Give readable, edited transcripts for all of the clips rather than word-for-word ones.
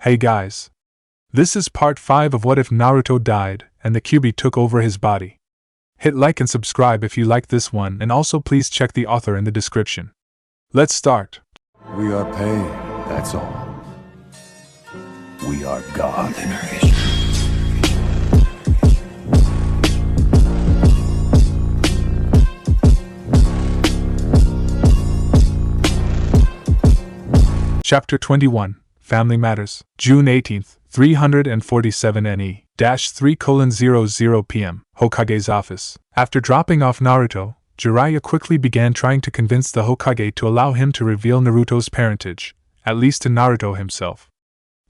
Hey guys. This is part 5 of What If Naruto Died and the Kyuubi Took Over His Body. Hit like and subscribe if you like this one, and also please check the author in the description. Let's start. We are paid, that's all. We are God. Chapter 21, Family Matters, June 18th, 347 NE, -3:00 PM, Hokage's office. After dropping off Naruto, Jiraiya quickly began trying to convince the Hokage to allow him to reveal Naruto's parentage, at least to Naruto himself.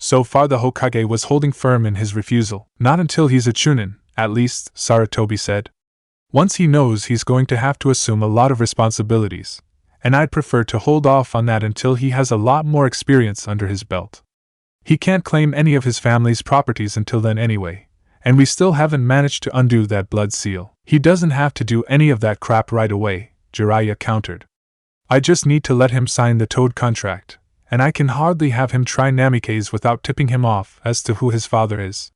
So far the Hokage was holding firm in his refusal. Not until he's a Chunin, at least, Sarutobi said. Once he knows, he's going to have to assume a lot of responsibilities, and I'd prefer to hold off on that until he has a lot more experience under his belt. He can't claim any of his family's properties until then anyway, and we still haven't managed to undo that blood seal. He doesn't have to do any of that crap right away, Jiraiya countered. I just need to let him sign the Toad contract, and I can hardly have him try Namikaze without tipping him off as to who his father is.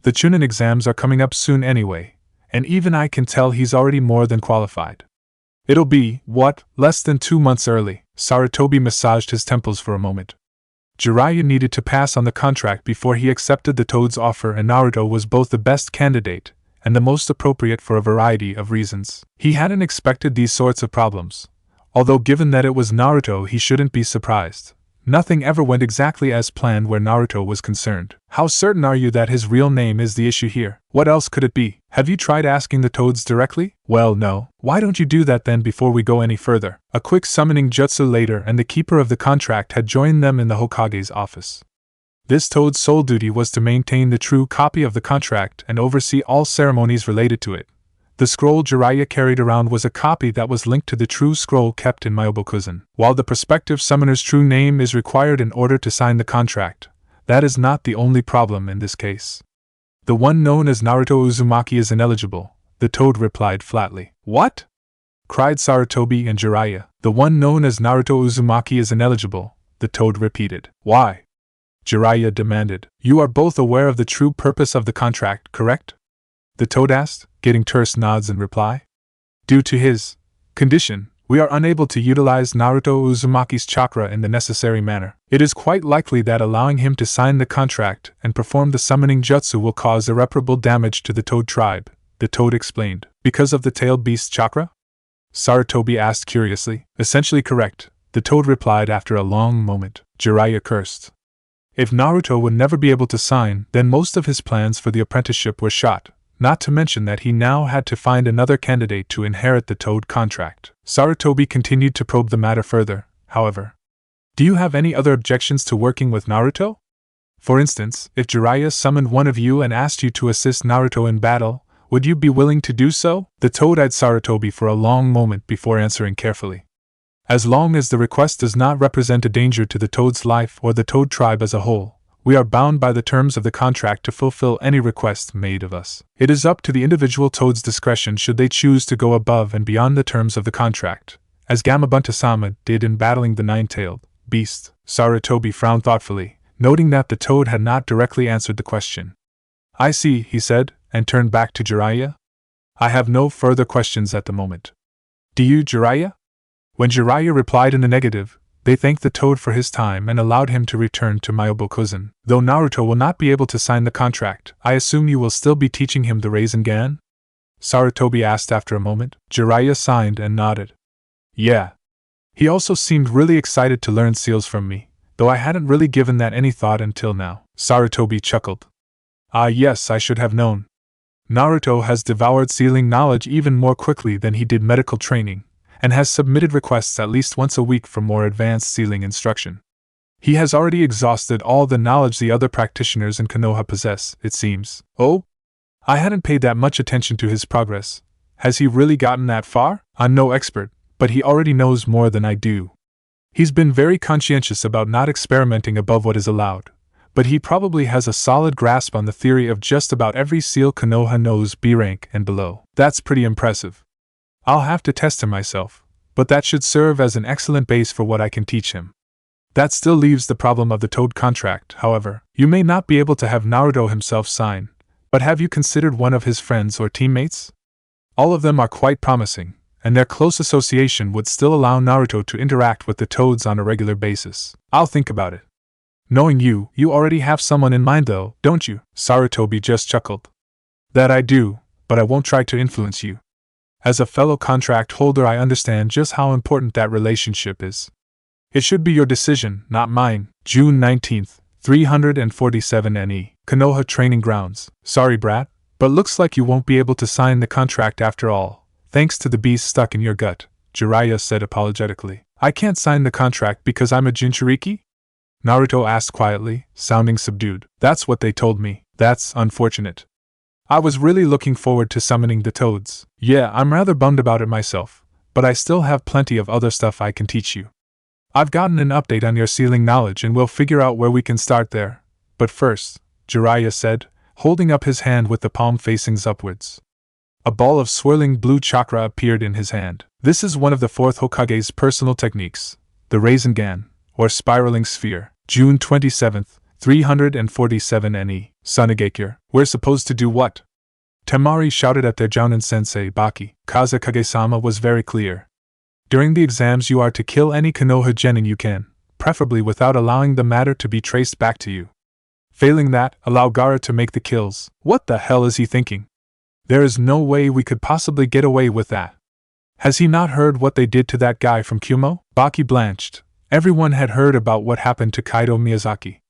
The Chunin exams are coming up soon anyway, and even I can tell he's already more than qualified. It'll be, less than 2 months early. Sarutobi massaged his temples for a moment. Jiraiya needed to pass on the contract before he accepted the Toad's offer, and Naruto was both the best candidate and the most appropriate for a variety of reasons. He hadn't expected these sorts of problems, although given that it was Naruto he shouldn't be surprised. Nothing ever went exactly as planned where Naruto was concerned. How certain are you that his real name is the issue here? What else could it be? Have you tried asking the Toads directly? Well, no. Why don't you do that then before we go any further? A quick summoning jutsu later, and the keeper of the contract had joined them in the Hokage's office. This Toad's sole duty was to maintain the true copy of the contract and oversee all ceremonies related to it. The scroll Jiraiya carried around was a copy that was linked to the true scroll kept in Myobokuzen. While the prospective summoner's true name is required in order to sign the contract, that is not the only problem in this case. The one known as Naruto Uzumaki is ineligible, the Toad replied flatly. What? Cried Sarutobi and Jiraiya. The one known as Naruto Uzumaki is ineligible, the Toad repeated. Why? Jiraiya demanded. You are both aware of the true purpose of the contract, correct? The Toad asked, getting terse nods in reply. Due to his condition, we are unable to utilize Naruto Uzumaki's chakra in the necessary manner. It is quite likely that allowing him to sign the contract and perform the summoning jutsu will cause irreparable damage to the Toad tribe, the Toad explained. Because of the tailed beast's chakra? Sarutobi asked curiously. Essentially correct, the Toad replied after a long moment. Jiraiya cursed. If Naruto would never be able to sign, then most of his plans for the apprenticeship were shot. Not to mention that he now had to find another candidate to inherit the Toad contract. Sarutobi continued to probe the matter further, however. Do you have any other objections to working with Naruto? For instance, if Jiraiya summoned one of you and asked you to assist Naruto in battle, would you be willing to do so? The Toad eyed Sarutobi for a long moment before answering carefully. As long as the request does not represent a danger to the Toad's life or the Toad tribe as a whole, we are bound by the terms of the contract to fulfill any request made of us. It is up to the individual Toad's discretion should they choose to go above and beyond the terms of the contract, as Gamabunta-sama did in battling the nine-tailed beast. Sarutobi frowned thoughtfully, noting that the Toad had not directly answered the question. I see, he said, and turned back to Jiraiya. I have no further questions at the moment. Do you, Jiraiya? When Jiraiya replied in the negative, they thanked the Toad for his time and allowed him to return to Myobokuzen. Though Naruto will not be able to sign the contract, I assume you will still be teaching him the Rasengan? Sarutobi asked after a moment. Jiraiya signed and nodded. Yeah. He also seemed really excited to learn seals from me, though I hadn't really given that any thought until now. Sarutobi chuckled. Ah yes, I should have known. Naruto has devoured sealing knowledge even more quickly than he did medical training, and has submitted requests at least once a week for more advanced sealing instruction. He has already exhausted all the knowledge the other practitioners in Konoha possess, it seems. Oh? I hadn't paid that much attention to his progress. Has he really gotten that far? I'm no expert, but he already knows more than I do. He's been very conscientious about not experimenting above what is allowed, but he probably has a solid grasp on the theory of just about every seal Konoha knows B rank and below. That's pretty impressive. I'll have to test him myself, but that should serve as an excellent base for what I can teach him. That still leaves the problem of the Toad contract, however. You may not be able to have Naruto himself sign, but have you considered one of his friends or teammates? All of them are quite promising, and their close association would still allow Naruto to interact with the Toads on a regular basis. I'll think about it. Knowing you, you already have someone in mind though, don't you? Sarutobi just chuckled. That I do, but I won't try to influence you. As a fellow contract holder, I understand just how important that relationship is. It should be your decision, not mine. June 19th, 347 NE. Konoha Training Grounds. Sorry, brat, but looks like you won't be able to sign the contract after all, thanks to the beast stuck in your gut, Jiraiya said apologetically. I can't sign the contract because I'm a Jinchuriki? Naruto asked quietly, sounding subdued. That's what they told me. That's unfortunate. I was really looking forward to summoning the Toads. Yeah, I'm rather bummed about it myself, but I still have plenty of other stuff I can teach you. I've gotten an update on your sealing knowledge and we'll figure out where we can start there. But first, Jiraiya said, holding up his hand with the palm facing upwards. A ball of swirling blue chakra appeared in his hand. This is one of the fourth Hokage's personal techniques, the Rasengan, or spiraling sphere. June 27th, 347 NE. Sunagakure. We're supposed to do what? Temari shouted at their Jounin sensei Baki. Kazekage-sama was very clear. During the exams you are to kill any Konoha genin you can, preferably without allowing the matter to be traced back to you. Failing that, allow Gaara to make the kills. What the hell is he thinking? There is no way we could possibly get away with that. Has he not heard what they did to that guy from Kumo? Baki blanched. Everyone had heard about what happened to Kaido Miyazaki.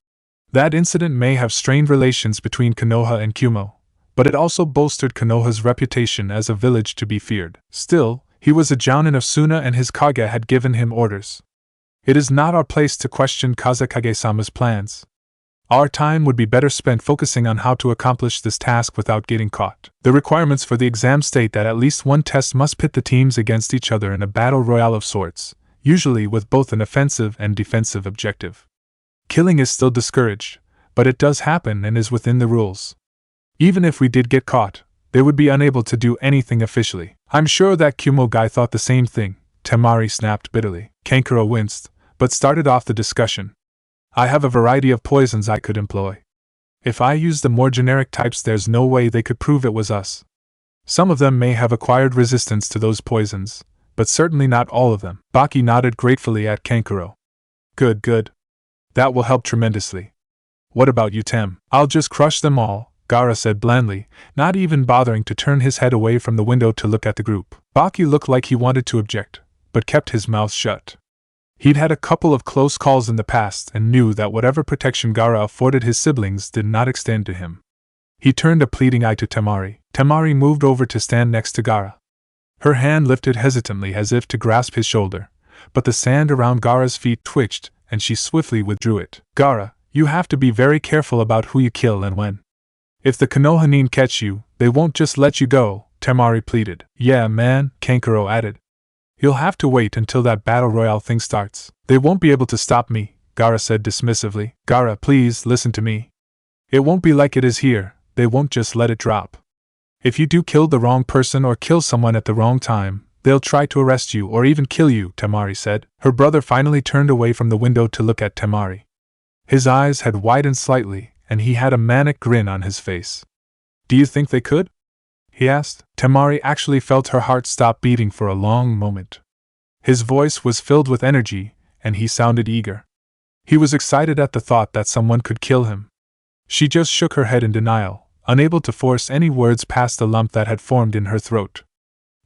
That incident may have strained relations between Konoha and Kumo, but it also bolstered Konoha's reputation as a village to be feared. Still, he was a Jounin of Suna and his Kage had given him orders. It is not our place to question Kazekage-sama's plans. Our time would be better spent focusing on how to accomplish this task without getting caught. The requirements for the exam state that at least one test must pit the teams against each other in a battle royale of sorts, usually with both an offensive and defensive objective. Killing is still discouraged, but it does happen and is within the rules. Even if we did get caught, they would be unable to do anything officially. I'm sure that Kumo guy thought the same thing, Temari snapped bitterly. Kankuro winced, but started off the discussion. I have a variety of poisons I could employ. If I use the more generic types, there's no way they could prove it was us. Some of them may have acquired resistance to those poisons, but certainly not all of them. Baki nodded gratefully at Kankuro. Good. That will help tremendously. What about you, Tem? I'll just crush them all, Gaara said blandly, not even bothering to turn his head away from the window to look at the group. Baki looked like he wanted to object, but kept his mouth shut. He'd had a couple of close calls in the past and knew that whatever protection Gaara afforded his siblings did not extend to him. He turned a pleading eye to Temari. Temari moved over to stand next to Gaara. Her hand lifted hesitantly as if to grasp his shoulder, but the sand around Gaara's feet twitched, and she swiftly withdrew it. Gaara, you have to be very careful about who you kill and when. If the Konoha catch you, they won't just let you go, Temari pleaded. Yeah, man, Kankuro added. You'll have to wait until that battle royale thing starts. They won't be able to stop me, Gaara said dismissively. Gaara, please listen to me. It won't be like it is here, they won't just let it drop. If you do kill the wrong person or kill someone at the wrong time, they'll try to arrest you or even kill you, Temari said. Her brother finally turned away from the window to look at Temari. His eyes had widened slightly, and he had a manic grin on his face. Do you think they could? He asked. Temari actually felt her heart stop beating for a long moment. His voice was filled with energy, and he sounded eager. He was excited at the thought that someone could kill him. She just shook her head in denial, unable to force any words past the lump that had formed in her throat.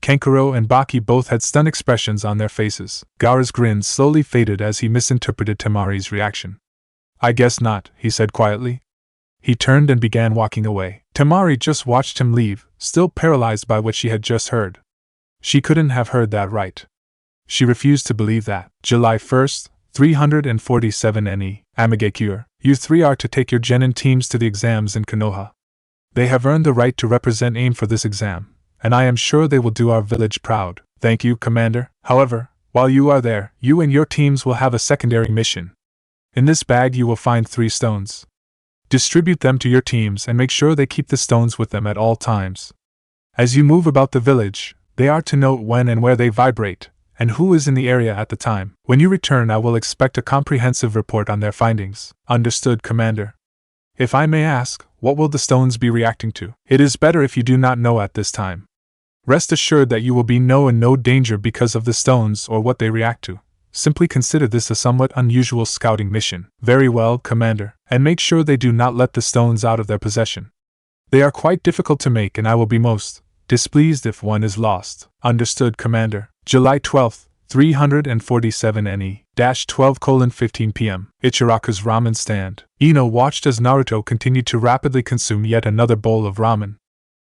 Kankuro and Baki both had stunned expressions on their faces. Gaara's grin slowly faded as he misinterpreted Temari's reaction. I guess not, he said quietly. He turned and began walking away. Temari just watched him leave, still paralyzed by what she had just heard. She couldn't have heard that right. She refused to believe that. July 1st, 347 NE. Amigakure, you three are to take your genin teams to the exams in Konoha. They have earned the right to represent AIM for this exam, and I am sure they will do our village proud. Thank you, Commander. However, while you are there, you and your teams will have a secondary mission. In this bag you will find 3 stones. Distribute them to your teams and make sure they keep the stones with them at all times. As you move about the village, they are to note when and where they vibrate, and who is in the area at the time. When you return, I will expect a comprehensive report on their findings. Understood, Commander. If I may ask, what will the stones be reacting to? It is better if you do not know at this time. Rest assured that you will be in no danger because of the stones or what they react to. Simply consider this a somewhat unusual scouting mission. Very well, Commander, and make sure they do not let the stones out of their possession. They are quite difficult to make, and I will be most displeased if one is lost. Understood, Commander. July 12th, 347 NE, 12:15 p.m. Ichiraku's ramen stand. Ino watched as Naruto continued to rapidly consume yet another bowl of ramen.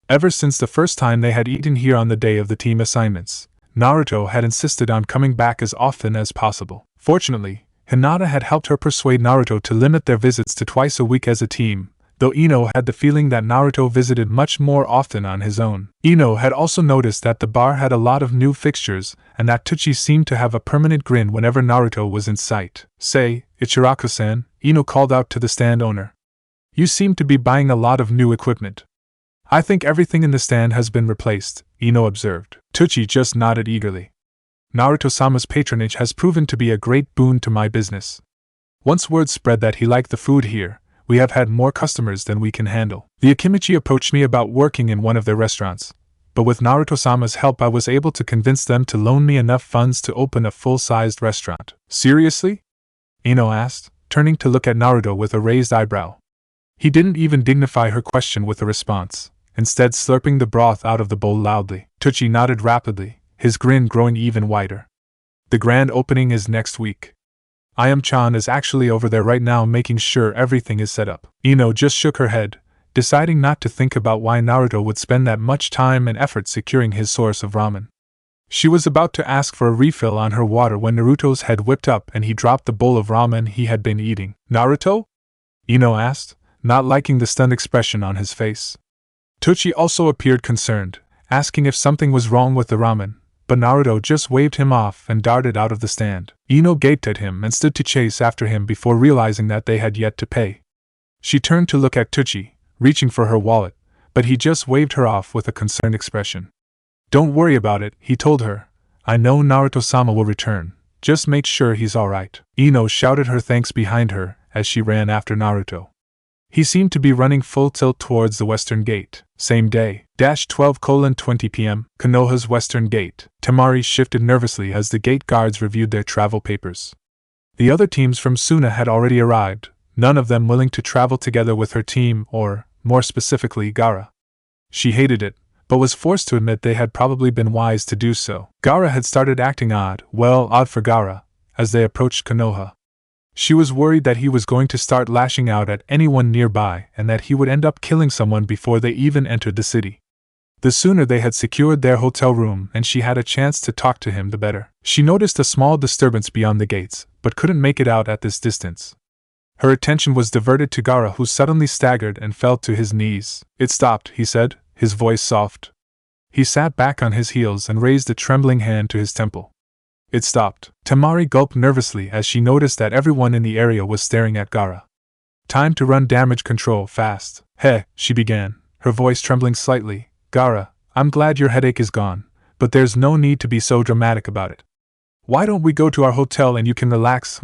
Ever since the first time they had eaten here on the day of the team assignments, Naruto had insisted on coming back as often as possible. Fortunately, Hinata had helped her persuade Naruto to limit their visits to twice a week as a team, though Ino had the feeling that Naruto visited much more often on his own. Ino had also noticed that the bar had a lot of new fixtures, and that Tsuchi seemed to have a permanent grin whenever Naruto was in sight. Say, Ichiraku-san, Ino called out to the stand owner. You seem to be buying a lot of new equipment. I think everything in the stand has been replaced, Ino observed. Tsuchi just nodded eagerly. Naruto-sama's patronage has proven to be a great boon to my business. Once word spread that he liked the food here, we have had more customers than we can handle. The Akimichi approached me about working in one of their restaurants, but with Naruto-sama's help I was able to convince them to loan me enough funds to open a full-sized restaurant. Seriously? Ino asked, turning to look at Naruto with a raised eyebrow. He didn't even dignify her question with a response, instead slurping the broth out of the bowl loudly. Tsuchi nodded rapidly, his grin growing even wider. The grand opening is next week. Ayam-chan is actually over there right now making sure everything is set up. Ino just shook her head, deciding not to think about why Naruto would spend that much time and effort securing his source of ramen. She was about to ask for a refill on her water when Naruto's head whipped up and he dropped the bowl of ramen he had been eating. Naruto? Ino asked, not liking the stunned expression on his face. Tsuchi also appeared concerned, asking if something was wrong with the ramen, but Naruto just waved him off and darted out of the stand. Ino gaped at him and stood to chase after him before realizing that they had yet to pay. She turned to look at Tsuchi, reaching for her wallet, but he just waved her off with a concerned expression. Don't worry about it, he told her. I know Naruto-sama will return. Just make sure he's alright. Ino shouted her thanks behind her as she ran after Naruto. He seemed to be running full tilt towards the western gate. Same day, 12:20 p.m., Konoha's western gate. Temari shifted nervously as the gate guards reviewed their travel papers. The other teams from Suna had already arrived, none of them willing to travel together with her team or, more specifically, Gaara. She hated it, but was forced to admit they had probably been wise to do so. Gaara had started acting odd for Gaara, as they approached Konoha. She was worried that he was going to start lashing out at anyone nearby and that he would end up killing someone before they even entered the city. The sooner they had secured their hotel room and she had a chance to talk to him, the better. She noticed a small disturbance beyond the gates, but couldn't make it out at this distance. Her attention was diverted to Gaara, who suddenly staggered and fell to his knees. It stopped, he said, his voice soft. He sat back on his heels and raised a trembling hand to his temple. It stopped. Temari gulped nervously as she noticed that everyone in the area was staring at Gaara. Time to run damage control fast. Heh, she began, her voice trembling slightly. Gaara, I'm glad your headache is gone, but there's no need to be so dramatic about it. Why don't we go to our hotel and you can relax,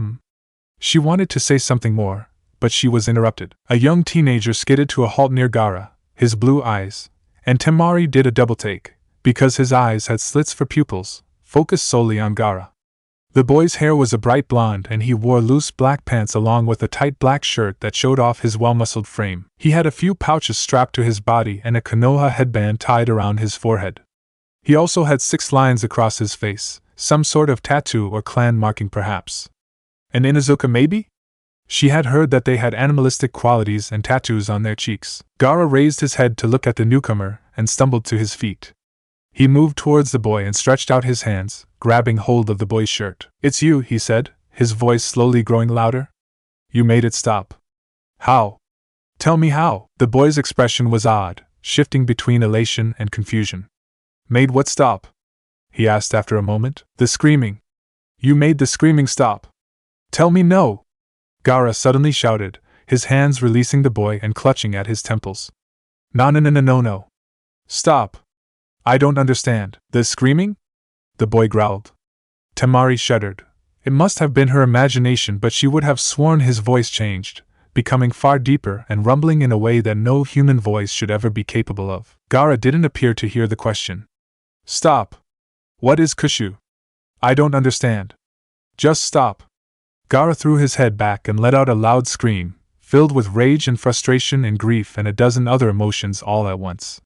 She wanted to say something more, but she was interrupted. A young teenager skidded to a halt near Gaara, his blue eyes, and Temari did a double take, because his eyes had slits for pupils, focused solely on Gaara. The boy's hair was a bright blonde and he wore loose black pants along with a tight black shirt that showed off his well-muscled frame. He had a few pouches strapped to his body and a Konoha headband tied around his forehead. He also had 6 lines across his face, some sort of tattoo or clan marking perhaps. An Inuzuka maybe? She had heard that they had animalistic qualities and tattoos on their cheeks. Gaara raised his head to look at the newcomer and stumbled to his feet. He moved towards the boy and stretched out his hands, grabbing hold of the boy's shirt. It's you, he said, his voice slowly growing louder. You made it stop. How? Tell me how. The boy's expression was odd, shifting between elation and confusion. Made what stop? He asked after a moment. The screaming. You made the screaming stop. Tell me no. Gaara suddenly shouted, his hands releasing the boy and clutching at his temples. No. Stop. I don't understand. The screaming? The boy growled. Temari shuddered. It must have been her imagination, but she would have sworn his voice changed, becoming far deeper and rumbling in a way that no human voice should ever be capable of. Gaara didn't appear to hear the question. Stop. What is Kushu? I don't understand. Just stop. Gaara threw his head back and let out a loud scream, filled with rage and frustration and grief and a dozen other emotions all at once.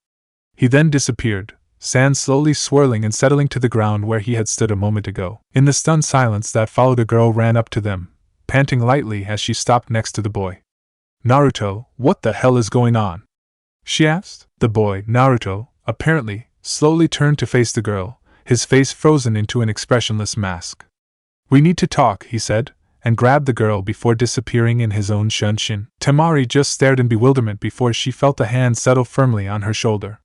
He then disappeared, sand slowly swirling and settling to the ground where he had stood a moment ago. In the stunned silence that followed, a girl ran up to them, panting lightly as she stopped next to the boy. Naruto, what the hell is going on? She asked. The boy, Naruto, apparently, slowly turned to face the girl, his face frozen into an expressionless mask. We need to talk, he said, and grabbed the girl before disappearing in his own shunshin. Temari just stared in bewilderment before she felt a hand settle firmly on her shoulder.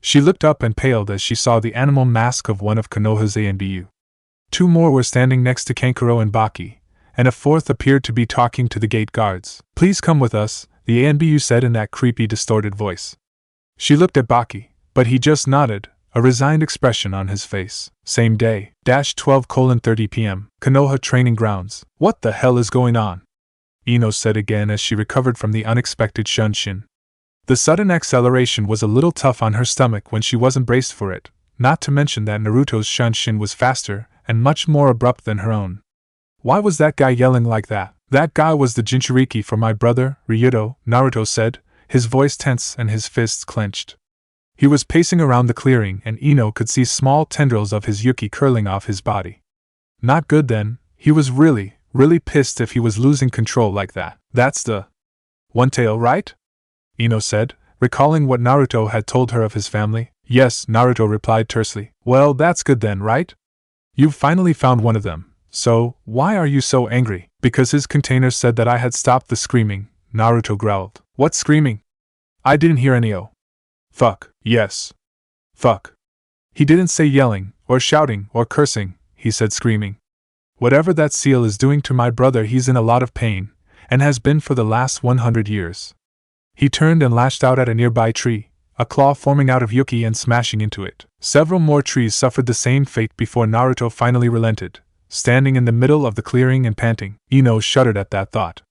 She looked up and paled as she saw the animal mask of one of Konoha's ANBU. Two more were standing next to Kankuro and Baki, and a fourth appeared to be talking to the gate guards. Please come with us, the ANBU said in that creepy, distorted voice. She looked at Baki, but he just nodded, a resigned expression on his face. Same day, 12:30 p.m., Konoha Training Grounds. What the hell is going on? Ino said again as she recovered from the unexpected shunshin. The sudden acceleration was a little tough on her stomach when she wasn't braced for it, not to mention that Naruto's shunshin was faster and much more abrupt than her own. Why was that guy yelling like that? That guy was the Jinchuriki for my brother, Ryuto, Naruto said, his voice tense and his fists clenched. He was pacing around the clearing and Ino could see small tendrils of his yuki curling off his body. Not good then, he was really pissed if he was losing control like that. That's the One-Tail, right? Ino said, recalling what Naruto had told her of his family. Yes, Naruto replied tersely. Well, that's good then, right? You've finally found one of them. So, why are you so angry? Because his container said that I had stopped the screaming, Naruto growled. What screaming? I didn't hear any. Oh. Fuck, yes. Fuck. He didn't say yelling, or shouting, or cursing, he said screaming. Whatever that seal is doing to my brother, he's in a lot of pain, and has been for the last 100 years. He turned and lashed out at a nearby tree, a claw forming out of yuki and smashing into it. Several more trees suffered the same fate before Naruto finally relented, standing in the middle of the clearing and panting. Ino shuddered at that thought.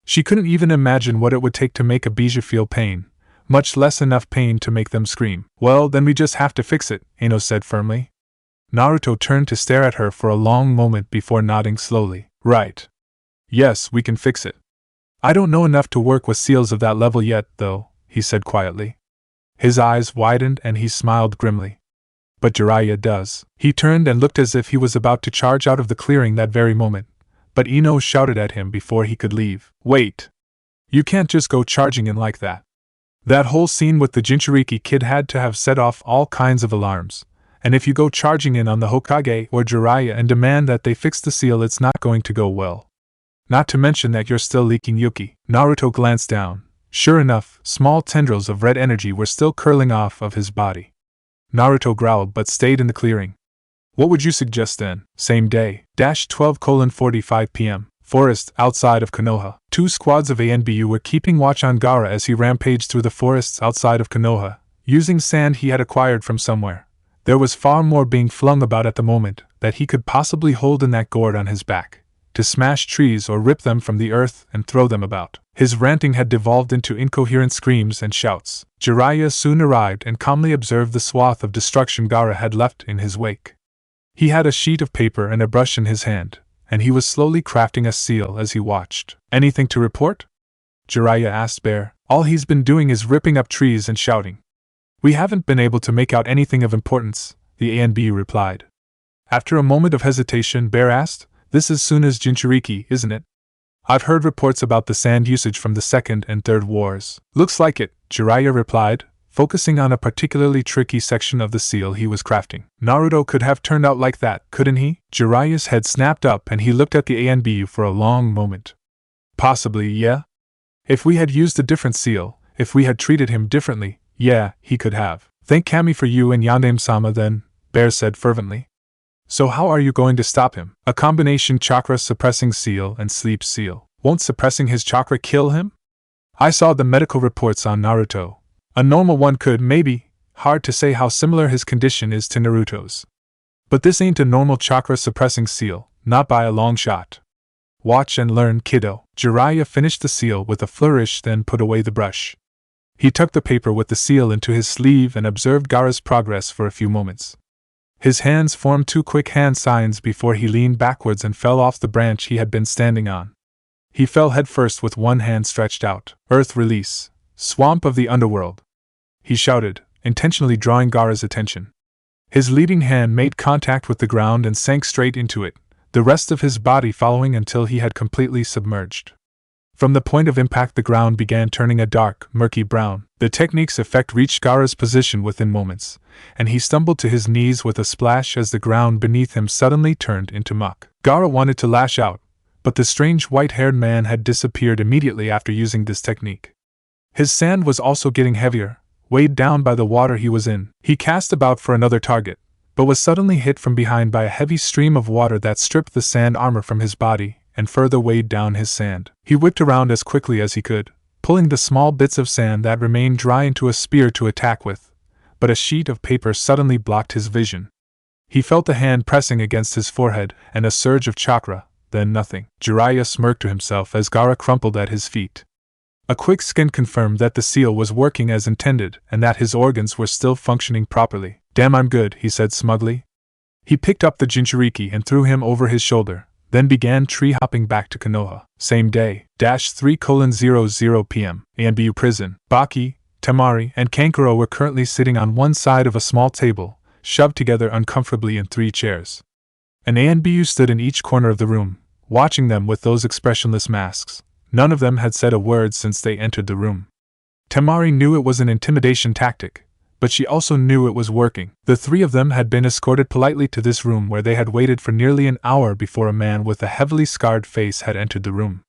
She couldn't even imagine what it would take to make a Bija feel pain, much less enough pain to make them scream. Well, then we just have to fix it, Ino said firmly. Naruto turned to stare at her for a long moment before nodding slowly. Right. Yes, we can fix it. I don't know enough to work with seals of that level yet, though, he said quietly. His eyes widened and he smiled grimly. But Jiraiya does. He turned and looked as if he was about to charge out of the clearing that very moment, but Ino shouted at him before he could leave. Wait! You can't just go charging in like that. That whole scene with the Jinchuriki kid had to have set off all kinds of alarms, and if you go charging in on the Hokage or Jiraiya and demand that they fix the seal, it's not going to go well. Not to mention that you're still leaking yuki. Naruto glanced down. Sure enough, small tendrils of red energy were still curling off of his body. Naruto growled but stayed in the clearing. What would you suggest then? Same day, 12:45 p.m., forest outside of Konoha. Two squads of ANBU were keeping watch on Gaara as he rampaged through the forests outside of Konoha, using sand he had acquired from somewhere. There was far more being flung about at the moment that he could possibly hold in that gourd on his back, to smash trees or rip them from the earth and throw them about. His ranting had devolved into incoherent screams and shouts. Jiraiya soon arrived and calmly observed the swath of destruction Gaara had left in his wake. He had a sheet of paper and a brush in his hand, and he was slowly crafting a seal as he watched. Anything to report? Jiraiya asked Bear. All he's been doing is ripping up trees and shouting. We haven't been able to make out anything of importance, the ANB replied. After a moment of hesitation, Bear asked, This is Suna's Jinchuriki, isn't it? I've heard reports about the sand usage from the Second and Third Wars. Looks like it, Jiraiya replied, focusing on a particularly tricky section of the seal he was crafting. Naruto could have turned out like that, couldn't he? Jiraiya's head snapped up and he looked at the ANBU for a long moment. Possibly, yeah. If we had used a different seal, if we had treated him differently, yeah, he could have. Thank Kami for you and Yandame-sama then, Bear said fervently. So how are you going to stop him? A combination chakra-suppressing seal and sleep seal. Won't suppressing his chakra kill him? I saw the medical reports on Naruto. A normal one could, maybe. Hard to say how similar his condition is to Naruto's. But this ain't a normal chakra-suppressing seal, not by a long shot. Watch and learn, kiddo. Jiraiya finished the seal with a flourish, then put away the brush. He tucked the paper with the seal into his sleeve and observed Gaara's progress for a few moments. His hands formed two quick hand signs before he leaned backwards and fell off the branch he had been standing on. He fell headfirst with one hand stretched out. Earth release. Swamp of the underworld. He shouted, intentionally drawing Gaara's attention. His leading hand made contact with the ground and sank straight into it, the rest of his body following until he had completely submerged. From the point of impact the ground began turning a dark, murky brown. The technique's effect reached Gaara's position within moments, and he stumbled to his knees with a splash as the ground beneath him suddenly turned into muck. Gaara wanted to lash out, but the strange white-haired man had disappeared immediately after using this technique. His sand was also getting heavier, weighed down by the water he was in. He cast about for another target, but was suddenly hit from behind by a heavy stream of water that stripped the sand armor from his body and further weighed down his sand. He whipped around as quickly as he could, pulling the small bits of sand that remained dry into a spear to attack with, but a sheet of paper suddenly blocked his vision. He felt a hand pressing against his forehead and a surge of chakra, then nothing. Jiraiya smirked to himself as Gaara crumpled at his feet. A quick scan confirmed that the seal was working as intended and that his organs were still functioning properly. "Damn, I'm good," he said smugly. He picked up the Jinchuriki and threw him over his shoulder, then began tree-hopping back to Konoha. Same day, 3:00 p.m. ANBU prison. Baki, Temari, and Kankuro were currently sitting on one side of a small table, shoved together uncomfortably in 3 chairs. An ANBU stood in each corner of the room, watching them with those expressionless masks. None of them had said a word since they entered the room. Temari knew it was an intimidation tactic, but she also knew it was working. The 3 of them had been escorted politely to this room where they had waited for nearly an hour before a man with a heavily scarred face had entered the room.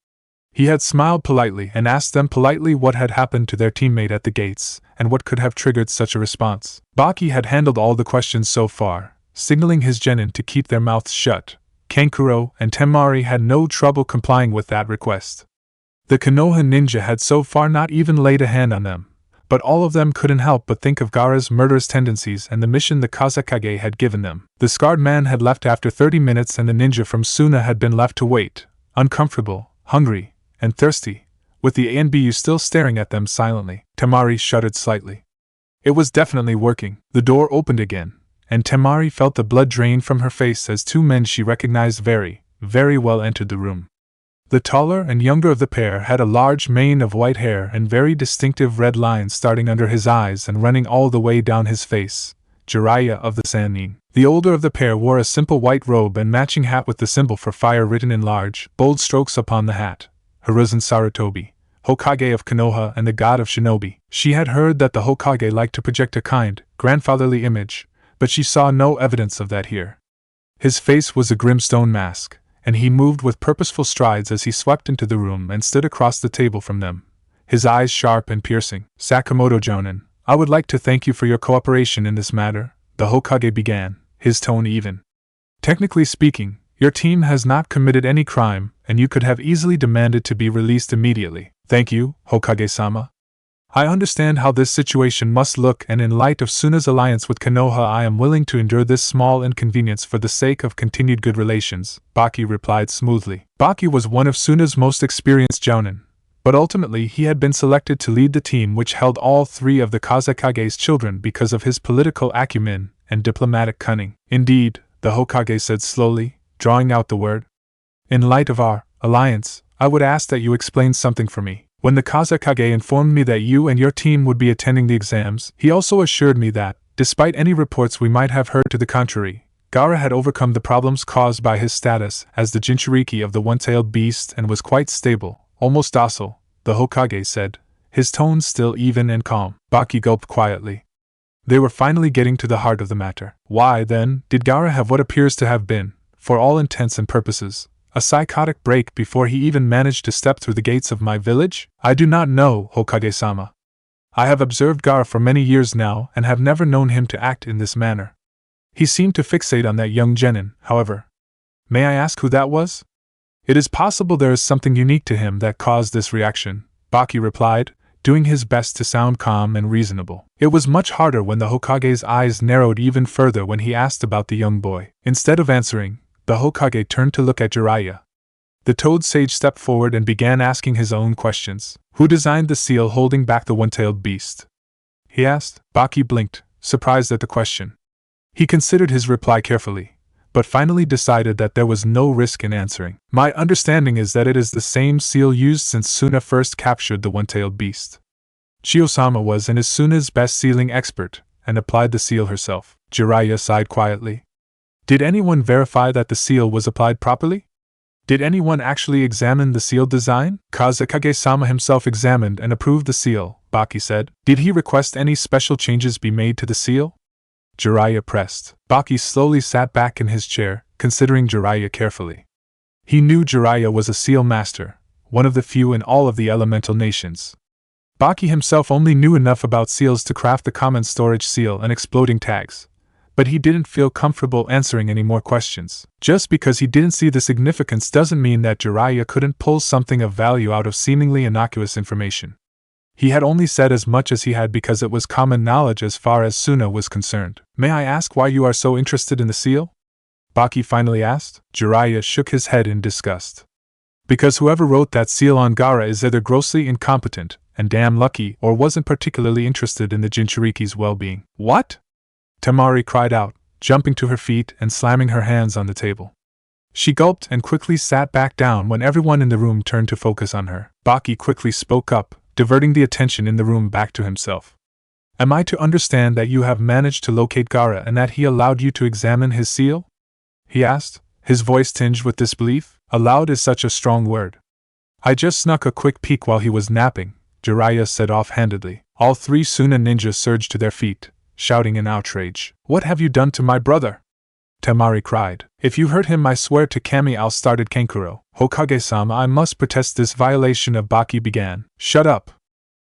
He had smiled politely and asked them politely what had happened to their teammate at the gates and what could have triggered such a response. Baki had handled all the questions so far, signaling his genin to keep their mouths shut. Kankuro and Temari had no trouble complying with that request. The Konoha ninja had so far not even laid a hand on them, but all of them couldn't help but think of Gaara's murderous tendencies and the mission the Kazekage had given them. The scarred man had left after 30 minutes and the ninja from Suna had been left to wait, uncomfortable, hungry, and thirsty, with the ANBU still staring at them silently. Temari shuddered slightly. It was definitely working. The door opened again, and Temari felt the blood drain from her face as 2 men she recognized very, very well entered the room. The taller and younger of the pair had a large mane of white hair and very distinctive red lines starting under his eyes and running all the way down his face. Jiraiya of the Sannin. The older of the pair wore a simple white robe and matching hat with the symbol for fire written in large, bold strokes upon the hat. Hiruzen Sarutobi, Hokage of Konoha and the god of shinobi. She had heard that the Hokage liked to project a kind, grandfatherly image, but she saw no evidence of that here. His face was a grim stone mask, and he moved with purposeful strides as he swept into the room and stood across the table from them, his eyes sharp and piercing. "Sakamoto Jonin, I would like to thank you for your cooperation in this matter," the Hokage began, his tone even. "Technically speaking, your team has not committed any crime, and you could have easily demanded to be released immediately. Thank you, Hokage-sama. I understand how this situation must look, and in light of Suna's alliance with Konoha I am willing to endure this small inconvenience for the sake of continued good relations," Baki replied smoothly. Baki was one of Suna's most experienced jounin, but ultimately he had been selected to lead the team which held all 3 of the Kazekage's children because of his political acumen and diplomatic cunning. "Indeed," the Hokage said slowly, drawing out the word. "In light of our alliance, I would ask that you explain something for me. When the Kazekage informed me that you and your team would be attending the exams, he also assured me that, despite any reports we might have heard to the contrary, Gaara had overcome the problems caused by his status as the Jinchuriki of the one-tailed beast and was quite stable, almost docile," the Hokage said, his tone still even and calm. Baki gulped quietly. They were finally getting to the heart of the matter. Why, then, did Gaara have what appears to have been, for all intents and purposes, a psychotic break before he even managed to step through the gates of my village? I do not know, Hokage-sama. I have observed Gaara for many years now and have never known him to act in this manner. He seemed to fixate on that young genin, however. May I ask who that was? It is possible there is something unique to him that caused this reaction, Baki replied, doing his best to sound calm and reasonable. It was much harder when the Hokage's eyes narrowed even further when he asked about the young boy. Instead of answering, the Hokage turned to look at Jiraiya. The Toad Sage stepped forward and began asking his own questions. Who designed the seal holding back the one-tailed beast? He asked. Baki blinked, surprised at the question. He considered his reply carefully, but finally decided that there was no risk in answering. My understanding is that it is the same seal used since Suna first captured the one-tailed beast. Chiyo-sama was and is Suna's best sealing expert, and applied the seal herself. Jiraiya sighed quietly. Did anyone verify that the seal was applied properly? Did anyone actually examine the seal design? Kazekage-sama himself examined and approved the seal, Baki said. Did he request any special changes be made to the seal? Jiraiya pressed. Baki slowly sat back in his chair, considering Jiraiya carefully. He knew Jiraiya was a seal master, one of the few in all of the elemental nations. Baki himself only knew enough about seals to craft the common storage seal and exploding tags, but he didn't feel comfortable answering any more questions. Just because he didn't see the significance doesn't mean that Jiraiya couldn't pull something of value out of seemingly innocuous information. He had only said as much as he had because it was common knowledge as far as Suna was concerned. May I ask why you are so interested in the seal? Baki finally asked. Jiraiya shook his head in disgust. Because whoever wrote that seal on Gaara is either grossly incompetent and damn lucky or wasn't particularly interested in the Jinchuriki's well-being. What? Temari cried out, jumping to her feet and slamming her hands on the table. She gulped and quickly sat back down when everyone in the room turned to focus on her. Baki quickly spoke up, diverting the attention in the room back to himself. Am I to understand that you have managed to locate Gaara and that he allowed you to examine his seal? He asked, his voice tinged with disbelief. Allowed is such a strong word. I just snuck a quick peek while he was napping, Jiraiya said offhandedly. All three Suna ninjas surged to their feet, shouting in outrage. What have you done to my brother? Temari cried. If you hurt him I swear to Kami I'll started Kankuro. Hokage-sama, I must protest this violation of Baki began. Shut up!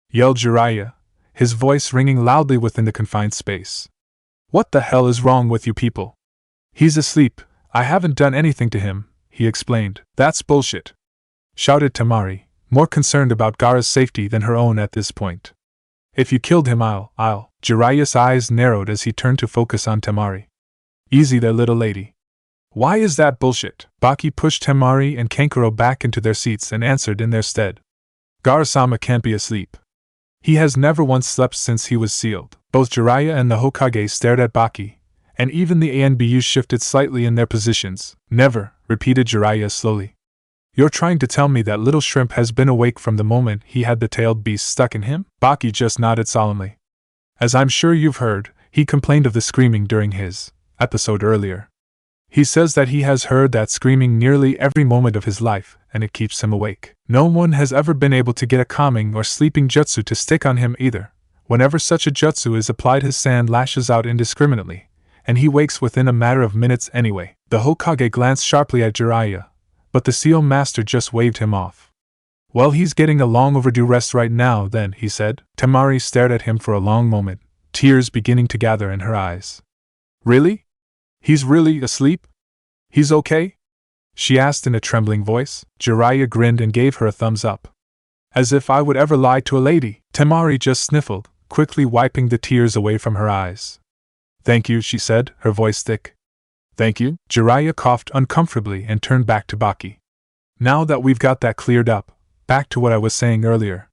Yelled Jiraiya, his voice ringing loudly within the confined space. What the hell is wrong with you people? He's asleep. I haven't done anything to him, he explained. That's bullshit! Shouted Temari, more concerned about Gaara's safety than her own at this point. If you killed him I'll. Jiraiya's eyes narrowed as he turned to focus on Temari. Easy there, little lady. Why is that bullshit? Baki pushed Temari and Kankuro back into their seats and answered in their stead. Gaara-sama can't be asleep. He has never once slept since he was sealed. Both Jiraiya and the Hokage stared at Baki, and even the ANBU shifted slightly in their positions. Never, repeated Jiraiya slowly. You're trying to tell me that little shrimp has been awake from the moment he had the tailed beast stuck in him? Baki just nodded solemnly. As I'm sure you've heard, he complained of the screaming during his episode earlier. He says that he has heard that screaming nearly every moment of his life, and it keeps him awake. No one has ever been able to get a calming or sleeping jutsu to stick on him either. Whenever such a jutsu is applied his sand lashes out indiscriminately, and he wakes within a matter of minutes anyway. The Hokage glanced sharply at Jiraiya, but the seal master just waved him off. Well, he's getting a long overdue rest right now then, he said. Temari stared at him for a long moment, tears beginning to gather in her eyes. Really? He's really asleep? He's okay? She asked in a trembling voice. Jiraiya grinned and gave her a thumbs up. As if I would ever lie to a lady. Temari just sniffled, quickly wiping the tears away from her eyes. Thank you, she said, her voice thick. Thank you? Jiraiya coughed uncomfortably and turned back to Baki. Now that we've got that cleared up, back to what I was saying earlier.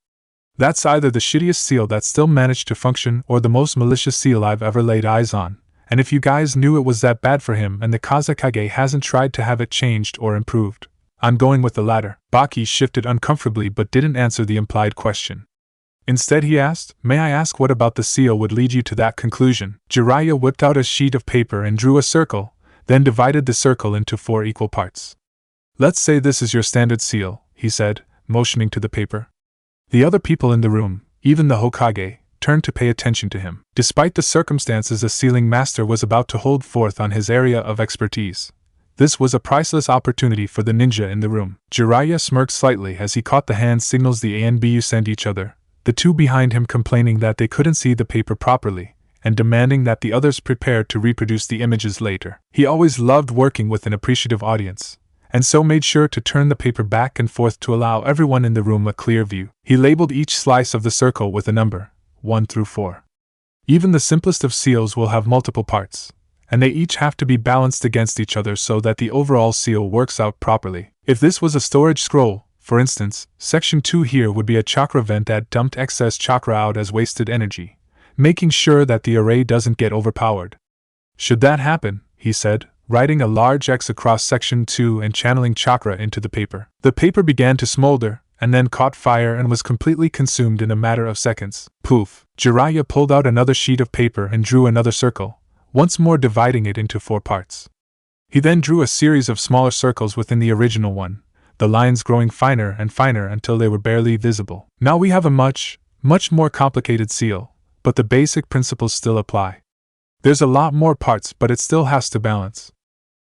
That's either the shittiest seal that still managed to function or the most malicious seal I've ever laid eyes on. And if you guys knew it was that bad for him and the Kazekage hasn't tried to have it changed or improved, I'm going with the latter. Baki shifted uncomfortably but didn't answer the implied question. Instead he asked, may I ask what about the seal would lead you to that conclusion? Jiraiya whipped out a sheet of paper and drew a circle, then divided the circle into 4 equal parts. Let's say this is your standard seal, he said, motioning to the paper. The other people in the room, even the Hokage, turned to pay attention to him. Despite the circumstances the sealing master was about to hold forth on his area of expertise, this was a priceless opportunity for the ninja in the room. Jiraiya smirked slightly as he caught the hand signals the ANBU sent each other, the two behind him complaining that they couldn't see the paper properly, and demanding that the others prepare to reproduce the images later. He always loved working with an appreciative audience, and so made sure to turn the paper back and forth to allow everyone in the room a clear view. He labeled each slice of the circle with a number, 1 through 4. Even the simplest of seals will have multiple parts, and they each have to be balanced against each other so that the overall seal works out properly. If this was a storage scroll, for instance, section 2 here would be a chakra vent that dumped excess chakra out as wasted energy, making sure that the array doesn't get overpowered. Should that happen, he said, writing a large X across section 2 and channeling chakra into the paper. The paper began to smolder, and then caught fire and was completely consumed in a matter of seconds. Poof! Jiraiya pulled out another sheet of paper and drew another circle, once more dividing it into 4 parts. He then drew a series of smaller circles within the original one, the lines growing finer and finer until they were barely visible. Now we have a much more complicated seal, but the basic principles still apply. There's a lot more parts, but it still has to balance.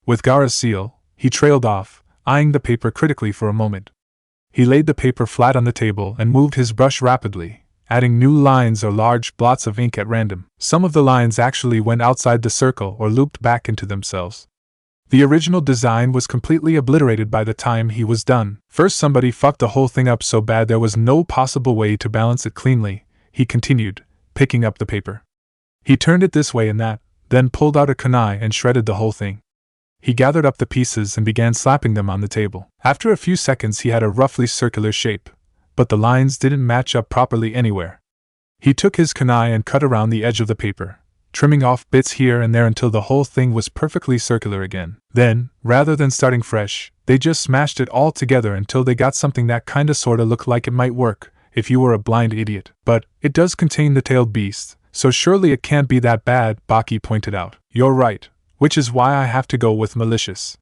With Gaara's seal, he trailed off, eyeing the paper critically for a moment. He laid the paper flat on the table and moved his brush rapidly, adding new lines or large blots of ink at random. Some of the lines actually went outside the circle or looped back into themselves. The original design was completely obliterated by the time he was done. First, somebody fucked the whole thing up so bad there was no possible way to balance it cleanly, he continued, picking up the paper. He turned it this way and that, then pulled out a kunai and shredded the whole thing. He gathered up the pieces and began slapping them on the table. After a few seconds he had a roughly circular shape, but the lines didn't match up properly anywhere. He took his kunai and cut around the edge of the paper, trimming off bits here and there until the whole thing was perfectly circular again. Then, rather than starting fresh, they just smashed it all together until they got something that kinda sorta looked like it might work, if you were a blind idiot. But, it does contain the tailed beast, so surely it can't be that bad, Baki pointed out. You're right, which is why I have to go with malicious.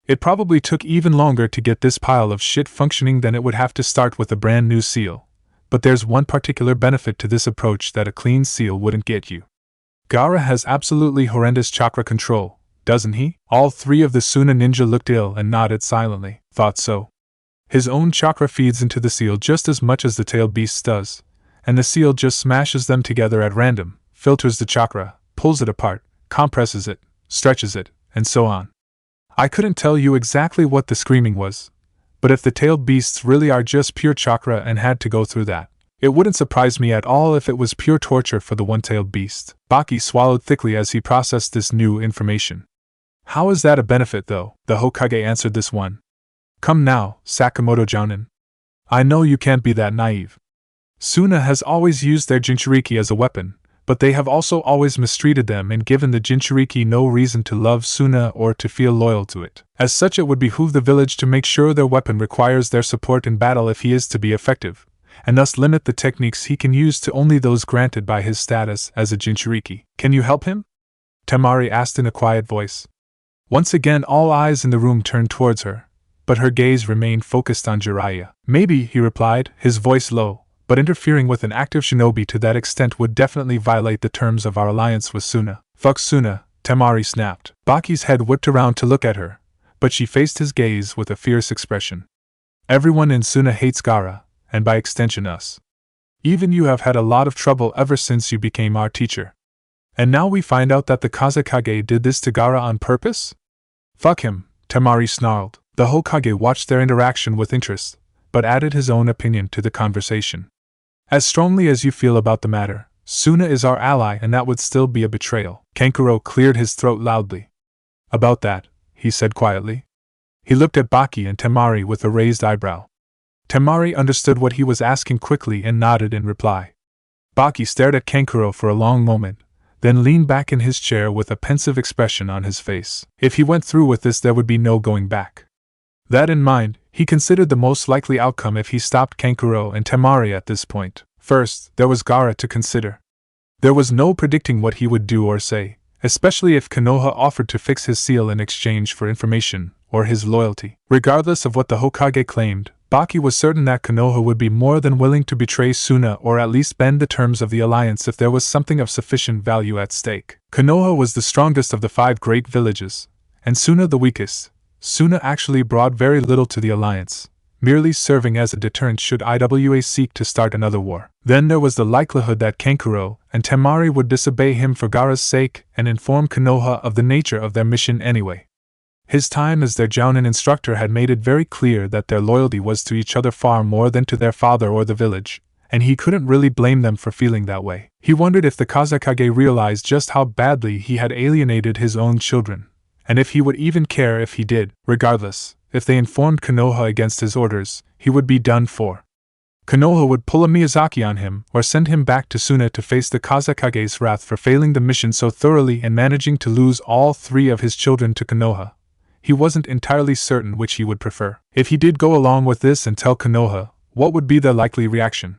It probably took even longer to get this pile of shit functioning than it would have to start with a brand new seal. But there's one particular benefit to this approach that a clean seal wouldn't get you. Gaara has absolutely horrendous chakra control, doesn't he? All 3 of the Suna ninja looked ill and nodded silently. Thought so. His own chakra feeds into the seal just as much as the tailed beast does, and the seal just smashes them together at random, filters the chakra, pulls it apart, compresses it, stretches it, and so on. I couldn't tell you exactly what the screaming was, but if the tailed beasts really are just pure chakra and had to go through that, it wouldn't surprise me at all if it was pure torture for the one-tailed beast. Baki swallowed thickly as he processed this new information. How is that a benefit though? The Hokage answered this one. Come now, Sakamoto Jounin. I know you can't be that naive. Suna has always used their Jinchuriki as a weapon, but they have also always mistreated them and given the Jinchuriki no reason to love Suna or to feel loyal to it. As such, it would behoove the village to make sure their weapon requires their support in battle if he is to be effective, and thus limit the techniques he can use to only those granted by his status as a Jinchuriki. Can you help him? Temari asked in a quiet voice. Once again all eyes in the room turned towards her, but her gaze remained focused on Jiraiya. Maybe, he replied, his voice low, but interfering with an active shinobi to that extent would definitely violate the terms of our alliance with Suna. Fuck Suna, Temari snapped. Baki's head whipped around to look at her, but she faced his gaze with a fierce expression. Everyone in Suna hates Gaara, and by extension us. Even you have had a lot of trouble ever since you became our teacher. And now we find out that the Kazekage did this to Gaara on purpose? Fuck him, Temari snarled. The Hokage watched their interaction with interest, but added his own opinion to the conversation. As strongly as you feel about the matter, Suna is our ally and that would still be a betrayal. Kankuro cleared his throat loudly. About that, he said quietly. He looked at Baki and Temari with a raised eyebrow. Temari understood what he was asking quickly and nodded in reply. Baki stared at Kankuro for a long moment, then leaned back in his chair with a pensive expression on his face. If he went through with this, there would be no going back. That in mind, he considered the most likely outcome if he stopped Kankuro and Temari at this point. First, there was Gaara to consider. There was no predicting what he would do or say, especially if Konoha offered to fix his seal in exchange for information or his loyalty. Regardless of what the Hokage claimed, Baki was certain that Konoha would be more than willing to betray Suna or at least bend the terms of the alliance if there was something of sufficient value at stake. Konoha was the strongest of the 5 great villages, and Suna the weakest. Suna actually brought very little to the alliance, merely serving as a deterrent should IWA seek to start another war. Then there was the likelihood that Kankuro and Temari would disobey him for Gaara's sake and inform Konoha of the nature of their mission anyway. His time as their jounin instructor had made it very clear that their loyalty was to each other far more than to their father or the village, and he couldn't really blame them for feeling that way. He wondered if the Kazekage realized just how badly he had alienated his own children, and if he would even care if he did. Regardless, if they informed Konoha against his orders, he would be done for. Konoha would pull a Miyazaki on him or send him back to Suna to face the Kazekage's wrath for failing the mission so thoroughly and managing to lose all 3 of his children to Konoha. He wasn't entirely certain which he would prefer. If he did go along with this and tell Konoha, what would be the likely reaction?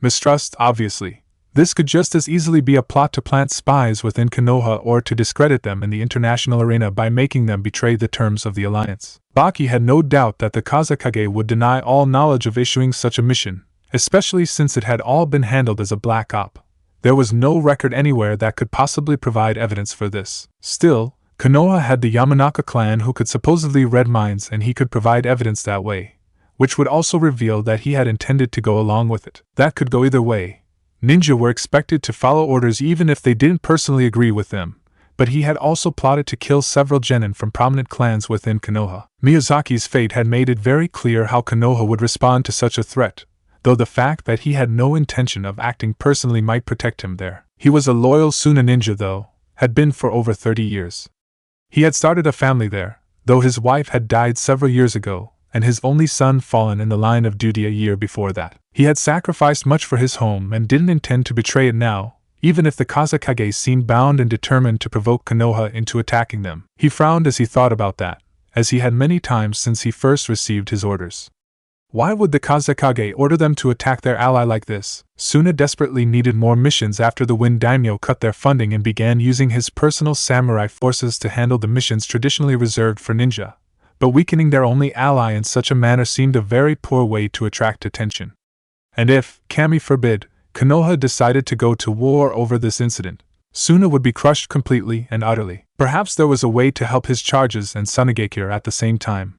Mistrust, obviously. This could just as easily be a plot to plant spies within Konoha or to discredit them in the international arena by making them betray the terms of the alliance. Baki had no doubt that the Kazekage would deny all knowledge of issuing such a mission, especially since it had all been handled as a black op. There was no record anywhere that could possibly provide evidence for this. Still, Konoha had the Yamanaka clan who could supposedly read minds, and he could provide evidence that way, which would also reveal that he had intended to go along with it. That could go either way. Ninja were expected to follow orders even if they didn't personally agree with them, but he had also plotted to kill several genin from prominent clans within Konoha. Miyazaki's fate had made it very clear how Konoha would respond to such a threat, though the fact that he had no intention of acting personally might protect him there. He was a loyal Suna ninja though, had been for over 30 years. He had started a family there, though his wife had died several years ago, and his only son fallen in the line of duty a year before that. He had sacrificed much for his home and didn't intend to betray it now, even if the Kazekage seemed bound and determined to provoke Konoha into attacking them. He frowned as he thought about that, as he had many times since he first received his orders. Why would the Kazekage order them to attack their ally like this? Suna desperately needed more missions after the Wind Daimyo cut their funding and began using his personal samurai forces to handle the missions traditionally reserved for ninja. But weakening their only ally in such a manner seemed a very poor way to attract attention. And if, Kami forbid, Konoha decided to go to war over this incident, Suna would be crushed completely and utterly. Perhaps there was a way to help his charges and Sunagakure at the same time.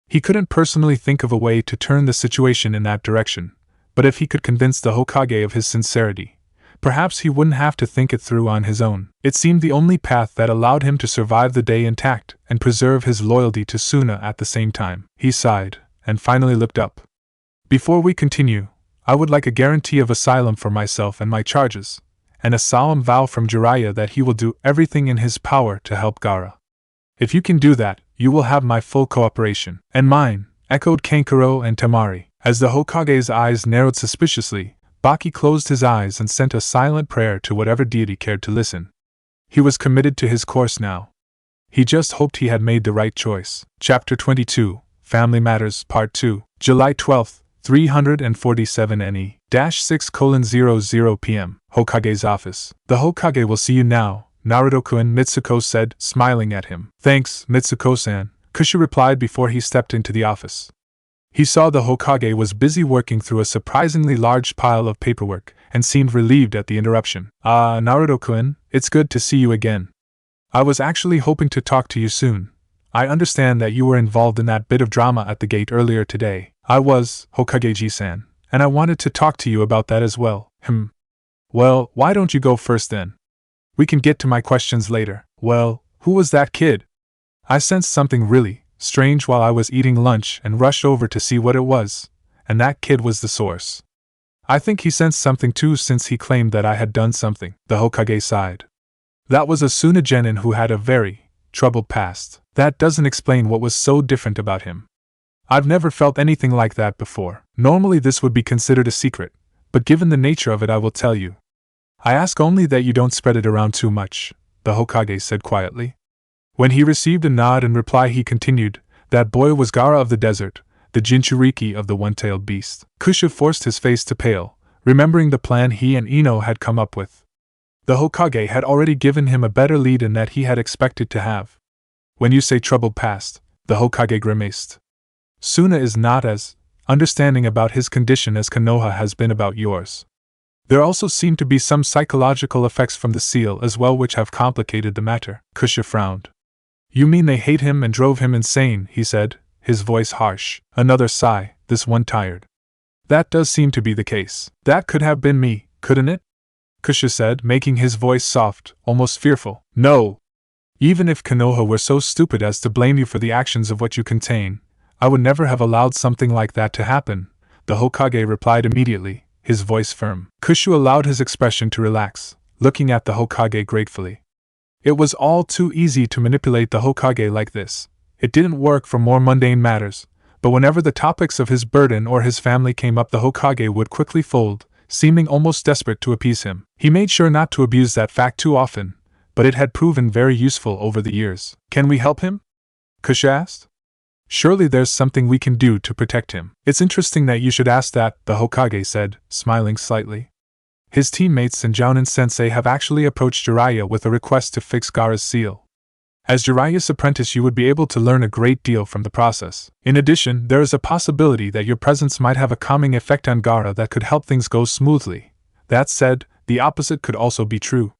He couldn't personally think of a way to turn the situation in that direction, but if he could convince the Hokage of his sincerity, perhaps he wouldn't have to think it through on his own. It seemed the only path that allowed him to survive the day intact and preserve his loyalty to Suna at the same time. He sighed, and finally looked up. Before we continue, I would like a guarantee of asylum for myself and my charges, and a solemn vow from Jiraiya that he will do everything in his power to help Gaara. If you can do that, you will have my full cooperation. And mine, echoed Kankuro and Temari. As the Hokage's eyes narrowed suspiciously, Baki closed his eyes and sent a silent prayer to whatever deity cared to listen. He was committed to his course now. He just hoped he had made the right choice. Chapter 22, Family Matters, Part 2, July 12, 347 NE, -6:00 p.m., Hokage's office. The Hokage will see you now, Naruto-kun, Mitsuko said, smiling at him. Thanks, Mitsuko-san, Kushu replied before he stepped into the office. He saw the Hokage was busy working through a surprisingly large pile of paperwork, and seemed relieved at the interruption. Naruto-kun, it's good to see you again. I was actually hoping to talk to you soon. I understand that you were involved in that bit of drama at the gate earlier today. I was, Hokage-san, and I wanted to talk to you about that as well. Well, why don't you go first then? We can get to my questions later. Well, who was that kid? I sensed something really strange while I was eating lunch and rushed over to see what it was, and that kid was the source. I think he sensed something too since he claimed that I had done something. The Hokage sighed. That was a Suna genin who had a very troubled past. That doesn't explain what was so different about him. I've never felt anything like that before. Normally this would be considered a secret, but given the nature of it I will tell you. I ask only that you don't spread it around too much, the Hokage said quietly. When he received a nod in reply he continued, that boy was Gaara of the desert, the Jinchuriki of the one-tailed beast. Kushu forced his face to pale, remembering the plan he and Ino had come up with. The Hokage had already given him a better lead in that he had expected to have. When you say troubled past, the Hokage grimaced. Suna is not as understanding about his condition as Konoha has been about yours. There also seem to be some psychological effects from the seal as well which have complicated the matter. Kushu frowned. You mean they hate him and drove him insane, he said, his voice harsh. Another sigh, this one tired. That does seem to be the case. That could have been me, couldn't it? Kushu said, making his voice soft, almost fearful. No! Even if Konoha were so stupid as to blame you for the actions of what you contain, I would never have allowed something like that to happen, the Hokage replied immediately, his voice firm. Kushu allowed his expression to relax, looking at the Hokage gratefully. It was all too easy to manipulate the Hokage like this. It didn't work for more mundane matters, but whenever the topics of his burden or his family came up, the Hokage would quickly fold, seeming almost desperate to appease him. He made sure not to abuse that fact too often, but it had proven very useful over the years. Can we help him? Kushu asked. Surely there's something we can do to protect him. It's interesting that you should ask that, the Hokage said, smiling slightly. His teammates and Jounin sensei have actually approached Jiraiya with a request to fix Gaara's seal. As Jiraiya's apprentice, you would be able to learn a great deal from the process. In addition, there is a possibility that your presence might have a calming effect on Gaara that could help things go smoothly. That said, the opposite could also be true.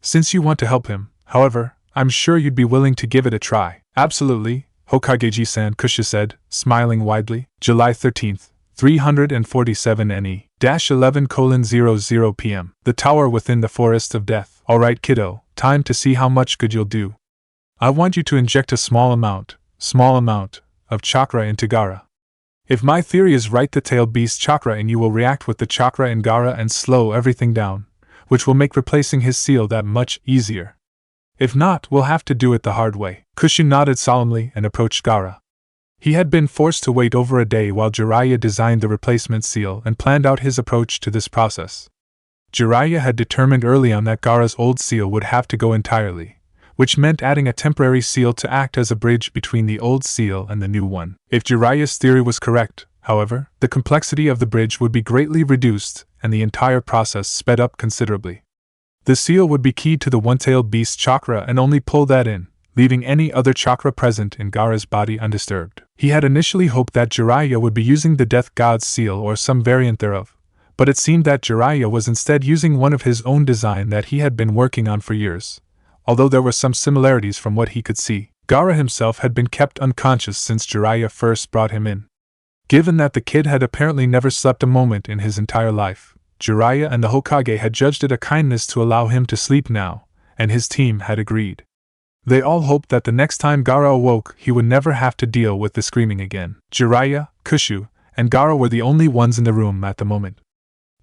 Since you want to help him, however, I'm sure you'd be willing to give it a try. Absolutely, Hokage-san, Kushu said, smiling widely. July 13th, 347 NE. 11:00 p.m. The tower within the forest of death. Alright kiddo, time to see how much good you'll do. I want you to inject a small amount of chakra into Gaara. If my theory is right, the tailed beast chakra in you will react with the chakra in Gaara and slow everything down, which will make replacing his seal that much easier. If not, we'll have to do it the hard way. Kushu nodded solemnly and approached Gaara. He had been forced to wait over a day while Jiraiya designed the replacement seal and planned out his approach to this process. Jiraiya had determined early on that Gaara's old seal would have to go entirely, which meant adding a temporary seal to act as a bridge between the old seal and the new one. If Jiraiya's theory was correct, however, the complexity of the bridge would be greatly reduced and the entire process sped up considerably. The seal would be keyed to the one-tailed beast chakra and only pull that in, leaving any other chakra present in Gaara's body undisturbed. He had initially hoped that Jiraiya would be using the Death God's seal or some variant thereof, but it seemed that Jiraiya was instead using one of his own design that he had been working on for years. Although there were some similarities from what he could see, Gaara himself had been kept unconscious since Jiraiya first brought him in. Given that the kid had apparently never slept a moment in his entire life, Jiraiya and the Hokage had judged it a kindness to allow him to sleep now, and his team had agreed. They all hoped that the next time Gaara awoke he would never have to deal with the screaming again. Jiraiya, Kushu, and Gaara were the only ones in the room at the moment.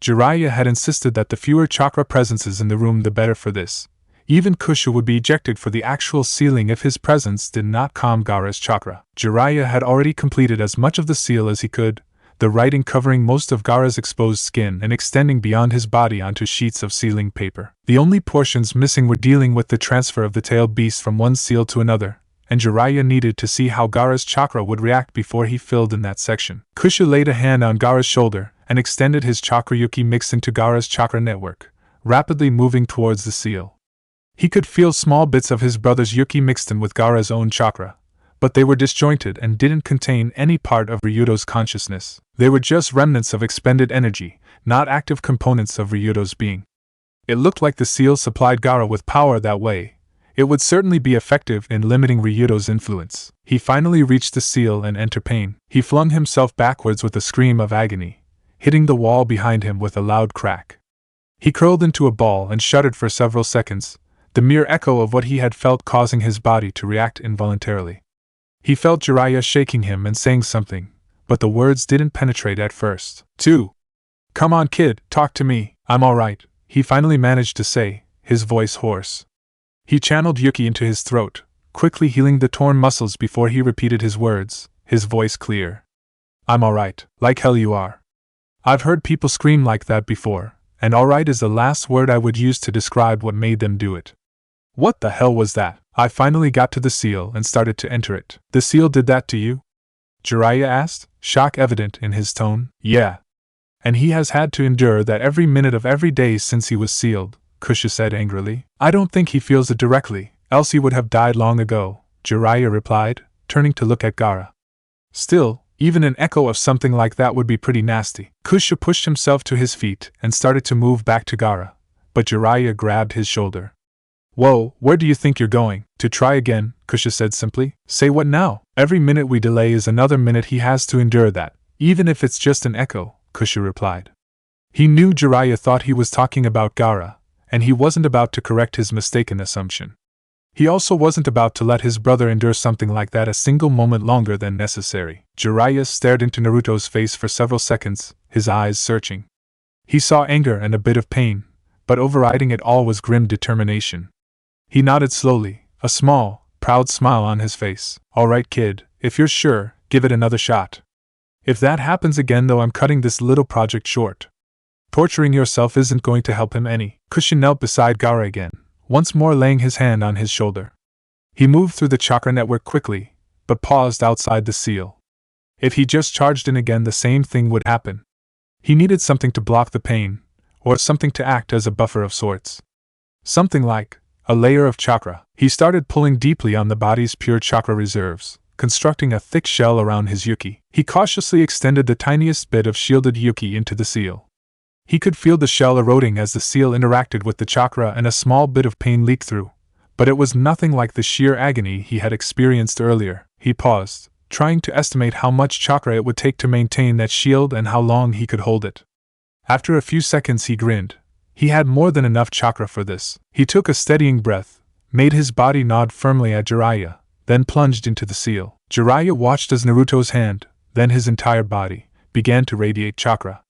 Jiraiya had insisted that the fewer chakra presences in the room the better for this. Even Kushu would be ejected for the actual sealing if his presence did not calm Gaara's chakra. Jiraiya had already completed as much of the seal as he could, the writing covering most of Gaara's exposed skin and extending beyond his body onto sheets of sealing paper. The only portions missing were dealing with the transfer of the tailed beast from one seal to another, and Jiraiya needed to see how Gaara's chakra would react before he filled in that section. Kushu laid a hand on Gaara's shoulder and extended his chakra yuki mixed into Gaara's chakra network, rapidly moving towards the seal. He could feel small bits of his brother's yuki mixed in with Gaara's own chakra, but they were disjointed and didn't contain any part of Ryudo's consciousness. They were just remnants of expended energy, not active components of Ryudo's being. It looked like the seal supplied Gaara with power that way. It would certainly be effective in limiting Ryudo's influence. He finally reached the seal and entered pain. He flung himself backwards with a scream of agony, hitting the wall behind him with a loud crack. He curled into a ball and shuddered for several seconds, the mere echo of what he had felt causing his body to react involuntarily. He felt Jiraiya shaking him and saying something, but the words didn't penetrate at first. 2. Come on kid, talk to me, I'm alright, he finally managed to say, his voice hoarse. He channeled Yuki into his throat, quickly healing the torn muscles before he repeated his words, his voice clear. I'm alright, like hell you are. I've heard people scream like that before, and alright is the last word I would use to describe what made them do it. What the hell was that? I finally got to the seal and started to enter it. The seal did that to you? Jiraiya asked, shock evident in his tone. Yeah. And he has had to endure that every minute of every day since he was sealed, Kushu said angrily. I don't think he feels it directly, else he would have died long ago, Jiraiya replied, turning to look at Gaara. Still, even an echo of something like that would be pretty nasty. Kushu pushed himself to his feet and started to move back to Gaara, but Jiraiya grabbed his shoulder. Whoa, where do you think you're going? To try again, Kushu said simply. Say what now? Every minute we delay is another minute he has to endure that, even if it's just an echo, Kushu replied. He knew Jiraiya thought he was talking about Gaara, and he wasn't about to correct his mistaken assumption. He also wasn't about to let his brother endure something like that a single moment longer than necessary. Jiraiya stared into Naruto's face for several seconds, his eyes searching. He saw anger and a bit of pain, but overriding it all was grim determination. He nodded slowly, a small, proud smile on his face. "All right, kid, if you're sure, give it another shot. If that happens again, though, I'm cutting this little project short." Torturing yourself isn't going to help him any. Kushin knelt beside Gaara again, once more laying his hand on his shoulder. He moved through the chakra network quickly, but paused outside the seal. If he just charged in again, the same thing would happen. He needed something to block the pain, or something to act as a buffer of sorts. Something like a layer of chakra. He started pulling deeply on the body's pure chakra reserves, constructing a thick shell around his yuki. He cautiously extended the tiniest bit of shielded yuki into the seal. He could feel the shell eroding as the seal interacted with the chakra, and a small bit of pain leaked through, but it was nothing like the sheer agony he had experienced earlier. He paused, trying to estimate how much chakra it would take to maintain that shield and how long he could hold it. After a few seconds he grinned. He had more than enough chakra for this. He took a steadying breath, made his body nod firmly at Jiraiya, then plunged into the seal. Jiraiya watched as Naruto's hand, then his entire body, began to radiate chakra.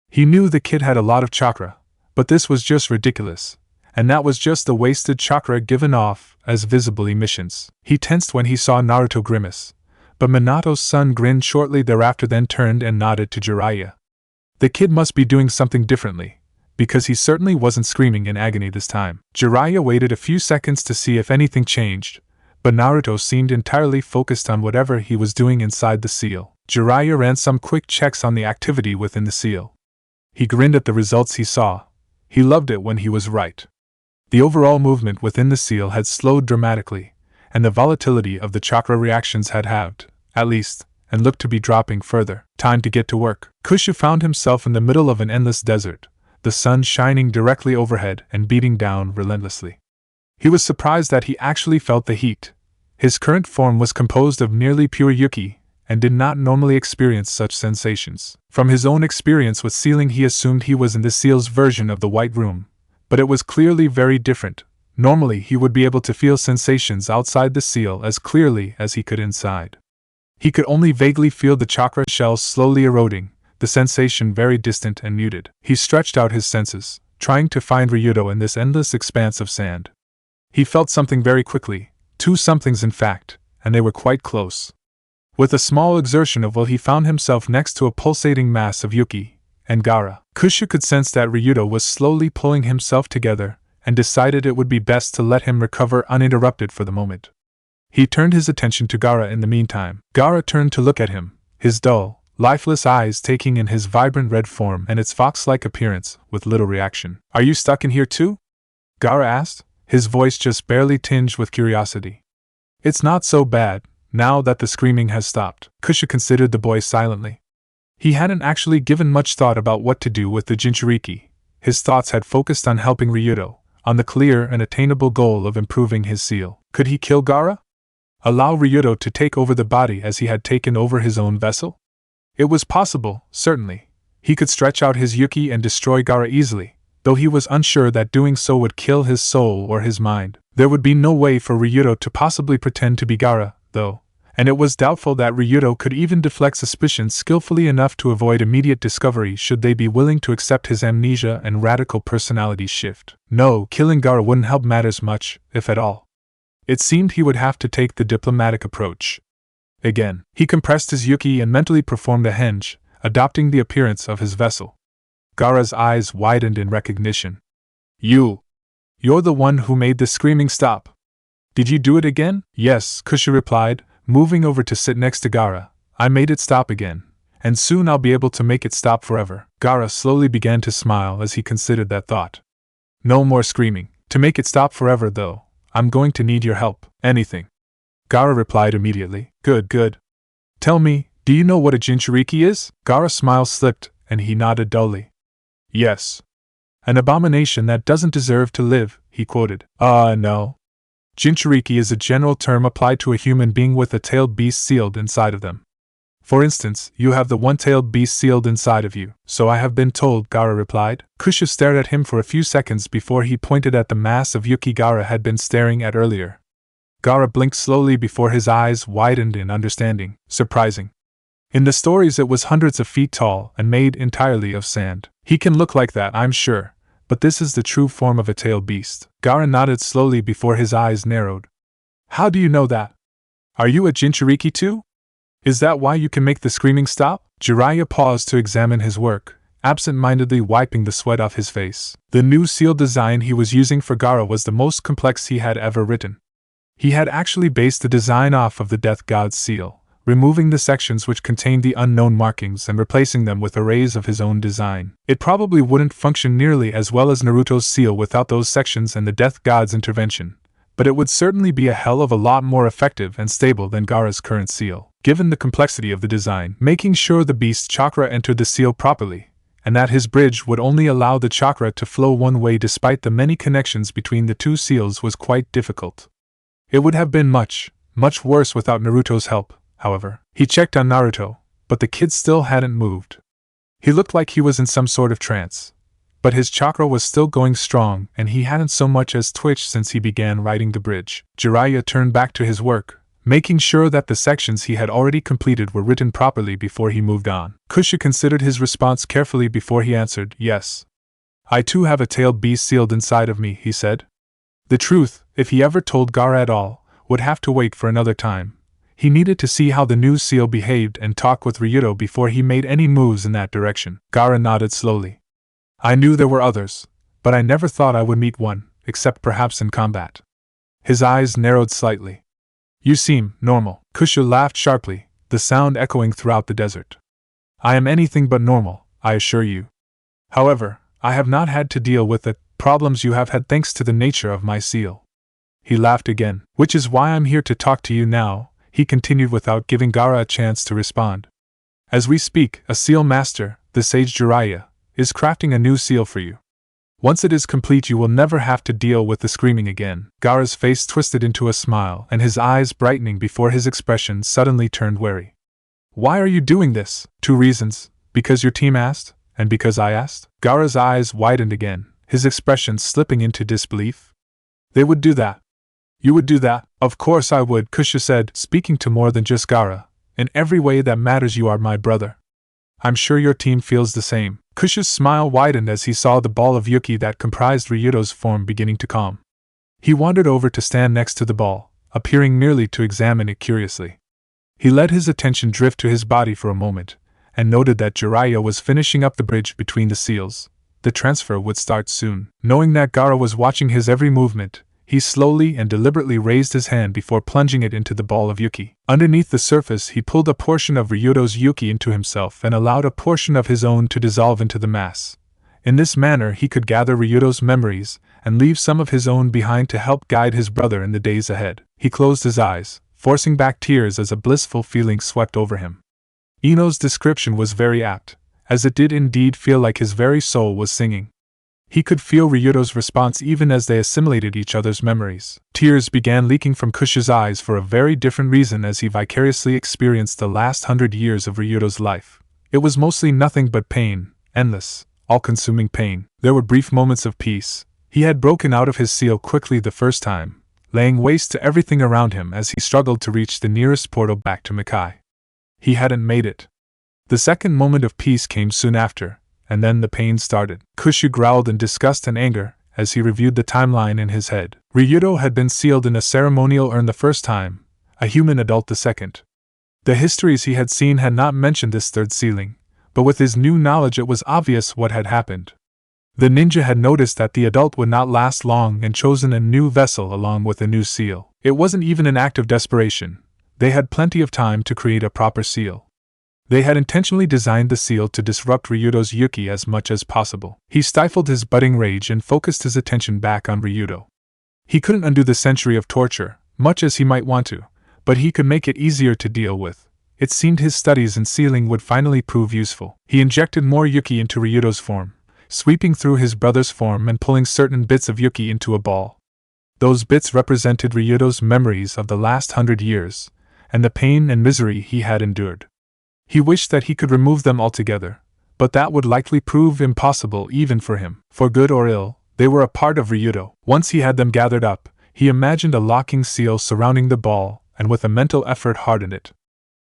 He knew the kid had a lot of chakra, but this was just ridiculous, and that was just the wasted chakra given off as visible emissions. He tensed when he saw Naruto grimace, but Minato's son grinned shortly thereafter, then turned and nodded to Jiraiya. The kid must be doing something differently, because he certainly wasn't screaming in agony this time. Jiraiya waited a few seconds to see if anything changed, but Naruto seemed entirely focused on whatever he was doing inside the seal. Jiraiya ran some quick checks on the activity within the seal. He grinned at the results he saw. He loved it when he was right. The overall movement within the seal had slowed dramatically, and the volatility of the chakra reactions had halved, at least, and looked to be dropping further. Time to get to work. Kushu found himself in the middle of an endless desert, the sun shining directly overhead and beating down relentlessly. He was surprised that he actually felt the heat. His current form was composed of nearly pure yuki, and did not normally experience such sensations. From his own experience with sealing, he assumed he was in the seal's version of the White Room, but it was clearly very different. Normally he would be able to feel sensations outside the seal as clearly as he could inside. He could only vaguely feel the chakra shells slowly eroding, the sensation very distant and muted. He stretched out his senses, trying to find Ryudo in this endless expanse of sand. He felt something very quickly, two somethings in fact, and they were quite close. With a small exertion of will, he found himself next to a pulsating mass of yuki and Gaara. Kushu could sense that Ryudo was slowly pulling himself together, and decided it would be best to let him recover uninterrupted for the moment. He turned his attention to Gaara in the meantime. Gaara turned to look at him, his dull, lifeless eyes taking in his vibrant red form and its fox-like appearance with little reaction. "Are you stuck in here too?" Gaara asked, his voice just barely tinged with curiosity. "It's not so bad, now that the screaming has stopped." Kushu considered the boy silently. He hadn't actually given much thought about what to do with the Jinchuriki. His thoughts had focused on helping Ryudo, on the clear and attainable goal of improving his seal. Could he kill Gaara? Allow Ryudo to take over the body as he had taken over his own vessel? It was possible, certainly. He could stretch out his yuki and destroy Gaara easily, though he was unsure that doing so would kill his soul or his mind. There would be no way for Ryudo to possibly pretend to be Gaara, though, and it was doubtful that Ryudo could even deflect suspicion skillfully enough to avoid immediate discovery should they be willing to accept his amnesia and radical personality shift. No, killing Gaara wouldn't help matters much, if at all. It seemed he would have to take the diplomatic approach. Again, he compressed his yuki and mentally performed a henge, adopting the appearance of his vessel. Gaara's eyes widened in recognition. You're the one who made the screaming stop. Did you do it again?" "Yes," Kushu replied, moving over to sit next to Gaara. "I made it stop again, and soon I'll be able to make it stop forever." Gaara slowly began to smile as he considered that thought. "No more screaming. To make it stop forever, though, I'm going to need your help." "Anything," Gaara replied immediately. Good. "Tell me, do you know what a Jinchuriki is?" Gaara's smile slipped, and he nodded dully. "Yes. An abomination that doesn't deserve to live," he quoted. No. Jinchuriki is a general term applied to a human being with a tailed beast sealed inside of them. For instance, you have the one-tailed beast sealed inside of you. "So I have been told," Gaara replied. Kushu stared at him for a few seconds before he pointed at the mass of yuki Gaara had been staring at earlier. Gaara blinked slowly before his eyes widened in understanding. Surprising. In the stories it was hundreds of feet tall and made entirely of sand. He can look like that, I'm sure, but this is the true form of a tailed beast. Gaara nodded slowly before his eyes narrowed. How do you know that? Are you a Jinchuriki too? Is that why you can make the screaming stop? Jiraiya paused to examine his work, absent-mindedly wiping the sweat off his face. The new seal design he was using for Gaara was the most complex he had ever written. He had actually based the design off of the Death God's seal, removing the sections which contained the unknown markings and replacing them with arrays of his own design. It probably wouldn't function nearly as well as Naruto's seal without those sections and the Death God's intervention, but it would certainly be a hell of a lot more effective and stable than Gaara's current seal. Given the complexity of the design, making sure the beast's chakra entered the seal properly, and that his bridge would only allow the chakra to flow one way despite the many connections between the two seals was quite difficult. It would have been much, much worse without Naruto's help, however. He checked on Naruto, but the kid still hadn't moved. He looked like he was in some sort of trance, but his chakra was still going strong and he hadn't so much as twitched since he began writing the bridge. Jiraiya turned back to his work, making sure that the sections he had already completed were written properly before he moved on. Kusha considered his response carefully before he answered, yes. I too have a tailed beast sealed inside of me, he said. The truth, if he ever told Gaara at all, would have to wait for another time. He needed to see how the new seal behaved and talk with Ryudo before he made any moves in that direction. Gaara nodded slowly. I knew there were others, but I never thought I would meet one, except perhaps in combat. His eyes narrowed slightly. You seem normal. Kusha laughed sharply, the sound echoing throughout the desert. I am anything but normal, I assure you. However, I have not had to deal with the problems you have had thanks to the nature of my seal. He laughed again. Which is why I'm here to talk to you now, he continued without giving Gaara a chance to respond. As we speak, a seal master, the sage Jiraiya, is crafting a new seal for you. Once it is complete you will never have to deal with the screaming again. Gaara's face twisted into a smile and his eyes brightening before his expression suddenly turned wary. Why are you doing this? 2 reasons, because your team asked, and because I asked? Gaara's eyes widened again, his expression slipping into disbelief. They would do that. You would do that? Of course I would, Kusha said, speaking to more than just Gaara. In every way that matters you are my brother. I'm sure your team feels the same. Kusha's smile widened as he saw the ball of Yuki that comprised Ryudo's form beginning to calm. He wandered over to stand next to the ball, appearing merely to examine it curiously. He let his attention drift to his body for a moment, and noted that Jiraiya was finishing up the bridge between the seals. The transfer would start soon. Knowing that Gaara was watching his every movement, he slowly and deliberately raised his hand before plunging it into the ball of Yuki. Underneath the surface he pulled a portion of Ryudo's Yuki into himself and allowed a portion of his own to dissolve into the mass. In this manner he could gather Ryudo's memories and leave some of his own behind to help guide his brother in the days ahead. He closed his eyes, forcing back tears as a blissful feeling swept over him. Ino's description was very apt, as it did indeed feel like his very soul was singing. He could feel Ryudo's response even as they assimilated each other's memories. Tears began leaking from Kusha's eyes for a very different reason as he vicariously experienced the last 100 years of Ryudo's life. It was mostly nothing but pain, endless, all-consuming pain. There were brief moments of peace. He had broken out of his seal quickly the first time, laying waste to everything around him as he struggled to reach the nearest portal back to Makai. He hadn't made it. The second moment of peace came soon after, and then the pain started. Kusha growled in disgust and anger as he reviewed the timeline in his head. Ryudo had been sealed in a ceremonial urn the first time, a human adult the second. The histories he had seen had not mentioned this third sealing, but with his new knowledge it was obvious what had happened. The ninja had noticed that the adult would not last long and chosen a new vessel along with a new seal. It wasn't even an act of desperation. They had plenty of time to create a proper seal. They had intentionally designed the seal to disrupt Ryudo's Yuki as much as possible. He stifled his budding rage and focused his attention back on Ryudo. He couldn't undo the century of torture, much as he might want to, but he could make it easier to deal with. It seemed his studies in sealing would finally prove useful. He injected more Yuki into Ryudo's form, sweeping through his brother's form and pulling certain bits of Yuki into a ball. Those bits represented Ryudo's memories of the last 100 years, and the pain and misery he had endured. He wished that he could remove them altogether, but that would likely prove impossible even for him. For good or ill, they were a part of Ryudo. Once he had them gathered up, He imagined a locking seal surrounding the ball, and with a mental effort hardened it.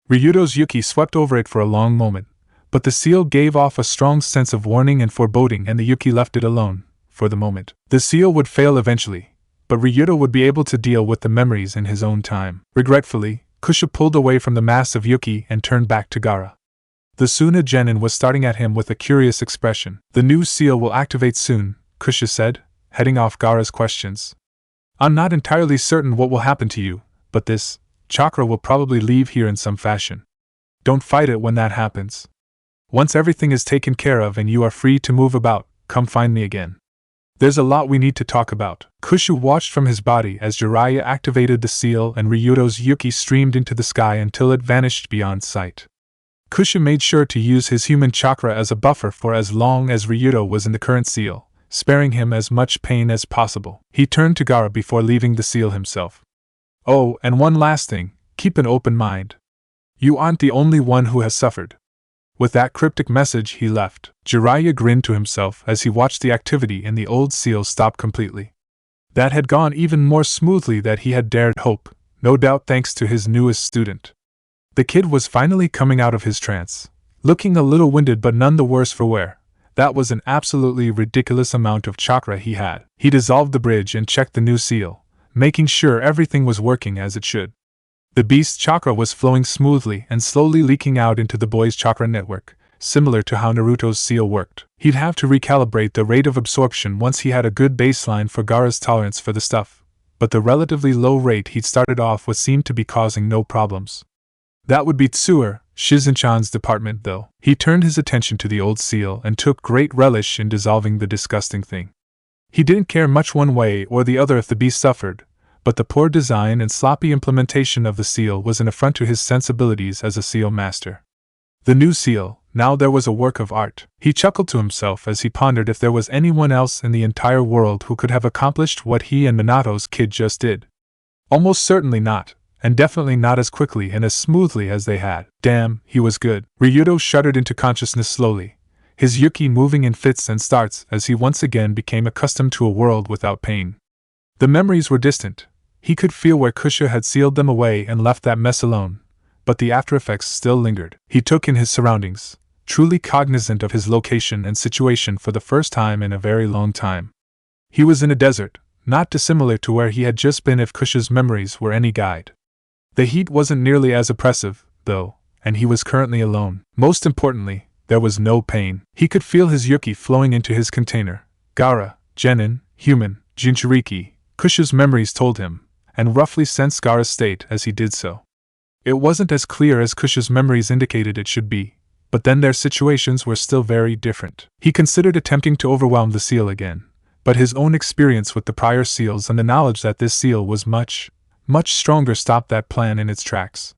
Ryudo's Yuki swept over it for a long moment, but the seal gave off a strong sense of warning and foreboding, and the Yuki left it alone, for the moment. The seal would fail eventually, but Ryudo would be able to deal with the memories in his own time. Regretfully, Kusha pulled away from the mass of Yuki and turned back to Gaara. The Suna genin was starting at him with a curious expression. "The new seal will activate soon," Kusha said, heading off Gaara's questions. "I'm not entirely certain what will happen to you, but this chakra will probably leave here in some fashion. Don't fight it when that happens. Once everything is taken care of and you are free to move about, come find me again. There's a lot we need to talk about." Kushu watched from his body as Jiraiya activated the seal and Ryudo's Yuki streamed into the sky until it vanished beyond sight. Kushu made sure to use his human chakra as a buffer for as long as Ryudo was in the current seal, sparing him as much pain as possible. He turned to Gaara before leaving the seal himself. "Oh, and one last thing, keep an open mind. You aren't the only one who has suffered." With that cryptic message, he left. Jiraiya grinned to himself as he watched the activity in the old seal stop completely. That had gone even more smoothly than he had dared hope, no doubt thanks to his newest student. The kid was finally coming out of his trance, looking a little winded but none the worse for wear. That was an absolutely ridiculous amount of chakra he had. He dissolved the bridge and checked the new seal, making sure everything was working as it should. The beast's chakra was flowing smoothly and slowly leaking out into the boy's chakra network, similar to how Naruto's seal worked. He'd have to recalibrate the rate of absorption once he had a good baseline for Gaara's tolerance for the stuff, but the relatively low rate he'd started off with seemed to be causing no problems. That would be Tsuer, Shizen-chan's department though. He turned his attention to the old seal and took great relish in dissolving the disgusting thing. He didn't care much one way or the other if the beast suffered, but the poor design and sloppy implementation of the seal was an affront to his sensibilities as a seal master. The new seal, now there was a work of art. He chuckled to himself as he pondered if there was anyone else in the entire world who could have accomplished what he and Minato's kid just did. Almost certainly not, and definitely not as quickly and as smoothly as they had. Damn, he was good. Ryudo shuddered into consciousness slowly, his Yuki moving in fits and starts as he once again became accustomed to a world without pain. The memories were distant. He could feel where Kusha had sealed them away and left that mess alone, but the after-effects still lingered. He took in his surroundings, truly cognizant of his location and situation for the first time in a very long time. He was in a desert, not dissimilar to where he had just been if Kusha's memories were any guide. The heat wasn't nearly as oppressive, though, and he was currently alone. Most importantly, there was no pain. He could feel his Yuki flowing into his container. Gaara, Genin, human, Jinchuriki, Kusha's memories told him, and roughly sensed Gaara's state as he did so. It wasn't as clear as Kusha's memories indicated it should be, but then their situations were still very different. He considered attempting to overwhelm the seal again, but his own experience with the prior seals and the knowledge that this seal was much stronger stopped that plan in its tracks.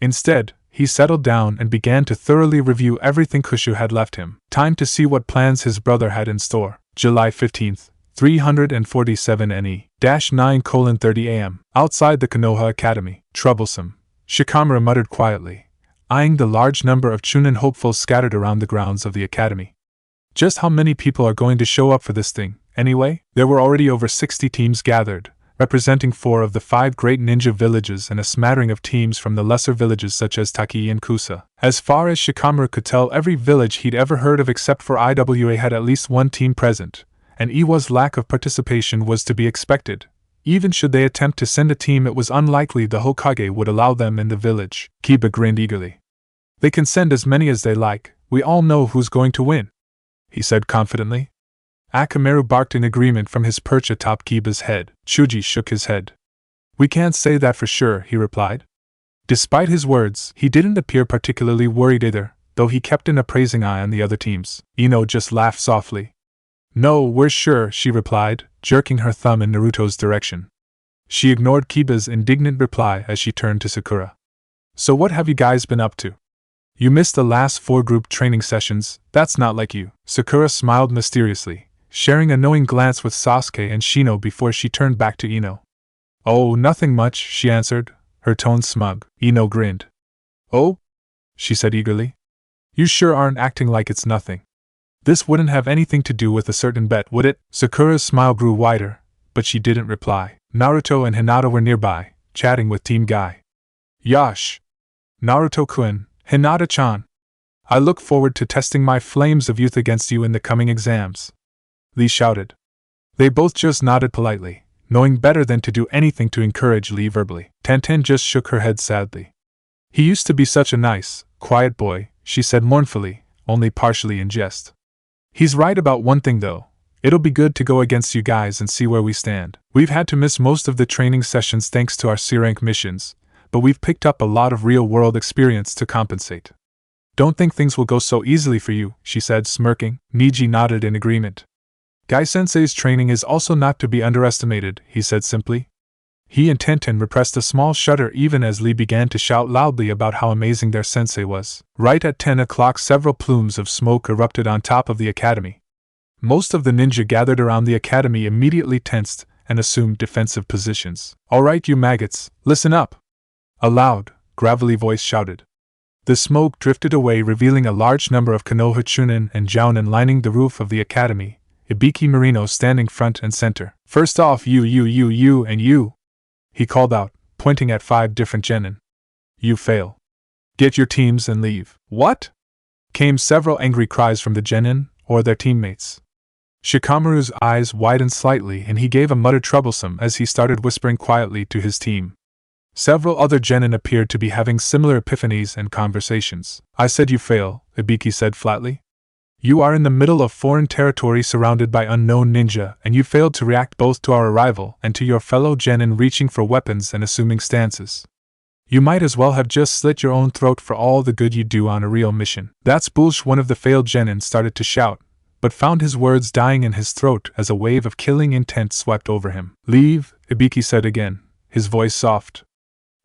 Instead, he settled down and began to thoroughly review everything Kusha had left him. Time to see what plans his brother had in store. July 15th. 347 NE, 9:30 AM, outside the Konoha Academy. Troublesome, Shikamaru muttered quietly, eyeing the large number of Chunin hopefuls scattered around the grounds of the academy. Just how many people are going to show up for this thing, anyway? There were already over 60 teams gathered, representing 4 of the 5 great ninja villages and a smattering of teams from the lesser villages such as Taki and Kusa. As far as Shikamaru could tell, every village he'd ever heard of except for IWA had at least one team present, and Iwa's lack of participation was to be expected. Even should they attempt to send a team, it was unlikely the Hokage would allow them in the village. Kiba grinned eagerly. "They can send as many as they like, we all know who's going to win," he said confidently. Akamaru barked in agreement from his perch atop Kiba's head. Chuji shook his head. "We can't say that for sure," he replied. Despite his words, he didn't appear particularly worried either, though he kept an appraising eye on the other teams. Ino just laughed softly. "No, we're sure," she replied, jerking her thumb in Naruto's direction. She ignored Kiba's indignant reply as she turned to Sakura. "So what have you guys been up to? You missed the last 4 group training sessions, that's not like you." Sakura smiled mysteriously, sharing a knowing glance with Sasuke and Shino before she turned back to Ino. "Oh, nothing much," she answered, her tone smug. Ino grinned. "Oh?" she said eagerly. "You sure aren't acting like it's nothing. This wouldn't have anything to do with a certain bet, would it?" Sakura's smile grew wider, but she didn't reply. Naruto and Hinata were nearby, chatting with Team Guy. Yash! Naruto-kun, Hinata-chan. I look forward to testing my flames of youth against you in the coming exams. Lee shouted. They both just nodded politely, knowing better than to do anything to encourage Lee verbally. Tenten just shook her head sadly. He used to be such a nice, quiet boy, she said mournfully, only partially in jest. He's right about one thing though. It'll be good to go against you guys and see where we stand. We've had to miss most of the training sessions thanks to our C-rank missions, but we've picked up a lot of real-world experience to compensate. Don't think things will go so easily for you, she said, smirking. Niji nodded in agreement. Gai-sensei's training is also not to be underestimated, he said simply. He and Tenten repressed a small shudder even as Lee began to shout loudly about how amazing their sensei was. Right at 10 o'clock, several plumes of smoke erupted on top of the academy. Most of the ninja gathered around the academy immediately tensed and assumed defensive positions. All right, you maggots, listen up! A loud, gravelly voice shouted. The smoke drifted away, revealing a large number of Konoha Chunin and Jounin lining the roof of the academy, Ibiki Marino standing front and center. First off, you, and you, he called out, pointing at 5 different genin. You fail. Get your teams and leave. What? Came several angry cries from the genin, or their teammates. Shikamaru's eyes widened slightly and he gave a muttered troublesome as he started whispering quietly to his team. Several other genin appeared to be having similar epiphanies and conversations. I said you fail, Ibiki said flatly. You are in the middle of foreign territory surrounded by unknown ninja, and you failed to react both to our arrival and to your fellow genin reaching for weapons and assuming stances. You might as well have just slit your own throat for all the good you do on a real mission. That's bullsh, one of the failed genin started to shout, but found his words dying in his throat as a wave of killing intent swept over him. Leave, Ibiki said again, his voice soft.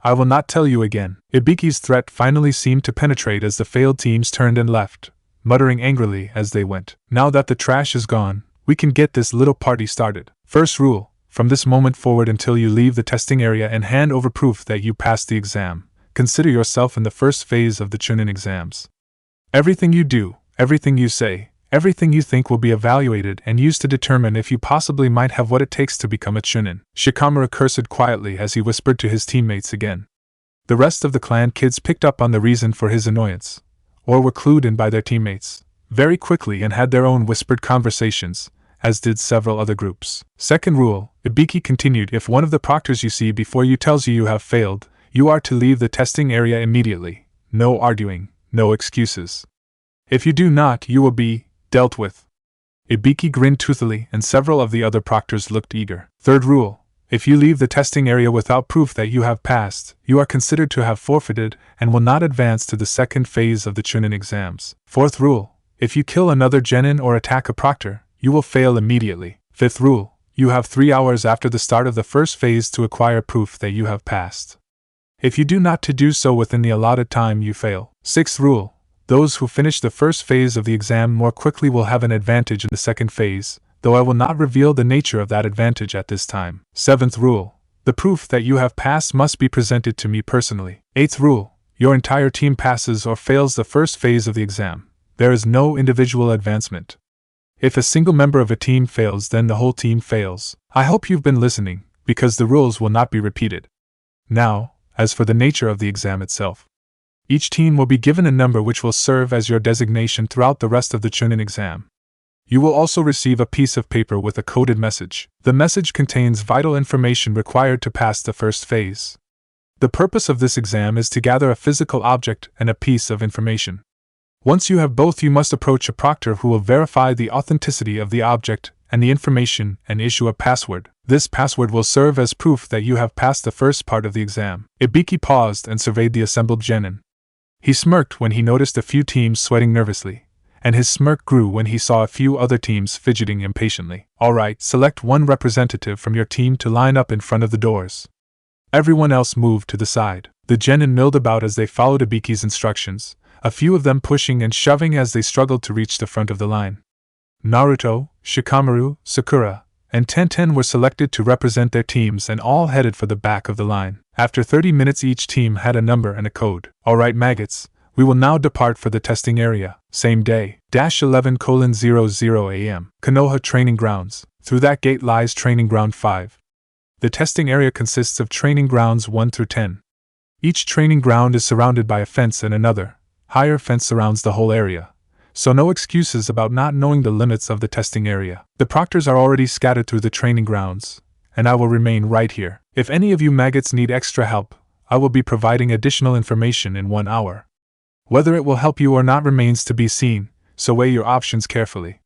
I will not tell you again. Ibiki's threat finally seemed to penetrate as the failed teams turned and left, muttering angrily as they went. Now that the trash is gone, we can get this little party started. First rule, from this moment forward until you leave the testing area and hand over proof that you passed the exam, consider yourself in the first phase of the Chunin exams. Everything you do, everything you say, everything you think will be evaluated and used to determine if you possibly might have what it takes to become a Chunin. Shikamaru cursed quietly as he whispered to his teammates again. The rest of the clan kids picked up on the reason for his annoyance, or were clued in by their teammates, very quickly and had their own whispered conversations, as did several other groups. Second rule, Ibiki continued, if one of the proctors you see before you tells you you have failed, you are to leave the testing area immediately. No arguing, no excuses. If you do not, you will be dealt with. Ibiki grinned toothily and several of the other proctors looked eager. Third rule, if you leave the testing area without proof that you have passed, you are considered to have forfeited and will not advance to the second phase of the Chunin exams. Fourth rule, if you kill another genin or attack a proctor, you will fail immediately. Fifth rule, you have 3 hours after the start of the first phase to acquire proof that you have passed. If you do not to do so within the allotted time, you fail. Sixth rule, those who finish the first phase of the exam more quickly will have an advantage in the second phase, though I will not reveal the nature of that advantage at this time. Seventh rule, the proof that you have passed must be presented to me personally. Eighth rule, your entire team passes or fails the first phase of the exam. There is no individual advancement. If a single member of a team fails, then the whole team fails. I hope you've been listening, because the rules will not be repeated. Now, as for the nature of the exam itself. Each team will be given a number which will serve as your designation throughout the rest of the Chunin exam. You will also receive a piece of paper with a coded message. The message contains vital information required to pass the first phase. The purpose of this exam is to gather a physical object and a piece of information. Once you have both, you must approach a proctor who will verify the authenticity of the object and the information and issue a password. This password will serve as proof that you have passed the first part of the exam. Ibiki paused and surveyed the assembled genin. He smirked when he noticed a few teams sweating nervously, and his smirk grew when he saw a few other teams fidgeting impatiently. All right, select one representative from your team to line up in front of the doors. Everyone else moved to the side. The genin milled about as they followed Ibiki's instructions, a few of them pushing and shoving as they struggled to reach the front of the line. Naruto, Shikamaru, Sakura, and Tenten were selected to represent their teams and all headed for the back of the line. After 30 minutes each team had a number and a code. Alright maggots, we will now depart for the testing area. Same day, 11:00 a.m. Konoha Training Grounds. Through that gate lies Training Ground 5. The testing area consists of training grounds 1 through 10. Each training ground is surrounded by a fence and another, higher fence surrounds the whole area. So no excuses about not knowing the limits of the testing area. The proctors are already scattered through the training grounds, and I will remain right here. If any of you maggots need extra help, I will be providing additional information in 1 hour. Whether it will help you or not remains to be seen, so weigh your options carefully,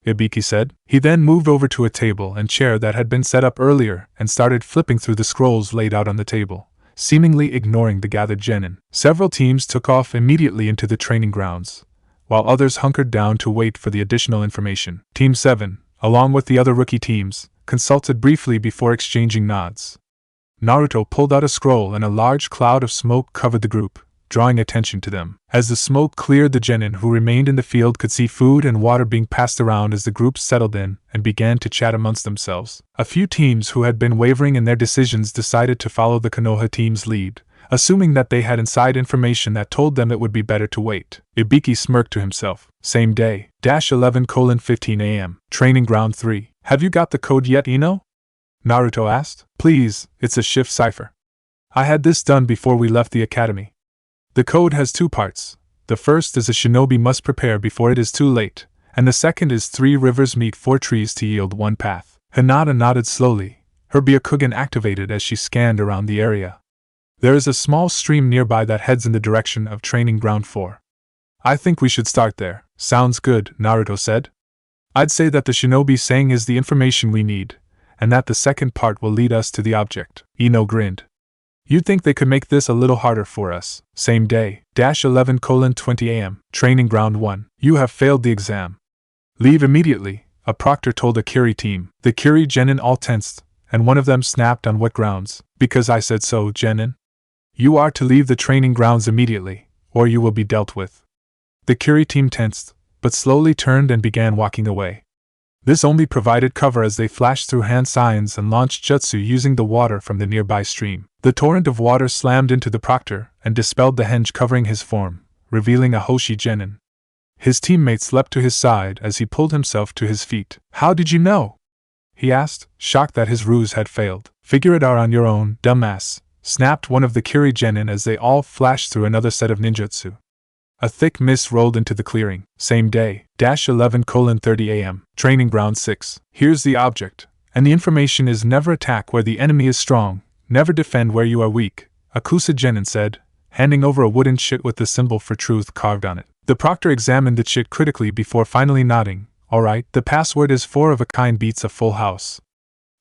Ibiki said. He then moved over to a table and chair that had been set up earlier and started flipping through the scrolls laid out on the table, seemingly ignoring the gathered genin. Several teams took off immediately into the training grounds, while others hunkered down to wait for the additional information. Team 7, along with the other rookie teams, consulted briefly before exchanging nods. Naruto pulled out a scroll and a large cloud of smoke covered the group, drawing attention to them. As the smoke cleared, the genin who remained in the field could see food and water being passed around as the group settled in and began to chat amongst themselves. A few teams who had been wavering in their decisions decided to follow the Konoha team's lead, assuming that they had inside information that told them it would be better to wait. Ibiki smirked to himself. Same day, 11:15 a.m. Training Ground 3. Have you got the code yet, Ino? Naruto asked. Please, it's a shift cipher. I had this done before we left the academy. The code has 2 parts. The first is a shinobi must prepare before it is too late, and the second is 3 rivers meet 4 trees to yield 1 path. Hinata nodded slowly, her Byakugan activated as she scanned around the area. There is a small stream nearby that heads in the direction of Training Ground 4. I think we should start there. Sounds good, Naruto said. I'd say that the shinobi saying is the information we need, and that the second part will lead us to the object. Ino grinned. You'd think they could make this a little harder for us. Same day, 11:20 a.m. Training Ground 1. You have failed the exam. Leave immediately, a proctor told the Kiri team. The Kiri genin all tensed, and one of them snapped. On what grounds? Because I said so, genin. You are to leave the training grounds immediately, or you will be dealt with. The Kiri team tensed, but slowly turned and began walking away. This only provided cover as they flashed through hand signs and launched jutsu using the water from the nearby stream. The torrent of water slammed into the proctor and dispelled the henge covering his form, revealing a Hoshi genin. His teammates leapt to his side as he pulled himself to his feet. How did you know? He asked, shocked that his ruse had failed. Figure it out on your own, dumbass, snapped one of the Kiri genin as they all flashed through another set of ninjutsu. A thick mist rolled into the clearing. Same day, 11:30 a.m. Training Ground 6. Here's the object, and the information is never attack where the enemy is strong, never defend where you are weak, Akusa genin said, handing over a wooden chit with the symbol for truth carved on it. The proctor examined the chit critically before finally nodding. Alright, the password is 4 of a kind beats a full house.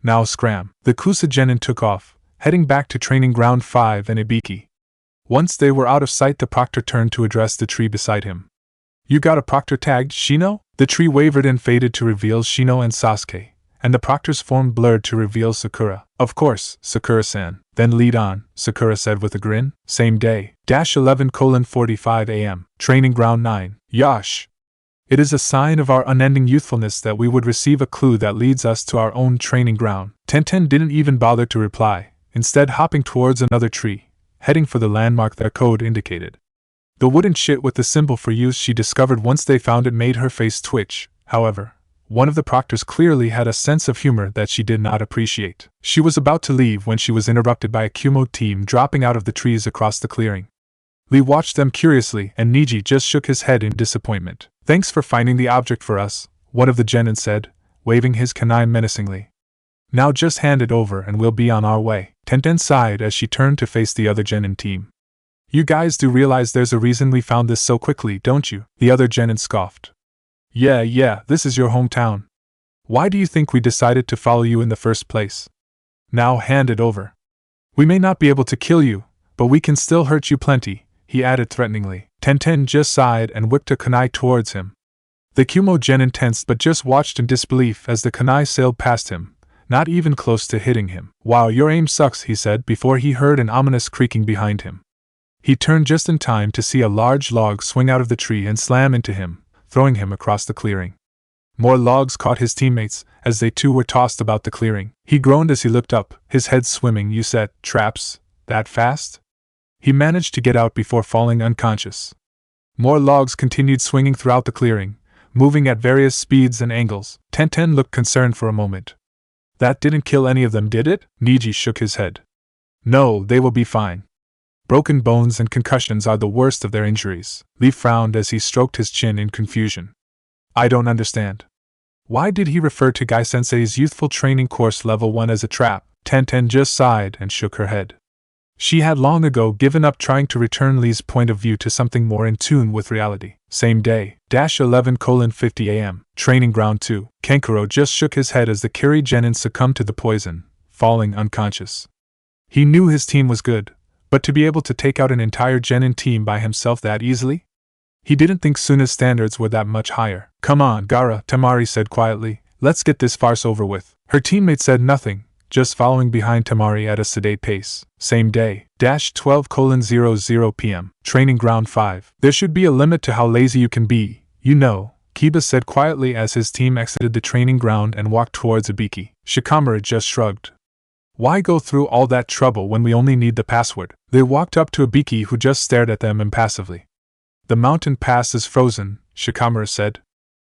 Now scram. The Kusa genin took off, heading back to Training Ground 5 and Ibiki. Once they were out of sight, the proctor turned to address the tree beside him. You got a proctor tagged, Shino? The tree wavered and faded to reveal Shino and Sasuke, and the proctor's form blurred to reveal Sakura. Of course, Sakura-san. Then lead on, Sakura said with a grin. Same day, 11:45 a.m. Training Ground 9. Yash! It is a sign of our unending youthfulness that we would receive a clue that leads us to our own training ground. Tenten didn't even bother to reply, instead hopping towards another tree, heading for the landmark their code indicated. The wooden chit with the symbol for use she discovered once they found it made her face twitch. However, one of the proctors clearly had a sense of humor that she did not appreciate. She was about to leave when she was interrupted by a Kyuubi team dropping out of the trees across the clearing. Lee watched them curiously, and Niji just shook his head in disappointment. Thanks for finding the object for us, one of the genin said, waving his kunai menacingly. Now just hand it over and we'll be on our way. Tenten sighed as she turned to face the other genin team. You guys do realize there's a reason we found this so quickly, don't you? The other genin scoffed. Yeah, this is your hometown. Why do you think we decided to follow you in the first place? Now hand it over. We may not be able to kill you, but we can still hurt you plenty, he added threateningly. Tenten just sighed and whipped a kunai towards him. The Kyuubi genin tensed but just watched in disbelief as the kunai sailed past him, not even close to hitting him. Wow, your aim sucks, he said before he heard an ominous creaking behind him. He turned just in time to see a large log swing out of the tree and slam into him, throwing him across the clearing. More logs caught his teammates, as they too were tossed about the clearing. He groaned as he looked up, his head swimming. You set traps that fast? He managed to get out before falling unconscious. More logs continued swinging throughout the clearing, moving at various speeds and angles. Tenten looked concerned for a moment. That didn't kill any of them, did it? Niji shook his head. No, they will be fine. Broken bones and concussions are the worst of their injuries. Lee frowned as he stroked his chin in confusion. I don't understand. Why did he refer to Gai-sensei's youthful training course level 1 as a trap? Tenten just sighed and shook her head. She had long ago given up trying to return Lee's point of view to something more in tune with reality. Same day, 11:50 a.m., Training Ground 2. Kenkuro just shook his head as the Kiri Genin succumbed to the poison, falling unconscious. He knew his team was good, but to be able to take out an entire Genin team by himself that easily? He didn't think Suna's standards were that much higher. Come on, Gaara, Tamari said quietly, let's get this farce over with. Her teammate said nothing, just following behind Tamari at a sedate pace. Same day, 12:00 p.m., Training Ground 5. There should be a limit to how lazy you can be, you know, Kiba said quietly as his team exited the training ground and walked towards Ibiki. Shikamaru just shrugged. Why go through all that trouble when we only need the password? They walked up to Ibiki, who just stared at them impassively. The mountain pass is frozen, Shikamaru said.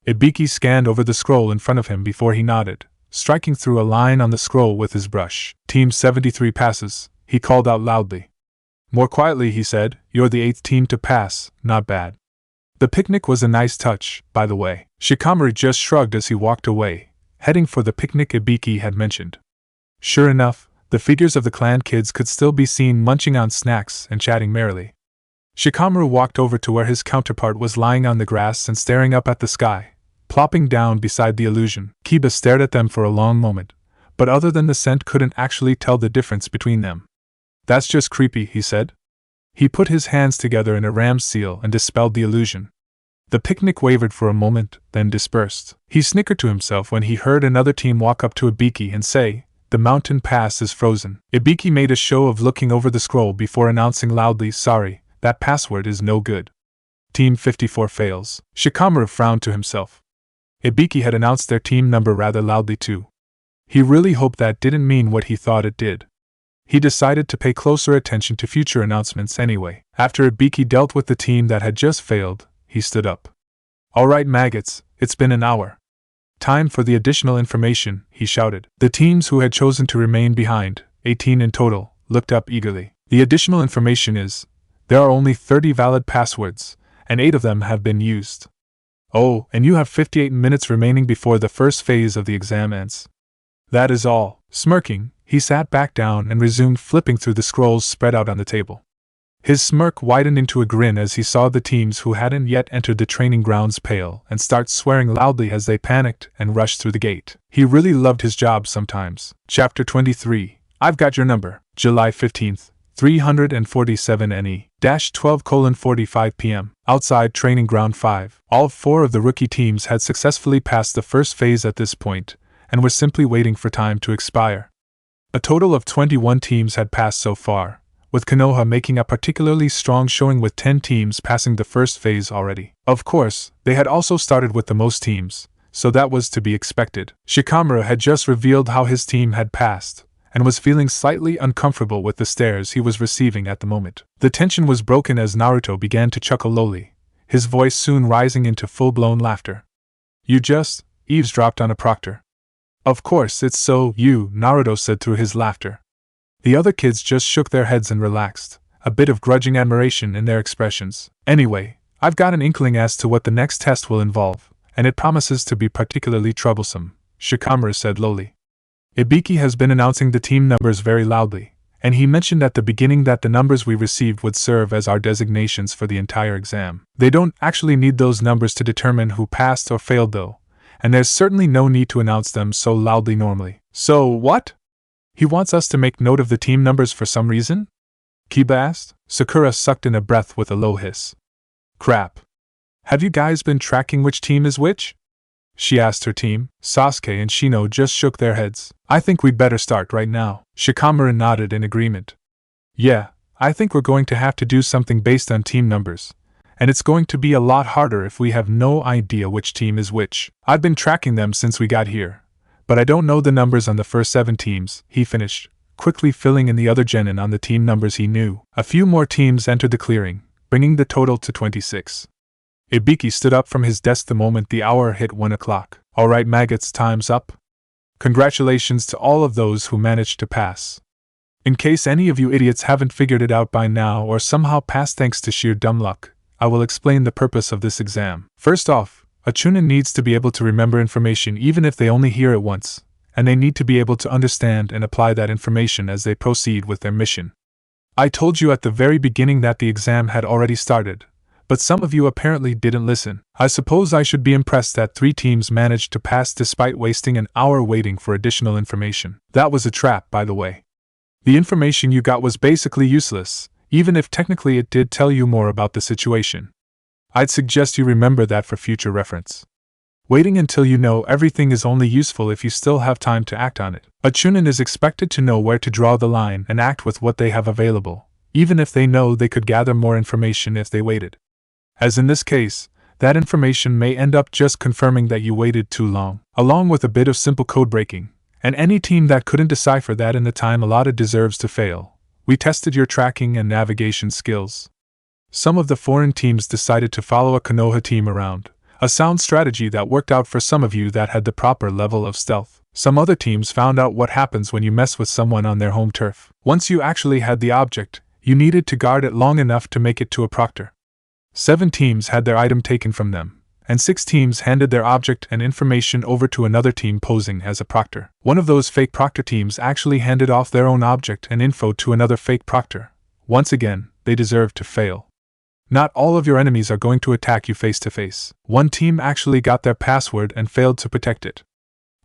Ibiki scanned over the scroll in front of him before he nodded, striking through a line on the scroll with his brush. Team 73 passes, he called out loudly. More quietly, he said, you're the 8th team to pass, not bad. The picnic was a nice touch, by the way. Shikamaru just shrugged as he walked away, heading for the picnic Ibiki had mentioned. Sure enough, the figures of the clan kids could still be seen munching on snacks and chatting merrily. Shikamaru walked over to where his counterpart was lying on the grass and staring up at the sky, plopping down beside the illusion. Kiba stared at them for a long moment, but other than the scent couldn't actually tell the difference between them. That's just creepy, he said. He put his hands together in a ram's seal and dispelled the illusion. The picnic wavered for a moment, then dispersed. He snickered to himself when he heard another team walk up to Ibiki and say, the mountain pass is frozen. Ibiki made a show of looking over the scroll before announcing loudly, sorry, that password is no good. Team 54 fails. Shikamaru frowned to himself. Ibiki had announced their team number rather loudly too. He really hoped that didn't mean what he thought it did. He decided to pay closer attention to future announcements anyway. After Ibiki dealt with the team that had just failed, he stood up. All right, maggots, it's been an hour. Time for the additional information, he shouted. The teams who had chosen to remain behind, 18 in total, looked up eagerly. The additional information is, there are only 30 valid passwords, and 8 of them have been used. Oh, and you have 58 minutes remaining before the first phase of the exam ends. That is all. Smirking, he sat back down and resumed flipping through the scrolls spread out on the table. His smirk widened into a grin as he saw the teams who hadn't yet entered the training grounds pale and start swearing loudly as they panicked and rushed through the gate. He really loved his job sometimes. Chapter 23. I've got your number. July 15th, 347 NE. 12:45 p.m. Outside Training Ground 5. All 4 of the rookie teams had successfully passed the first phase at this point, and were simply waiting for time to expire. A total of 21 teams had passed so far, with Konoha making a particularly strong showing with 10 teams passing the first phase already. Of course, they had also started with the most teams, so that was to be expected. Shikamaru had just revealed how his team had passed, and was feeling slightly uncomfortable with the stares he was receiving at the moment. The tension was broken as Naruto began to chuckle lowly, his voice soon rising into full-blown laughter. You just eavesdropped on a proctor. Of course it's so you, Naruto said through his laughter. The other kids just shook their heads and relaxed, a bit of grudging admiration in their expressions. Anyway, I've got an inkling as to what the next test will involve, and it promises to be particularly troublesome, Shikamaru said lowly. Ibiki has been announcing the team numbers very loudly, and he mentioned at the beginning that the numbers we received would serve as our designations for the entire exam. They don't actually need those numbers to determine who passed or failed though, and there's certainly no need to announce them so loudly normally. So what? He wants us to make note of the team numbers for some reason? Kiba asked. Sakura sucked in a breath with a low hiss. Crap. Have you guys been tracking which team is which? She asked her team. Sasuke and Shino just shook their heads. I think we'd better start right now. Shikamaru nodded in agreement. Yeah, I think we're going to have to do something based on team numbers, and it's going to be a lot harder if we have no idea which team is which. I've been tracking them since we got here, but I don't know the numbers on the first 7 teams, he finished, quickly filling in the other genin on the team numbers he knew. A few more teams entered the clearing, bringing the total to 26. Ibiki stood up from his desk the moment the hour hit 1 o'clock. All right, maggots, time's up. Congratulations to all of those who managed to pass. In case any of you idiots haven't figured it out by now or somehow passed thanks to sheer dumb luck, I will explain the purpose of this exam. First off, a Chunin needs to be able to remember information even if they only hear it once, and they need to be able to understand and apply that information as they proceed with their mission. I told you at the very beginning that the exam had already started, but some of you apparently didn't listen. I suppose I should be impressed that 3 teams managed to pass despite wasting an hour waiting for additional information. That was a trap, by the way. The information you got was basically useless, even if technically it did tell you more about the situation. I'd suggest you remember that for future reference. Waiting until you know everything is only useful if you still have time to act on it. A Chunin is expected to know where to draw the line and act with what they have available, even if they know they could gather more information if they waited. As in this case, that information may end up just confirming that you waited too long, along with a bit of simple code breaking. And any team that couldn't decipher that in the time allotted deserves to fail. We tested your tracking and navigation skills. Some of the foreign teams decided to follow a Konoha team around, a sound strategy that worked out for some of you that had the proper level of stealth. Some other teams found out what happens when you mess with someone on their home turf. Once you actually had the object, you needed to guard it long enough to make it to a proctor. 7 teams had their item taken from them, and 6 teams handed their object and information over to another team posing as a proctor. One of those fake proctor teams actually handed off their own object and info to another fake proctor. Once again, they deserve to fail. Not all of your enemies are going to attack you face to face. One team actually got their password and failed to protect it.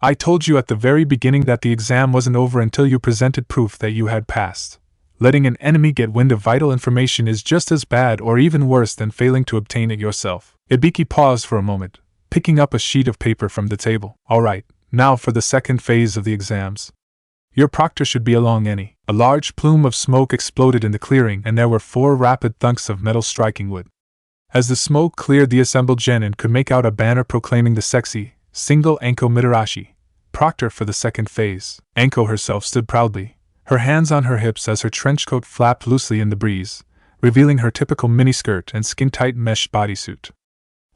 I told you at the very beginning that the exam wasn't over until you presented proof that you had passed. Letting an enemy get wind of vital information is just as bad or even worse than failing to obtain it yourself. Ibiki paused for a moment, picking up a sheet of paper from the table. Alright, now for the second phase of the exams. Your proctor should be along any. A large plume of smoke exploded in the clearing and there were 4 rapid thunks of metal striking wood. As the smoke cleared, the assembled genin could make out a banner proclaiming the sexy, single Anko Mitarashi, proctor for the second phase. Anko herself stood proudly, her hands on her hips as her trenchcoat flapped loosely in the breeze, revealing her typical miniskirt and skin-tight mesh bodysuit.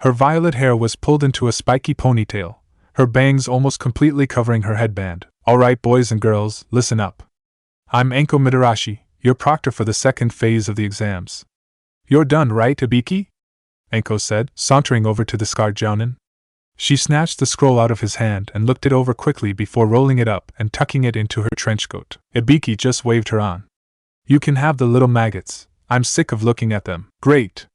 Her violet hair was pulled into a spiky ponytail, her bangs almost completely covering her headband. Alright boys and girls, listen up. I'm Anko Mitarashi, your proctor for the second phase of the exams. You're done, right, Ibiki? Anko said, sauntering over to the scarred jounin. She snatched the scroll out of his hand and looked it over quickly before rolling it up and tucking it into her trenchcoat. Ibiki just waved her on. You can have the little maggots. I'm sick of looking at them. Great,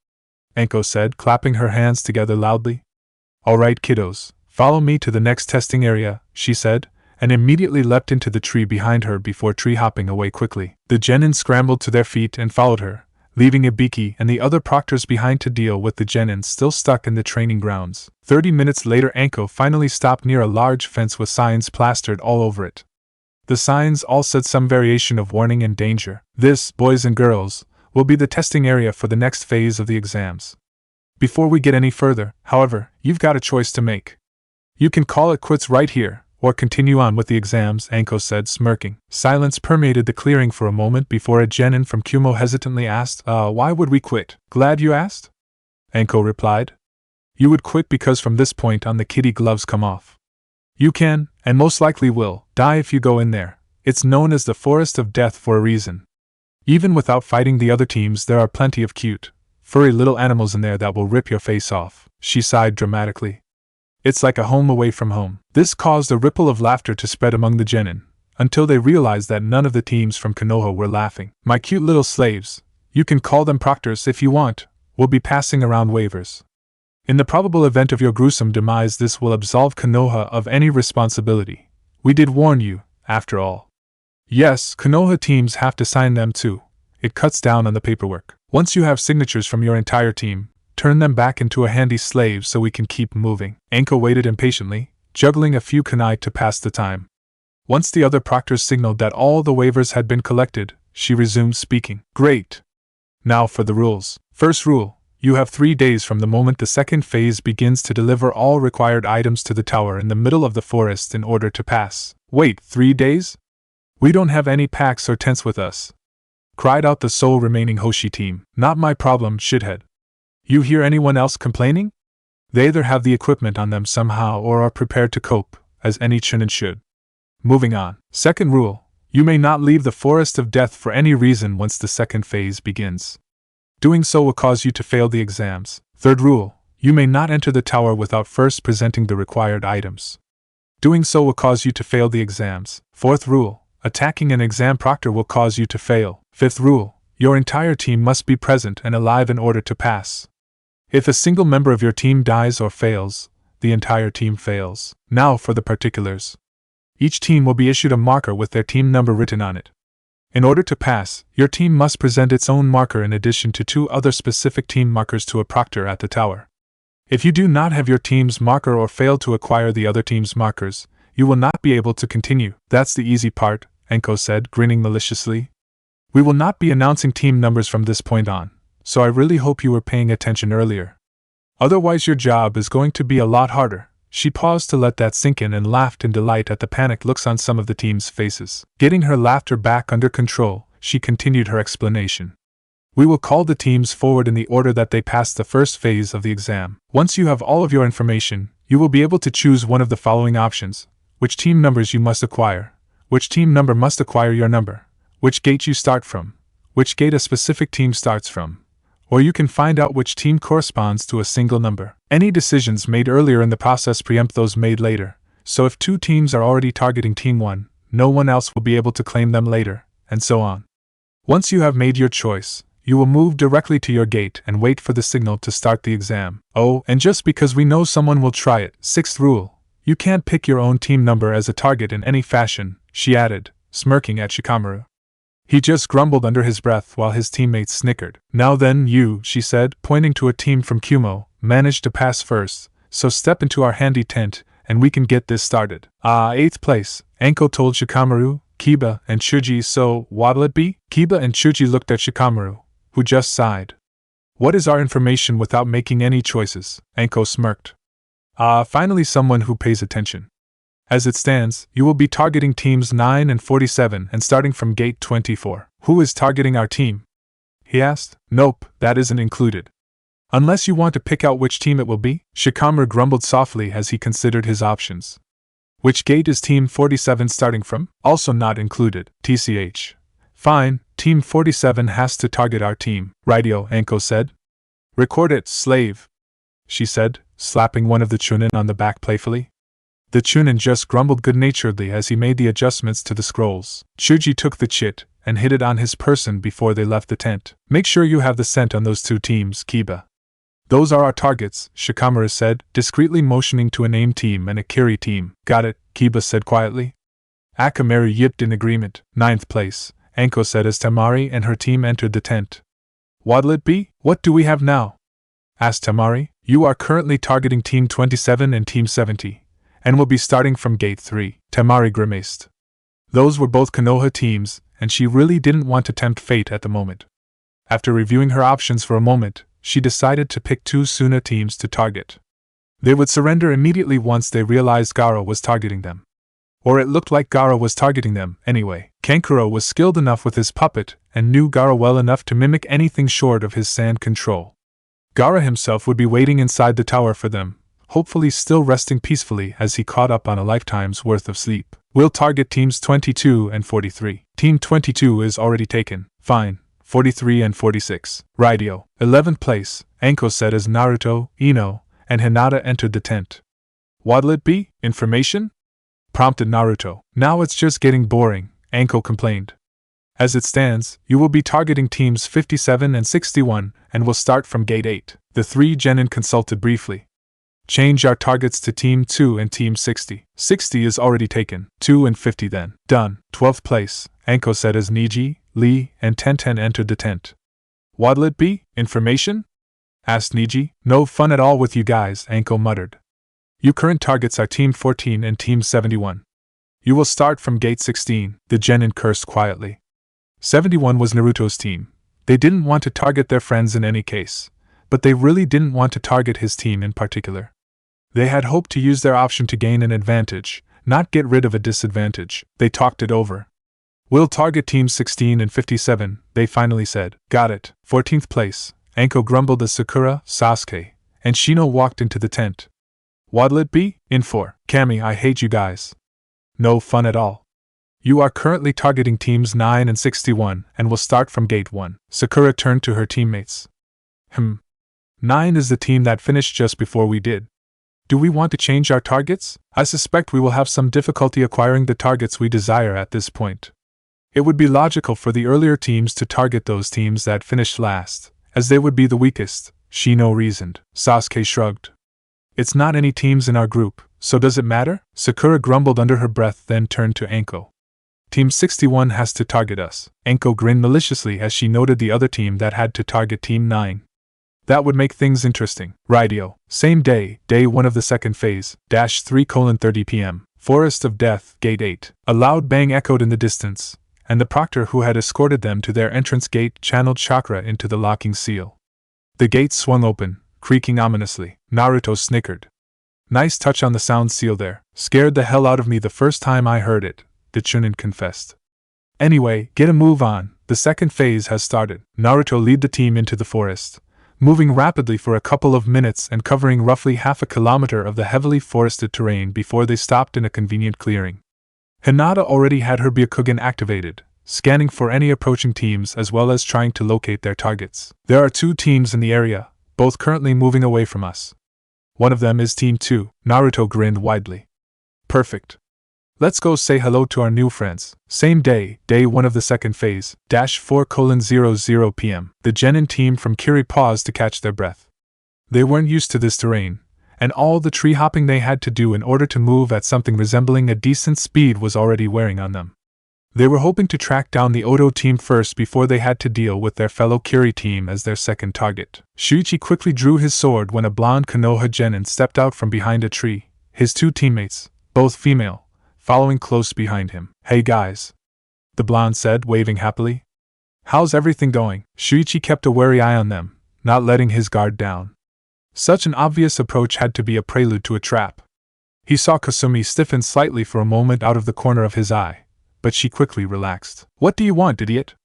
Anko said, clapping her hands together loudly. Alright kiddos, follow me to the next testing area, she said, and immediately leapt into the tree behind her before tree-hopping away quickly. The genin scrambled to their feet and followed her, leaving Ibiki and the other proctors behind to deal with the genin still stuck in the training grounds. 30 minutes later, Anko finally stopped near a large fence with signs plastered all over it. The signs all said some variation of warning and danger. This, boys and girls, will be the testing area for the next phase of the exams. Before we get any further, however, you've got a choice to make. You can call it quits right here, or continue on with the exams, Anko said, smirking. Silence permeated the clearing for a moment before a genin from Kumo hesitantly asked, why would we quit? Glad you asked? Anko replied. You would quit because from this point on the kitty gloves come off. You can, and most likely will, die if you go in there. It's known as the Forest of Death for a reason. Even without fighting the other teams, there are plenty of cute, furry little animals in there that will rip your face off. She sighed dramatically. It's like a home away from home. This caused a ripple of laughter to spread among the genin, until they realized that none of the teams from Konoha were laughing. My cute little slaves, you can call them proctors if you want, will be passing around waivers. In the probable event of your gruesome demise, this will absolve Konoha of any responsibility. We did warn you, after all. Yes, Konoha teams have to sign them too. It cuts down on the paperwork. Once you have signatures from your entire team, turn them back into a handy slave so we can keep moving. Anko waited impatiently, juggling a few kunai to pass the time. Once the other proctors signaled that all the waivers had been collected, she resumed speaking. Great. Now for the rules. First rule, you have 3 days from the moment the second phase begins to deliver all required items to the tower in the middle of the forest in order to pass. Wait, 3 days? We don't have any packs or tents with us, cried out the sole remaining Hoshi team. Not my problem, shithead. You hear anyone else complaining? They either have the equipment on them somehow or are prepared to cope, as any Chunin should. Moving on. Second rule. You may not leave the forest of death for any reason once the second phase begins. Doing so will cause you to fail the exams. Third rule. You may not enter the tower without first presenting the required items. Doing so will cause you to fail the exams. Fourth rule. Attacking an exam proctor will cause you to fail. Fifth rule. Your entire team must be present and alive in order to pass. If a single member of your team dies or fails, the entire team fails. Now for the particulars. Each team will be issued a marker with their team number written on it. In order to pass, your team must present its own marker in addition to 2 other specific team markers to a proctor at the tower. If you do not have your team's marker or fail to acquire the other team's markers, you will not be able to continue. That's the easy part, Enko said, grinning maliciously. We will not be announcing team numbers from this point on, so I really hope you were paying attention earlier. Otherwise your job is going to be a lot harder. She paused to let that sink in and laughed in delight at the panicked looks on some of the team's faces. Getting her laughter back under control, she continued her explanation. We will call the teams forward in the order that they passed the first phase of the exam. Once you have all of your information, you will be able to choose one of the following options: which team numbers you must acquire, which team number must acquire your number, which gate you start from, which gate a specific team starts from, or you can find out which team corresponds to a single number. Any decisions made earlier in the process preempt those made later, so if 2 teams are already targeting Team 1, no one else will be able to claim them later, and so on. Once you have made your choice, you will move directly to your gate and wait for the signal to start the exam. Oh, and just because we know someone will try it. Sixth rule. You can't pick your own team number as a target in any fashion, she added, smirking at Shikamaru. He just grumbled under his breath while his teammates snickered. Now then, you, she said, pointing to a team from Kumo, managed to pass first, so step into our handy tent, and we can get this started. Ah, 8th place, Enko told Shikamaru, Kiba, and Chuji. So, what'll it be? Kiba and Chuji looked at Shikamaru, who just sighed. What is our information without making any choices? Enko smirked. Finally someone who pays attention. As it stands, you will be targeting teams 9 and 47 and starting from gate 24. Who is targeting our team? He asked. Nope, that isn't included. Unless you want to pick out which team it will be? Shikamaru grumbled softly as he considered his options. Which gate is team 47 starting from? Also not included. TCH. Fine, team 47 has to target our team. Rightio, Enko said. Record it, slave, she said, slapping one of the Chunin on the back playfully. The Chunin just grumbled good-naturedly as he made the adjustments to the scrolls. Chuji took the chit and hid it on his person before they left the tent. Make sure you have the scent on those 2 teams, Kiba. Those are our targets, Shikamaru said, discreetly motioning to a name team and a Kiri team. Got it, Kiba said quietly. Akamaru yipped in agreement. 9th place, Enko said as Tamari and her team entered the tent. What'll it be? What do we have now? Asked Tamari. You are currently targeting Team 27 and Team 70. And will be starting from Gate 3, Tamari grimaced. Those were both Konoha teams, and she really didn't want to tempt fate at the moment. After reviewing her options for a moment, she decided to pick 2 Suna teams to target. They would surrender immediately once they realized Gaara was targeting them. Or it looked like Gaara was targeting them, anyway. Kankuro was skilled enough with his puppet, and knew Gaara well enough to mimic anything short of his sand control. Gaara himself would be waiting inside the tower for them, hopefully still resting peacefully as he caught up on a lifetime's worth of sleep. We'll target teams 22 and 43. Team 22 is already taken. Fine. 43 and 46. Rightio. 11th place, Enko said as Naruto, Ino, and Hinata entered the tent. What'll it be? Information? Prompted Naruto. Now it's just getting boring, Enko complained. As it stands, you will be targeting teams 57 and 61 and will start from gate 8. The 3 genin consulted briefly. Change our targets to Team 2 and Team 60. 60 is already taken. 2 and 50 then. Done. 12th place, Enko said as Niji, Lee, and Tenten entered the tent. What'll it be? Information? Asked Niji. No fun at all with you guys, Enko muttered. Your current targets are Team 14 and Team 71. You will start from Gate 16, the genin cursed quietly. 71 was Naruto's team. They didn't want to target their friends in any case, but they really didn't want to target his team in particular. They had hoped to use their option to gain an advantage, not get rid of a disadvantage. They talked it over. We'll target teams 16 and 57, they finally said. Got it. 14th place, Enko grumbled as Sakura, Sasuke, and Shino walked into the tent. What'll it be? In 4. Kami, I hate you guys. No fun at all. You are currently targeting teams 9 and 61 and will start from gate 1. Sakura turned to her teammates. 9 is the team that finished just before we did. Do we want to change our targets? I suspect we will have some difficulty acquiring the targets we desire at this point. It would be logical for the earlier teams to target those teams that finished last, as they would be the weakest, Shino reasoned. Sasuke shrugged. It's not any teams in our group, so does it matter? Sakura grumbled under her breath, then turned to Anko. Team 61 has to target us. Anko grinned maliciously as she noted the other team that had to target Team 9. That would make things interesting. Rightio. Same day, day 1 of the second phase, -3:30 p.m. Forest of Death, Gate 8. A loud bang echoed in the distance, and the proctor who had escorted them to their entrance gate channeled chakra into the locking seal. The gate swung open, creaking ominously. Naruto snickered. Nice touch on the sound seal there. Scared the hell out of me the first time I heard it, the Chunin confessed. Anyway, get a move on. The second phase has started. Naruto led the team into the forest, moving rapidly for a couple of minutes and covering roughly half a kilometer of the heavily forested terrain before they stopped in a convenient clearing. Hinata already had her Byakugan activated, scanning for any approaching teams as well as trying to locate their targets. There are 2 teams in the area, both currently moving away from us. One of them is Team 2, Naruto grinned widely. Perfect. Let's go say hello to our new friends. Same day, day 1 of the second phase, -4:00 p.m. The genin team from Kiri paused to catch their breath. They weren't used to this terrain, and all the tree hopping they had to do in order to move at something resembling a decent speed was already wearing on them. They were hoping to track down the Odo team first before they had to deal with their fellow Kiri team as their second target. Shuichi quickly drew his sword when a blonde Konoha genin stepped out from behind a tree, his 2 teammates, both female, following close behind him. Hey guys, the blonde said, waving happily. How's everything going? Shuichi kept a wary eye on them, not letting his guard down. Such an obvious approach had to be a prelude to a trap. He saw Kasumi stiffen slightly for a moment out of the corner of his eye, but she quickly relaxed. What do you want, idiot?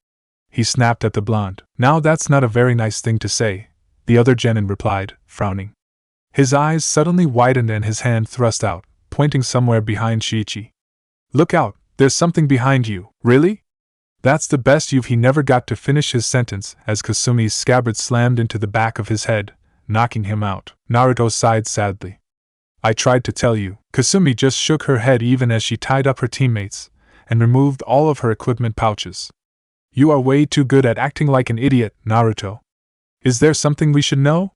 He snapped at the blonde. Now that's not a very nice thing to say, the other genin replied, frowning. His eyes suddenly widened and his hand thrust out, pointing somewhere behind Shuichi. Look out, there's something behind you. Really? That's the best you've. He never got to finish his sentence as Kasumi's scabbard slammed into the back of his head, knocking him out. Naruto sighed sadly. I tried to tell you. Kasumi just shook her head even as she tied up her teammates and removed all of her equipment pouches. You are way too good at acting like an idiot, Naruto. Is there something we should know?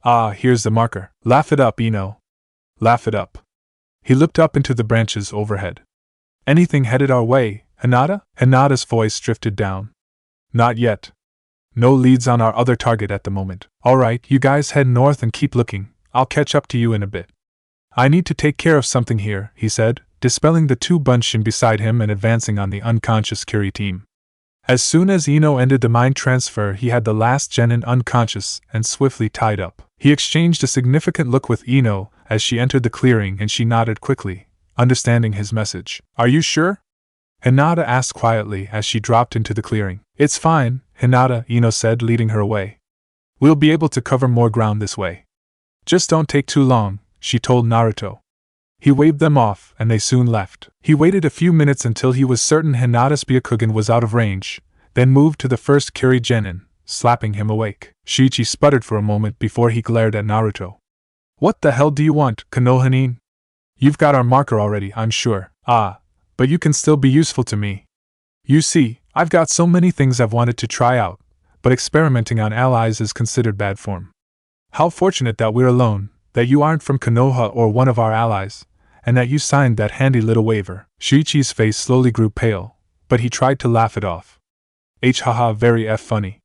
Ah, here's the marker. Laugh it up, Ino. Laugh it up. He looked up into the branches overhead. Anything headed our way, Hinata? Hinata's voice drifted down. Not yet. No leads on our other target at the moment. Alright, you guys head north and keep looking. I'll catch up to you in a bit. I need to take care of something here, he said, dispelling the 2 bunching beside him and advancing on the unconscious Kiri team. As soon as Ino ended the mind transfer, he had the last genin unconscious and swiftly tied up. He exchanged a significant look with Ino as she entered the clearing and she nodded quickly, understanding his message. Are you sure? Hinata asked quietly as she dropped into the clearing. It's fine, Hinata, Ino said, leading her away. We'll be able to cover more ground this way. Just don't take too long, she told Naruto. He waved them off and they soon left. He waited a few minutes until he was certain Hinata's Byakugan was out of range, then moved to the first Kiri genin, slapping him awake. Shuichi sputtered for a moment before he glared at Naruto. What the hell do you want, Konoha-nin? You've got our marker already, I'm sure. Ah, but you can still be useful to me. You see, I've got so many things I've wanted to try out, but experimenting on allies is considered bad form. How fortunate that we're alone, that you aren't from Konoha or one of our allies, and that you signed that handy little waiver. Shuichi's face slowly grew pale, but he tried to laugh it off. Haha, very funny.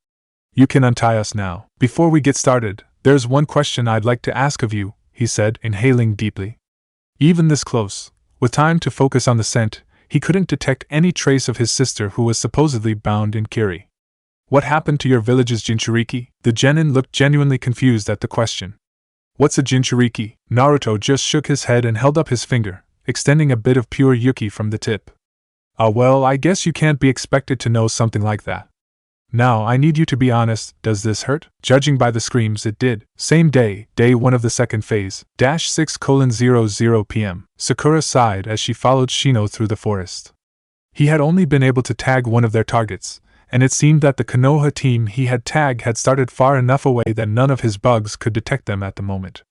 You can untie us now. Before we get started, there's one question I'd like to ask of you, he said, inhaling deeply. Even this close, with time to focus on the scent, he couldn't detect any trace of his sister who was supposedly bound in Kiri. What happened to your village's Jinchuriki? The genin looked genuinely confused at the question. What's a Jinchuriki? Naruto just shook his head and held up his finger, extending a bit of pure yuki from the tip. Ah well, I guess you can't be expected to know something like that. Now I need you to be honest, does this hurt? Judging by the screams, it did. Same day, day 1 of the second phase, -6:00 p.m. Sakura sighed as she followed Shino through the forest. He had only been able to tag one of their targets, and it seemed that the Konoha team he had tagged had started far enough away that none of his bugs could detect them at the moment.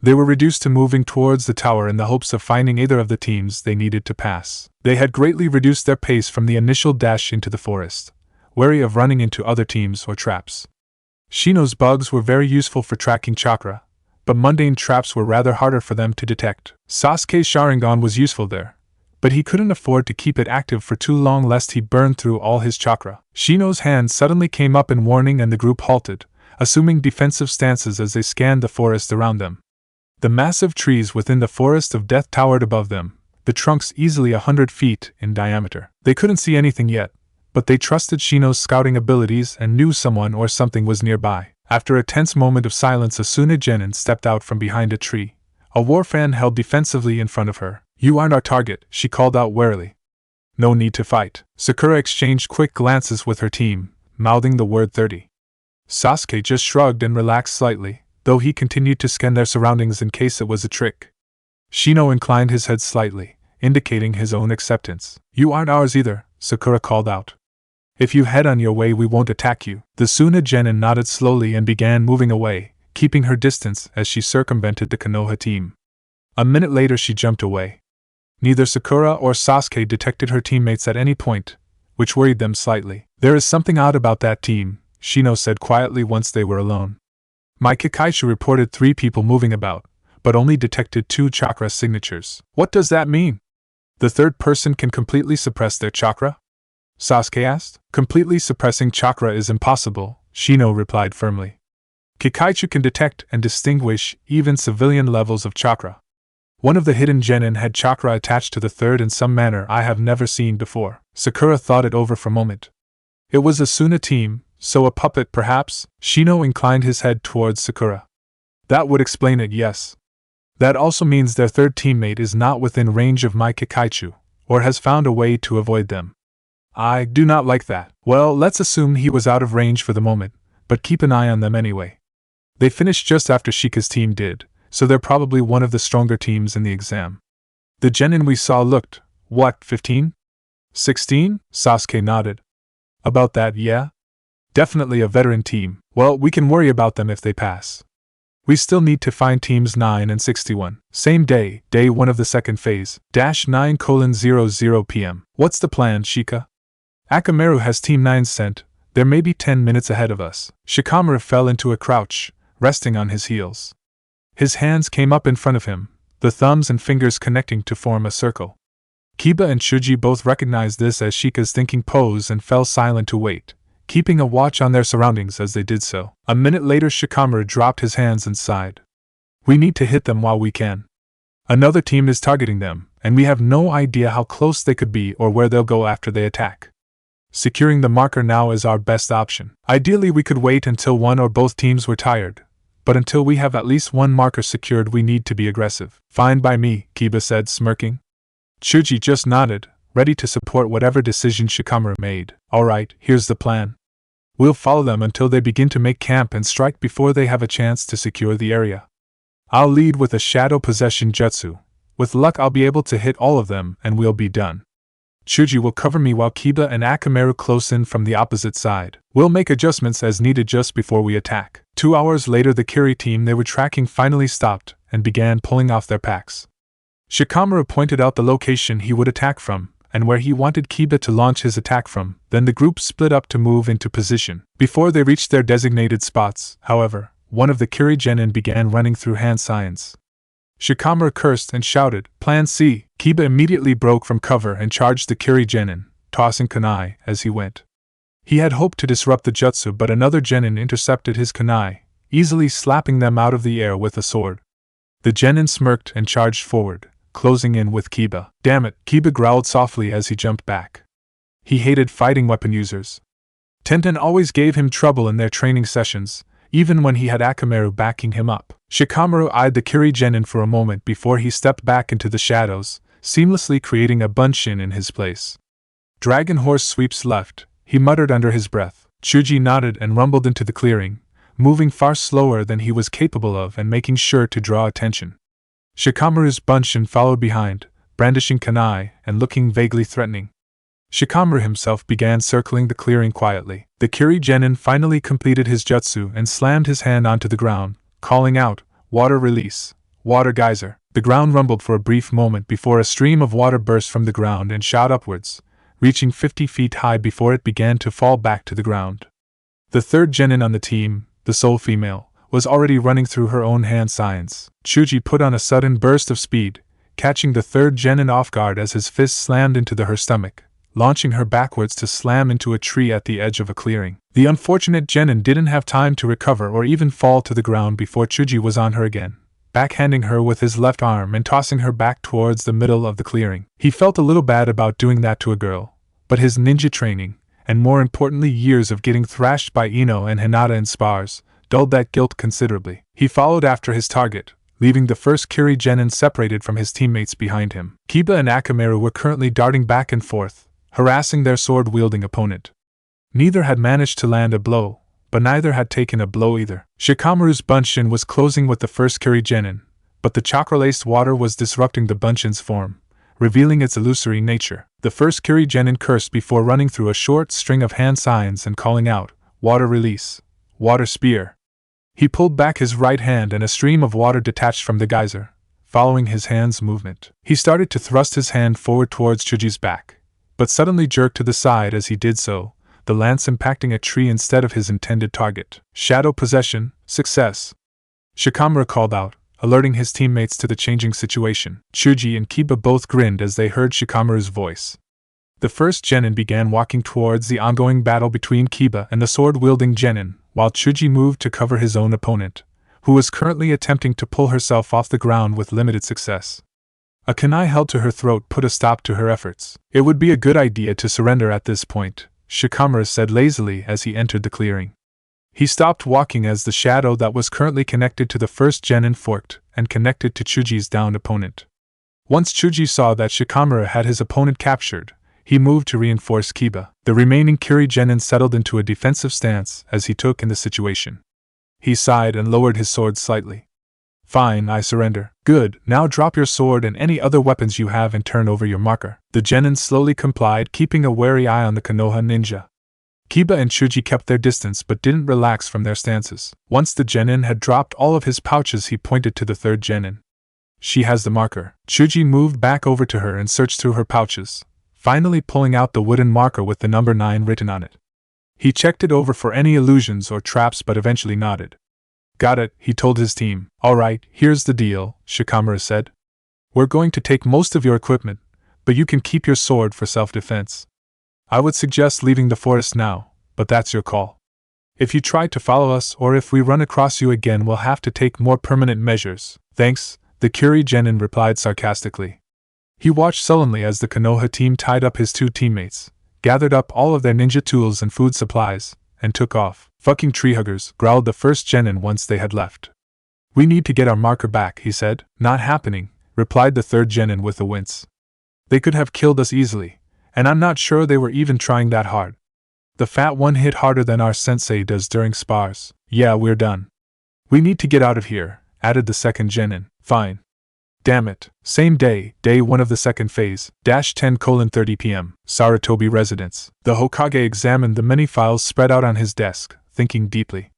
They were reduced to moving towards the tower in the hopes of finding either of the teams they needed to pass. They had greatly reduced their pace from the initial dash into the forest, wary of running into other teams or traps. Shino's bugs were very useful for tracking chakra, but mundane traps were rather harder for them to detect. Sasuke's Sharingan was useful there, but he couldn't afford to keep it active for too long lest he burn through all his chakra. Shino's hand suddenly came up in warning and the group halted, assuming defensive stances as they scanned the forest around them. The massive trees within the forest of death towered above them, the trunks easily 100 feet in diameter. They couldn't see anything yet, but they trusted Shino's scouting abilities and knew someone or something was nearby. After a tense moment of silence, Asuna Genin stepped out from behind a tree, a war fan held defensively in front of her. "You aren't our target," she called out warily. "No need to fight." Sakura exchanged quick glances with her team, mouthing the word 30. Sasuke just shrugged and relaxed slightly, though he continued to scan their surroundings in case it was a trick. Shino inclined his head slightly, indicating his own acceptance. "You aren't ours either," Sakura called out. "If you head on your way, we won't attack you." The Suna Genin nodded slowly and began moving away, keeping her distance as she circumvented the Konoha team. A minute later she jumped away. Neither Sakura or Sasuke detected her teammates at any point, which worried them slightly. "There is something odd about that team," Shino said quietly once they were alone. "My Kakaishu reported 3 people moving about, but only detected 2 chakra signatures." "What does that mean? The third person can completely suppress their chakra?" Sasuke asked. "Completely suppressing chakra is impossible," Shino replied firmly. "Kakaishu can detect and distinguish even civilian levels of chakra. One of the hidden genin had chakra attached to the third in some manner I have never seen before." Sakura thought it over for a moment. "It was a Suna team, so a puppet perhaps?" Shino inclined his head towards Sakura. "That would explain it, yes. That also means their third teammate is not within range of my Kakaishu, or has found a way to avoid them. I do not like that." "Well, let's assume he was out of range for the moment, but keep an eye on them anyway. They finished just after Shika's team did, so they're probably one of the stronger teams in the exam." "The genin we saw looked, what, 15? 16? Sasuke nodded. "About that, yeah. Definitely a veteran team. Well, we can worry about them if they pass. We still need to find teams 9 and 61. Same day, day 1 of the second phase, -9:00 p.m. "What's the plan, Shika?" "Akamaru has Team 9 sent. They're maybe 10 minutes ahead of us." Shikamaru fell into a crouch, resting on his heels. His hands came up in front of him, the thumbs and fingers connecting to form a circle. Kiba and Shuji both recognized this as Shika's thinking pose and fell silent to wait, keeping a watch on their surroundings as they did so. A minute later Shikamaru dropped his hands and sighed. "We need to hit them while we can. Another team is targeting them, and we have no idea how close they could be or where they'll go after they attack. Securing the marker now is our best option. Ideally we could wait until one or both teams were tired, but until we have at least one marker secured we need to be aggressive." "Fine by me," Kiba said, smirking. Shuji just nodded, ready to support whatever decision Shikamaru made. "Alright, here's the plan. We'll follow them until they begin to make camp and strike before they have a chance to secure the area. I'll lead with a shadow possession jutsu. With luck I'll be able to hit all of them and we'll be done. Shuji will cover me while Kiba and Akamaru close in from the opposite side. We'll make adjustments as needed just before we attack." 2 hours later the Kiri team they were tracking finally stopped and began pulling off their packs. Shikamaru pointed out the location he would attack from, and where he wanted Kiba to launch his attack from, then the group split up to move into position. Before they reached their designated spots, however, one of the Kiri genin began running through hand signs. Shikamaru cursed and shouted, "Plan C!" Kiba immediately broke from cover and charged the Kiri genin, tossing kunai as he went. He had hoped to disrupt the jutsu, but another genin intercepted his kunai, easily slapping them out of the air with a sword. The genin smirked and charged forward, closing in with Kiba. "Damn it," Kiba growled softly as he jumped back. He hated fighting weapon users. Tenten always gave him trouble in their training sessions, even when he had Akamaru backing him up. Shikamaru eyed the Kiri genin for a moment before he stepped back into the shadows, seamlessly creating a bunshin in his place. "Dragon horse sweeps left," he muttered under his breath. Chuji nodded and rumbled into the clearing, moving far slower than he was capable of and making sure to draw attention. Shikamaru's Bunshin followed behind, brandishing kunai and looking vaguely threatening. Shikamaru himself began circling the clearing quietly. The Kiri Genin finally completed his jutsu and slammed his hand onto the ground, calling out, "Water release! Water geyser!" The ground rumbled for a brief moment before a stream of water burst from the ground and shot upwards, reaching 50 feet high before it began to fall back to the ground. The third genin on the team, the sole female, was already running through her own hand signs. Chuji put on a sudden burst of speed, catching the third genin off guard as his fist slammed into her stomach, launching her backwards to slam into a tree at the edge of a clearing. The unfortunate genin didn't have time to recover or even fall to the ground before Chuji was on her again, backhanding her with his left arm and tossing her back towards the middle of the clearing. He felt a little bad about doing that to a girl, but his ninja training, and more importantly years of getting thrashed by Ino and Hinata in spars, dulled that guilt considerably. He followed after his target, leaving the first Kiri Genin separated from his teammates behind him. Kiba and Akamaru were currently darting back and forth, harassing their sword-wielding opponent. Neither had managed to land a blow, but neither had taken a blow either. Shikamaru's Bunshin was closing with the first Kiri Genin, but the chakra-laced water was disrupting the Bunshin's form, revealing its illusory nature. The first Kiri Genin cursed before running through a short string of hand signs and calling out, "Water release! Water spear!" He pulled back his right hand and a stream of water detached from the geyser, following his hand's movement. He started to thrust his hand forward towards Chuji's back, but suddenly jerked to the side as he did so, the lance impacting a tree instead of his intended target. Shadow possession, success! Shikamaru called out, alerting his teammates to the changing situation. Chuji and Kiba both grinned as they heard Shikamaru's voice. The first genin began walking towards the ongoing battle between Kiba and the sword-wielding genin, while Chuji moved to cover his own opponent, who was currently attempting to pull herself off the ground with limited success. A kunai held to her throat put a stop to her efforts. "It would be a good idea to surrender at this point," Shikamaru said lazily as he entered the clearing. He stopped walking as the shadow that was currently connected to the first genin forked and connected to Chuji's downed opponent. Once Chuji saw that Shikamaru had his opponent captured, he moved to reinforce Kiba. The remaining Kiri genin settled into a defensive stance as he took in the situation. He sighed and lowered his sword slightly. "Fine, I surrender." "Good, now drop your sword and any other weapons you have and turn over your marker." The genin slowly complied, keeping a wary eye on the Konoha ninja. Kiba and Chuji kept their distance but didn't relax from their stances. Once the genin had dropped all of his pouches, he pointed to the third genin. "She has the marker." Chuji moved back over to her and searched through her pouches, finally pulling out the wooden marker with the number 9 written on it. He checked it over for any illusions or traps but eventually nodded. "Got it," he told his team. "All right, here's the deal," Shikamaru said. "We're going to take most of your equipment, but you can keep your sword for self-defense. I would suggest leaving the forest now, but that's your call. If you try to follow us or if we run across you again, we'll have to take more permanent measures." "Thanks," the Kiri genin replied sarcastically. He watched sullenly as the Konoha team tied up his two teammates, gathered up all of their ninja tools and food supplies, and took off. "Fucking treehuggers," growled the first genin once they had left. "We need to get our marker back," he said. "Not happening," replied the third genin with a wince. "They could have killed us easily, and I'm not sure they were even trying that hard. The fat one hit harder than our sensei does during spars." "Yeah, we're done." "We need to get out of here," added the second genin. "Fine. Damn it." Same day, day 1 of the second phase, -10:30 p.m., Sarutobi residence. The Hokage examined the many files spread out on his desk, thinking deeply.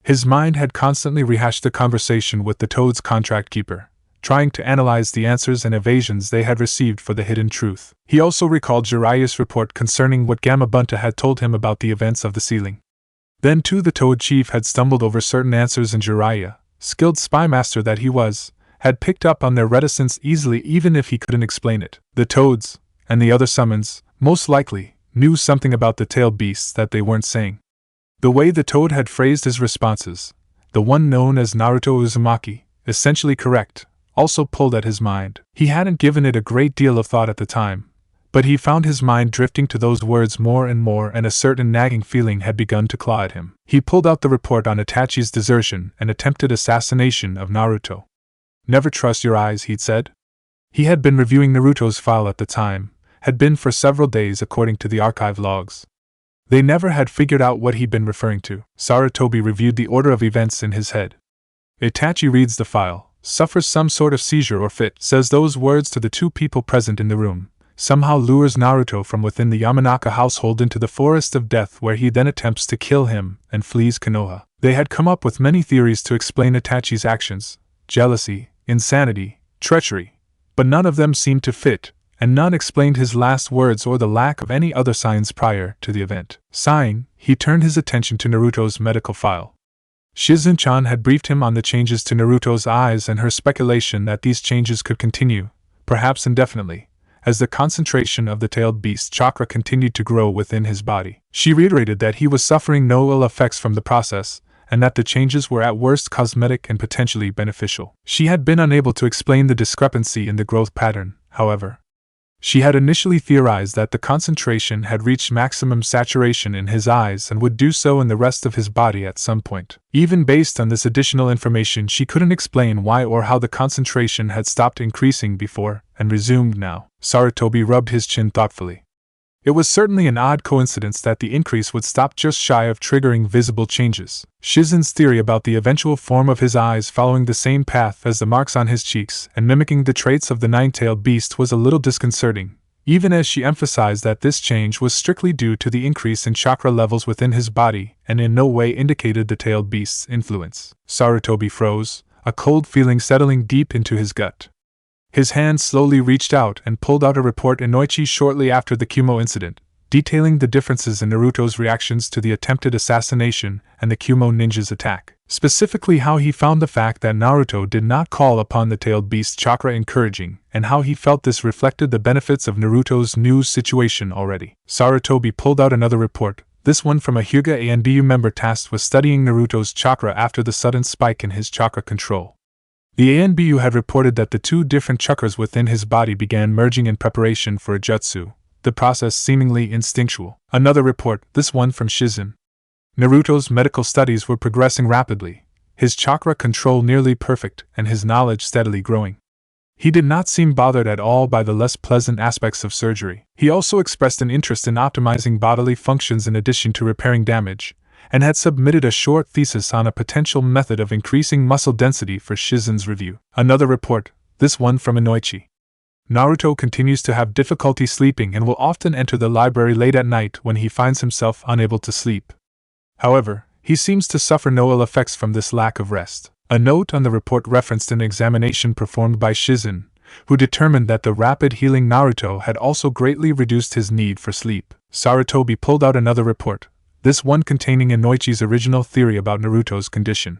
His mind had constantly rehashed the conversation with the Toad's contract keeper, trying to analyze the answers and evasions they had received for the hidden truth. He also recalled Jiraiya's report concerning what Gamabunta had told him about the events of the sealing. Then too the Toad chief had stumbled over certain answers, and Jiraiya, skilled spy master that he was, had picked up on their reticence easily even if he couldn't explain it. The Toads, and the other summons, most likely, knew something about the tailed beasts that they weren't saying. The way the Toad had phrased his responses, the one known as Naruto Uzumaki, essentially correct, also pulled at his mind. He hadn't given it a great deal of thought at the time, but he found his mind drifting to those words more and more, and a certain nagging feeling had begun to claw at him. He pulled out the report on Itachi's desertion and attempted assassination of Naruto. "Never trust your eyes," he'd said. He had been reviewing Naruto's file at the time, had been for several days according to the archive logs. They never had figured out what he'd been referring to. Sarutobi reviewed the order of events in his head. Itachi reads the file, suffers some sort of seizure or fit, says those words to the two people present in the room, somehow lures Naruto from within the Yamanaka household into the forest of death where he then attempts to kill him and flees Konoha. They had come up with many theories to explain Itachi's actions, jealousy, insanity, treachery, but none of them seemed to fit, and none explained his last words or the lack of any other signs prior to the event. Sighing, he turned his attention to Naruto's medical file. Shizun-chan had briefed him on the changes to Naruto's eyes and her speculation that these changes could continue, perhaps indefinitely, as the concentration of the tailed beast's chakra continued to grow within his body. She reiterated that he was suffering no ill effects from the process, and that the changes were at worst cosmetic and potentially beneficial. She had been unable to explain the discrepancy in the growth pattern, however. She had initially theorized that the concentration had reached maximum saturation in his eyes and would do so in the rest of his body at some point. Even based on this additional information, she couldn't explain why or how the concentration had stopped increasing before and resumed now. Sarutobi rubbed his chin thoughtfully. It was certainly an odd coincidence that the increase would stop just shy of triggering visible changes. Shizun's theory about the eventual form of his eyes following the same path as the marks on his cheeks and mimicking the traits of the nine-tailed beast was a little disconcerting, even as she emphasized that this change was strictly due to the increase in chakra levels within his body and in no way indicated the tailed beast's influence. Sarutobi froze, a cold feeling settling deep into his gut. His hand slowly reached out and pulled out a report Inoichi shortly after the Kumo incident, detailing the differences in Naruto's reactions to the attempted assassination and the Kumo ninja's attack. Specifically how he found the fact that Naruto did not call upon the tailed beast's chakra encouraging, and how he felt this reflected the benefits of Naruto's new situation already. Sarutobi pulled out another report, this one from a Hyuga ANBU member tasked with studying Naruto's chakra after the sudden spike in his chakra control. The ANBU had reported that the two different chakras within his body began merging in preparation for a jutsu, the process seemingly instinctual. Another report, this one from Shizun. Naruto's medical studies were progressing rapidly, his chakra control nearly perfect and his knowledge steadily growing. He did not seem bothered at all by the less pleasant aspects of surgery. He also expressed an interest in optimizing bodily functions in addition to repairing damage, and had submitted a short thesis on a potential method of increasing muscle density for Shizun's review. Another report, this one from Inoichi. Naruto continues to have difficulty sleeping and will often enter the library late at night when he finds himself unable to sleep. However, he seems to suffer no ill effects from this lack of rest. A note on the report referenced an examination performed by Shizun, who determined that the rapid healing Naruto had also greatly reduced his need for sleep. Sarutobi pulled out another report, this one containing Inoichi's original theory about Naruto's condition.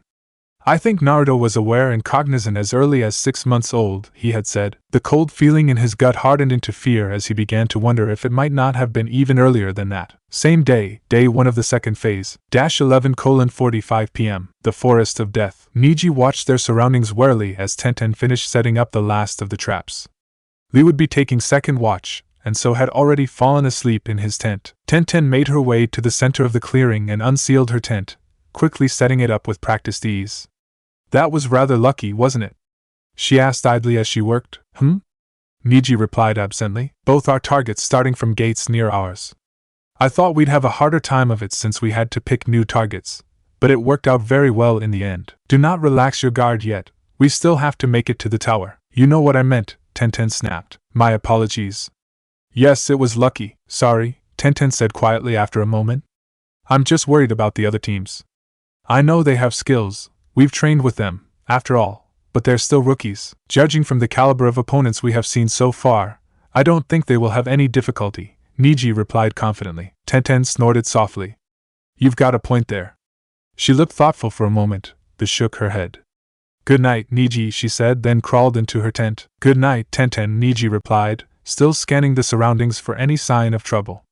I think Naruto was aware and cognizant as early as 6 months old, he had said. The cold feeling in his gut hardened into fear as he began to wonder if it might not have been even earlier than that. Same day, day 1 of the second phase, -11:45 p.m., the Forest of Death. Niji watched their surroundings warily as Tenten finished setting up the last of the traps. Lee would be taking second watch, and so had already fallen asleep in his tent. Tenten made her way to the center of the clearing and unsealed her tent, quickly setting it up with practiced ease. That was rather lucky, wasn't it? She asked idly as she worked. Niji replied absently. Both our targets starting from gates near ours. I thought we'd have a harder time of it since we had to pick new targets, but it worked out very well in the end. Do not relax your guard yet, we still have to make it to the tower. You know what I meant, Tenten snapped. My apologies. Yes, it was lucky, sorry, Tenten said quietly after a moment. I'm just worried about the other teams. I know they have skills, we've trained with them, after all, but they're still rookies. Judging from the caliber of opponents we have seen so far, I don't think they will have any difficulty, Niji replied confidently. Tenten snorted softly. You've got a point there. She looked thoughtful for a moment, but shook her head. Good night, Niji, she said, then crawled into her tent. Good night, Tenten, Niji replied, still scanning the surroundings for any sign of trouble.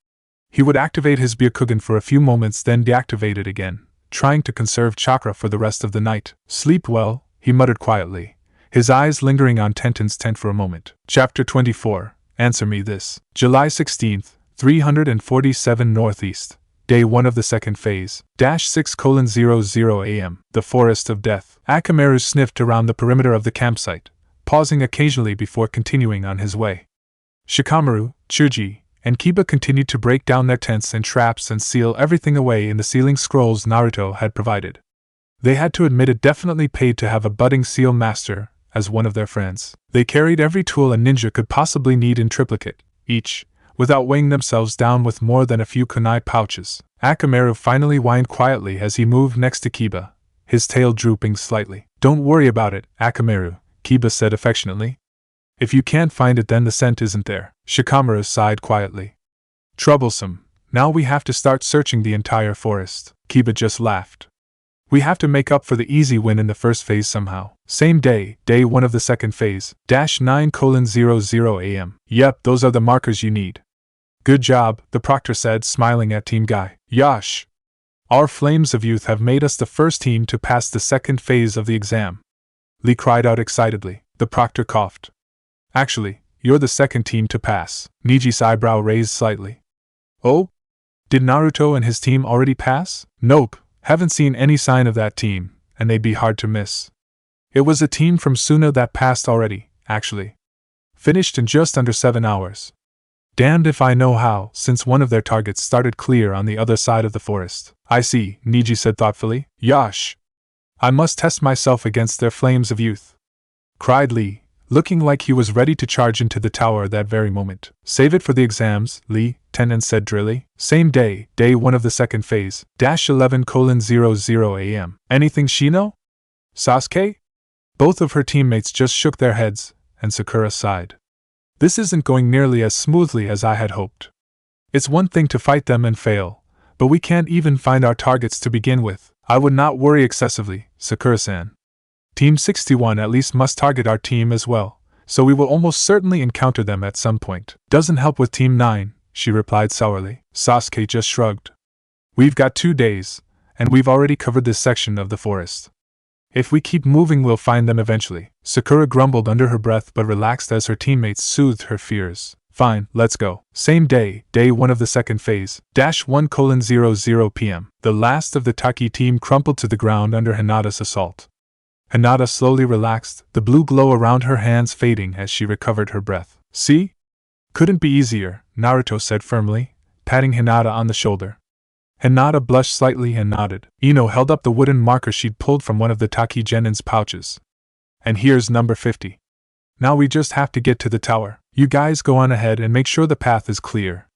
He would activate his Byakugan for a few moments, then deactivate it again, trying to conserve chakra for the rest of the night. Sleep well, he muttered quietly, his eyes lingering on Tenten's tent for a moment. Chapter 24, Answer Me This. July 16th, 347 Northeast. Day 1 of the second phase, -6:00 a.m., the Forest of Death. Akamaru sniffed around the perimeter of the campsite, pausing occasionally before continuing on his way. Shikamaru, Chuji, and Kiba continued to break down their tents and traps and seal everything away in the sealing scrolls Naruto had provided. They had to admit it definitely paid to have a budding seal master as one of their friends. They carried every tool a ninja could possibly need in triplicate, each, without weighing themselves down with more than a few kunai pouches. Akamaru finally whined quietly as he moved next to Kiba, his tail drooping slightly. "Don't worry about it, Akamaru," Kiba said affectionately. "If you can't find it, then the scent isn't there." Shikamaru sighed quietly. "Troublesome. Now we have to start searching the entire forest." Kiba just laughed. "We have to make up for the easy win in the first phase somehow." Same day, day 1 of the second phase, -9:00 a.m. "Yep, those are the markers you need." "Good job," the proctor said, smiling at Team Guy. "Yosh! Our flames of youth have made us the first team to pass the second phase of the exam." Lee cried out excitedly. The proctor coughed. "Actually, you're the second team to pass." Niji's eyebrow raised slightly. "Oh? Did Naruto and his team already pass?" "Nope, haven't seen any sign of that team, and they'd be hard to miss. It was a team from Suna that passed already, actually. Finished in just under 7 hours. Damned if I know how, since one of their targets started clear on the other side of the forest." "I see," Niji said thoughtfully. "Yosh! I must test myself against their flames of youth," cried Lee, looking like he was ready to charge into the tower that very moment. "Save it for the exams, Lee," Tenen said drily. Same day, day 1 of the second phase, -11:00 a.m. "Anything Shino? Sasuke?" Both of her teammates just shook their heads, and Sakura sighed. "This isn't going nearly as smoothly as I had hoped. It's one thing to fight them and fail, but we can't even find our targets to begin with." "I would not worry excessively, Sakura-san. Team 61 at least must target our team as well, so we will almost certainly encounter them at some point." "Doesn't help with Team 9, she replied sourly. Sasuke just shrugged. "We've got 2 days, and we've already covered this section of the forest. If we keep moving, we'll find them eventually." Sakura grumbled under her breath but relaxed as her teammates soothed her fears. "Fine, let's go." Same day, day 1 of the second phase, -1:00 p.m. The last of the Taki team crumpled to the ground under Hinata's assault. Hinata slowly relaxed, the blue glow around her hands fading as she recovered her breath. "See? Couldn't be easier," Naruto said firmly, patting Hinata on the shoulder. Hinata blushed slightly and nodded. Ino held up the wooden marker she'd pulled from one of the Taki Genin's pouches. "And here's number 50. Now we just have to get to the tower. You guys go on ahead and make sure the path is clear.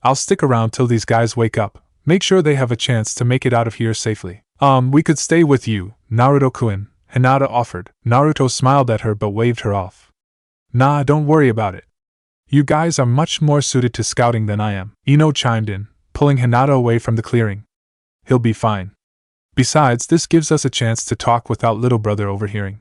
I'll stick around till these guys wake up, make sure they have a chance to make it out of here safely." We could stay with you, Naruto-kun," Hinata offered. Naruto smiled at her but waved her off. "Nah, don't worry about it. You guys are much more suited to scouting than I am," Ino chimed in, pulling Hinata away from the clearing. "He'll be fine. Besides, this gives us a chance to talk without little brother overhearing.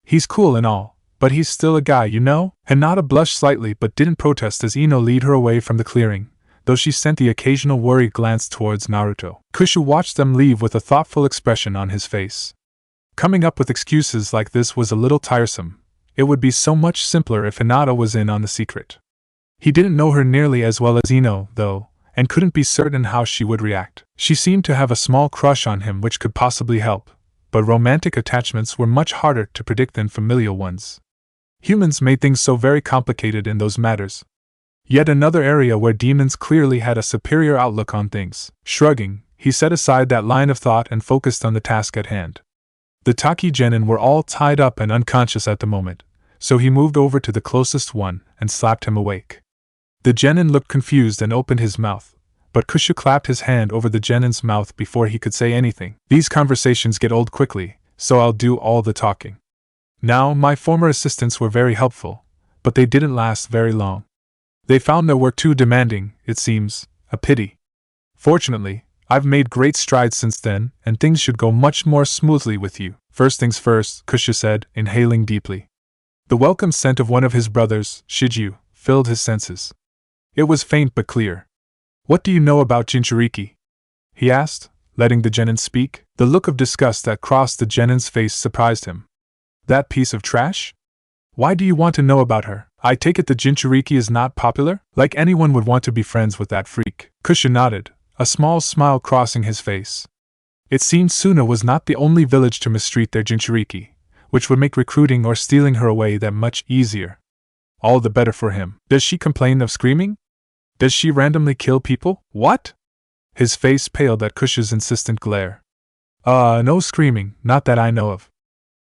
He's cool and all, but he's still a guy, you know?" Hinata blushed slightly but didn't protest as Ino led her away from the clearing, though she sent the occasional worried glance towards Naruto. Kushu watched them leave with a thoughtful expression on his face. Coming up with excuses like this was a little tiresome. It would be so much simpler if Hinata was in on the secret. He didn't know her nearly as well as Ino, though, and couldn't be certain how she would react. She seemed to have a small crush on him which could possibly help, but romantic attachments were much harder to predict than familial ones. Humans made things so very complicated in those matters. Yet another area where demons clearly had a superior outlook on things. Shrugging, he set aside that line of thought and focused on the task at hand. The Taki Genin were all tied up and unconscious at the moment, so he moved over to the closest one and slapped him awake. The Genin looked confused and opened his mouth, but Kushu clapped his hand over the Genin's mouth before he could say anything. "These conversations get old quickly, so I'll do all the talking. Now, my former assistants were very helpful, but they didn't last very long. They found their work too demanding, it seems, a pity. Fortunately, I've made great strides since then, and things should go much more smoothly with you." "First things first," Kushu said, inhaling deeply. The welcome scent of one of his brothers, Shiju, filled his senses. It was faint but clear. "What do you know about Jinchuriki?" he asked, letting the Genin speak. The look of disgust that crossed the Genin's face surprised him. "That piece of trash? Why do you want to know about her? I take it the Jinchuriki is not popular? Like anyone would want to be friends with that freak." Kushu nodded, a small smile crossing his face. It seemed Suna was not the only village to mistreat their Jinchuriki, which would make recruiting or stealing her away that much easier. All the better for him. "Does she complain of screaming?" Does she randomly kill people? What? His face paled at Kush's insistent glare. No screaming, not that I know of.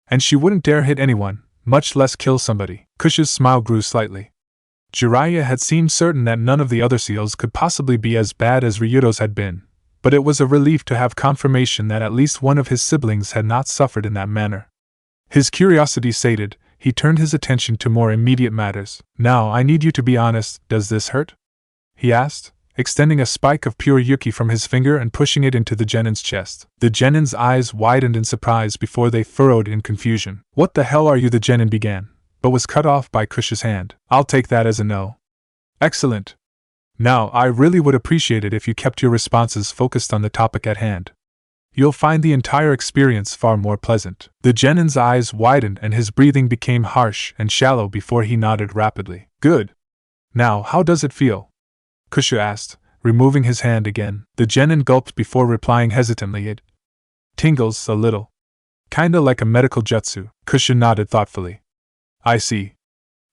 And she wouldn't dare hit anyone, much less kill somebody. Kush's smile grew slightly. Jiraiya had seemed certain that none of the other seals could possibly be as bad as Ryuto's had been, but it was a relief to have confirmation that at least one of his siblings had not suffered in that manner. His curiosity sated, he turned his attention to more immediate matters. Now, I need you to be honest, does this hurt? He asked, extending a spike of pure yuki from his finger and pushing it into the genin's chest. The genin's eyes widened in surprise before they furrowed in confusion. What the hell are you? The genin began, but was cut off by Kush's hand. I'll take that as a no. Excellent. Now, I really would appreciate it if you kept your responses focused on the topic at hand. You'll find the entire experience far more pleasant. The genin's eyes widened and his breathing became harsh and shallow before he nodded rapidly. Good. Now, how does it feel? Kusha asked, removing his hand again. The genin gulped before replying hesitantly. It tingles a little. Kinda like a medical jutsu. Kusha nodded thoughtfully. I see.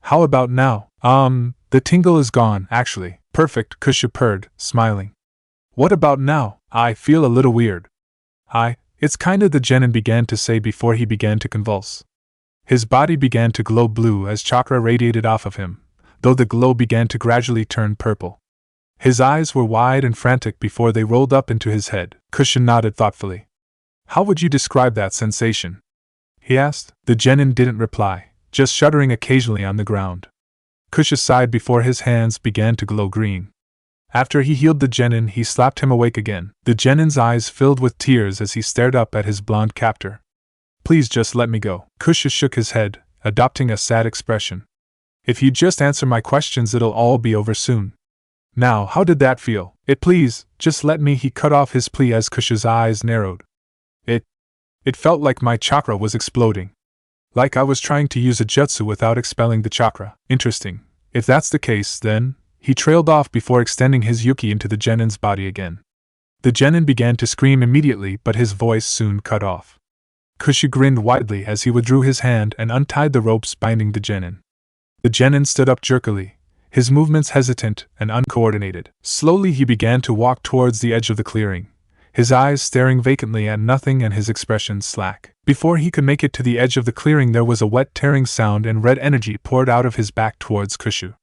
How about now? The tingle is gone, actually. Perfect, Kusha purred, smiling. What about now? I feel a little weird. It's kinda, the genin began to say before he began to convulse. His body began to glow blue as chakra radiated off of him, though the glow began to gradually turn purple. His eyes were wide and frantic before they rolled up into his head. Kusha nodded thoughtfully. How would you describe that sensation? He asked. The genin didn't reply, just shuddering occasionally on the ground. Kusha sighed before his hands began to glow green. After he healed the genin, he slapped him awake again. The genin's eyes filled with tears as he stared up at his blonde captor. Please just let me go. Kusha shook his head, adopting a sad expression. If you just answer my questions, it'll all be over soon. Now, how did that feel? Please, just let me. He cut off his plea as Kusha's eyes narrowed. It felt like my chakra was exploding. Like I was trying to use a jutsu without expelling the chakra. Interesting. If that's the case, then... He trailed off before extending his yuki into the genin's body again. The genin began to scream immediately, but his voice soon cut off. Kusha grinned widely as he withdrew his hand and untied the ropes binding the genin. The genin stood up jerkily, his movements hesitant and uncoordinated. Slowly he began to walk towards the edge of the clearing, his eyes staring vacantly at nothing and his expression slack. Before he could make it to the edge of the clearing, there was a wet tearing sound and red energy poured out of his back towards Kusha.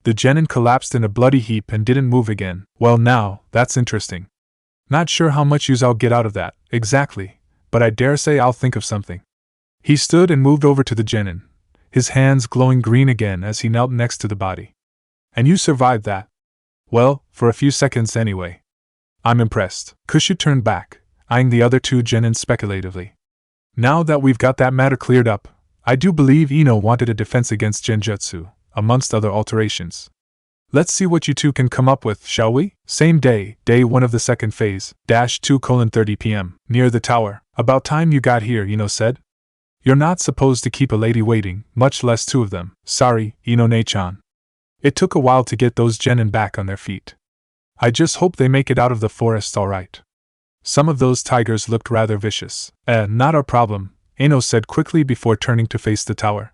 The genin collapsed in a bloody heap and didn't move again. Well now, that's interesting. Not sure how much use I'll get out of that, exactly, but I dare say I'll think of something. He stood and moved over to the genin, his hands glowing green again as he knelt next to the body. And you survived that? Well, for a few seconds anyway. I'm impressed. Kusha turned back, eyeing the other two genin speculatively. Now that we've got that matter cleared up, I do believe Ino wanted a defense against genjutsu, amongst other alterations. Let's see what you two can come up with, shall we? Same day, day 1 of the second phase, -2:30 p.m., near the tower. About time you got here, Ino said. You're not supposed to keep a lady waiting, much less two of them. Sorry, Ino-ne-chan. It took a while to get those genin back on their feet. I just hope they make it out of the forest all right. Some of those tigers looked rather vicious. Not our problem, Ino said quickly before turning to face the tower.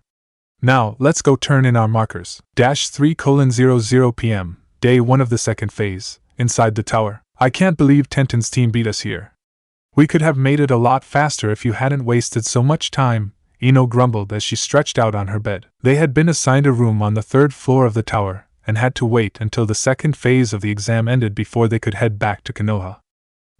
Now, let's go turn in our markers. -3:00 p.m., day 1 of the second phase, inside the tower. I can't believe Tenten's team beat us here. We could have made it a lot faster if you hadn't wasted so much time, Ino grumbled as she stretched out on her bed. They had been assigned a room on the 3rd floor of the tower, and had to wait until the second phase of the exam ended before they could head back to Konoha.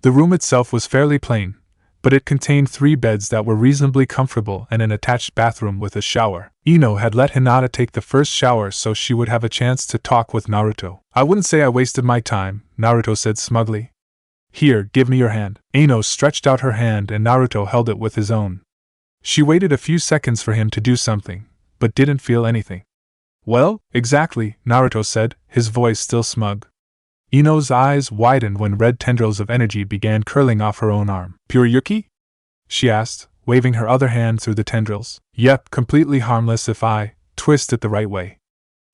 The room itself was fairly plain, but it contained 3 beds that were reasonably comfortable and an attached bathroom with a shower. Ino had let Hinata take the first shower so she would have a chance to talk with Naruto. I wouldn't say I wasted my time, Naruto said smugly. Here, give me your hand. Ino stretched out her hand and Naruto held it with his own. She waited a few seconds for him to do something, but didn't feel anything. Well, exactly, Naruto said, his voice still smug. Ino's eyes widened when red tendrils of energy began curling off her own arm. Pure yuki? She asked, waving her other hand through the tendrils. Yep, completely harmless if I twist it the right way.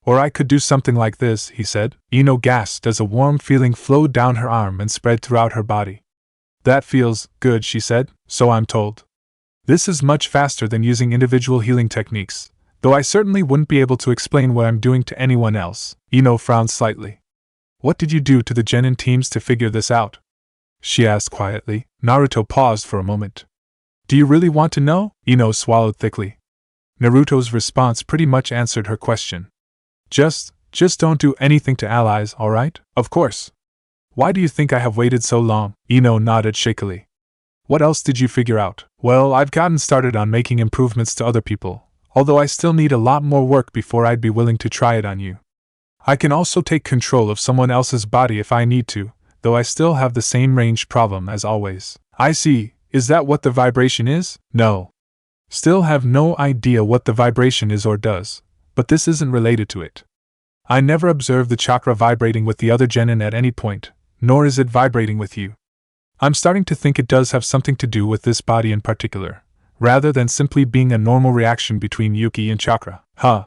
Or I could do something like this, he said. Ino gasped as a warm feeling flowed down her arm and spread throughout her body. That feels good, she said, so I'm told. This is much faster than using individual healing techniques, though I certainly wouldn't be able to explain what I'm doing to anyone else. Ino frowned slightly. What did you do to the genin teams to figure this out? She asked quietly. Naruto paused for a moment. Do you really want to know? Ino swallowed thickly. Naruto's response pretty much answered her question. Just don't do anything to allies, alright? Of course. Why do you think I have waited so long? Ino nodded shakily. What else did you figure out? Well, I've gotten started on making improvements to other people, although I still need a lot more work before I'd be willing to try it on you. I can also take control of someone else's body if I need to, though I still have the same range problem as always. I see. Is that what the vibration is? No. Still have no idea what the vibration is or does, but this isn't related to it. I never observed the chakra vibrating with the other genin at any point, nor is it vibrating with you. I'm starting to think it does have something to do with this body in particular, rather than simply being a normal reaction between Yuki and chakra. Huh.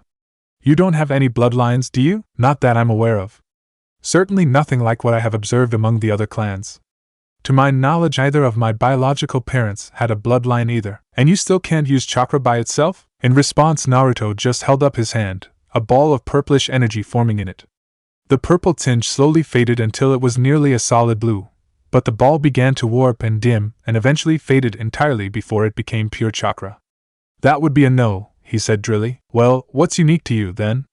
You don't have any bloodlines, do you? Not that I'm aware of. Certainly nothing like what I have observed among the other clans. To my knowledge, neither of my biological parents had a bloodline either. And you still can't use chakra by itself? In response, Naruto just held up his hand, a ball of purplish energy forming in it. The purple tinge slowly faded until it was nearly a solid blue, but the ball began to warp and dim and eventually faded entirely before it became pure chakra. That would be a no, he said drily. Well, what's unique to you, then?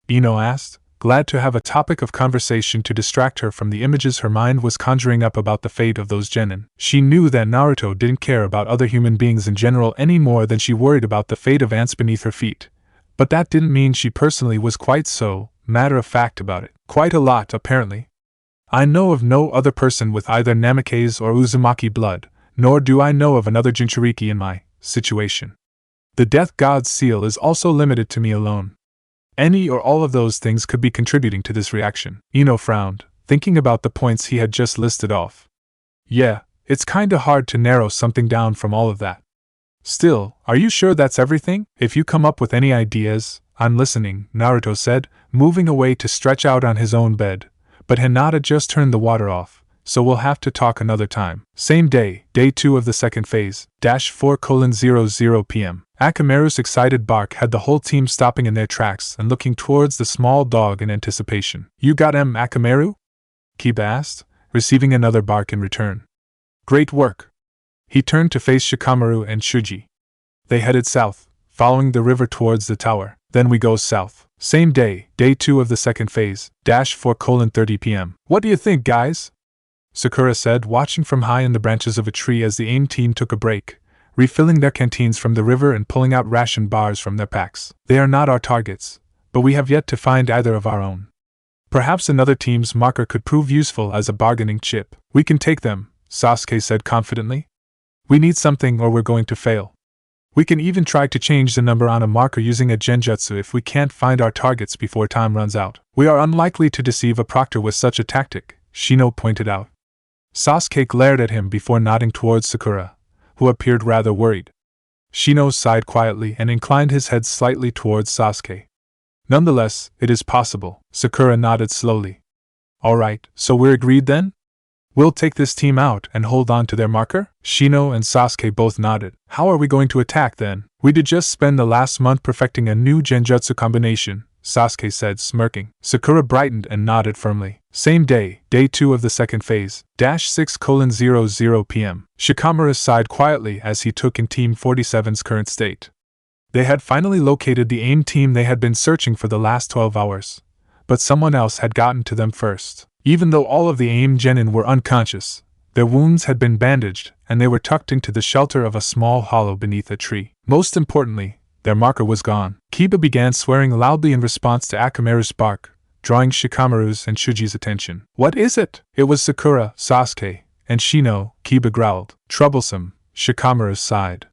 Ino asked, glad to have a topic of conversation to distract her from the images her mind was conjuring up about the fate of those genin. She knew that Naruto didn't care about other human beings in general any more than she worried about the fate of ants beneath her feet. But that didn't mean she personally was quite so matter-of-fact about it. Quite a lot, apparently. I know of no other person with either Namikaze or Uzumaki blood, nor do I know of another Jinchuriki in my situation. The Death God's seal is also limited to me alone. Any or all of those things could be contributing to this reaction. Ino frowned, thinking about the points he had just listed off. Yeah, it's kinda hard to narrow something down from all of that. Still, are you sure that's everything? If you come up with any ideas, I'm listening, Naruto said, moving away to stretch out on his own bed. But Hinata just turned the water off, so we'll have to talk another time. Same day, day 2 of the second phase, -4:00 p.m. Akamaru's excited bark had the whole team stopping in their tracks and looking towards the small dog in anticipation. You got him, Akamaru? Kiba asked, receiving another bark in return. Great work. He turned to face Shikamaru and Shuji. They headed south, following the river towards the tower. Then we go south. Same day, day 2 of the second phase, -4:30 p.m. What do you think, guys? Sakura said, watching from high in the branches of a tree as the AIM team took a break, refilling their canteens from the river and pulling out ration bars from their packs. They are not our targets, but we have yet to find either of our own. Perhaps another team's marker could prove useful as a bargaining chip. We can take them, Sasuke said confidently. We need something or we're going to fail. We can even try to change the number on a marker using a genjutsu if we can't find our targets before time runs out. We are unlikely to deceive a proctor with such a tactic, Shino pointed out. Sasuke glared at him before nodding towards Sakura, who appeared rather worried. Shino sighed quietly and inclined his head slightly towards Sasuke. Nonetheless, it is possible, Sakura nodded slowly. Alright, so we're agreed then? We'll take this team out and hold on to their marker? Shino and Sasuke both nodded. How are we going to attack then? We did just spend the last month perfecting a new genjutsu combination, Sasuke said, smirking. Sakura brightened and nodded firmly. Same day, day 2 of the second phase, -6:00 p.m. Shikamaru sighed quietly as he took in Team 47's current state. They had finally located the AIM team they had been searching for the last 12 hours, but someone else had gotten to them first. Even though all of the AIM genin were unconscious, their wounds had been bandaged and they were tucked into the shelter of a small hollow beneath a tree. Most importantly, their marker was gone. Kiba began swearing loudly in response to Akamaru's bark, drawing Shikamaru's and Shuji's attention. What is it? It was Sakura, Sasuke, and Shino, Kiba growled. Troublesome, Shikamaru sighed.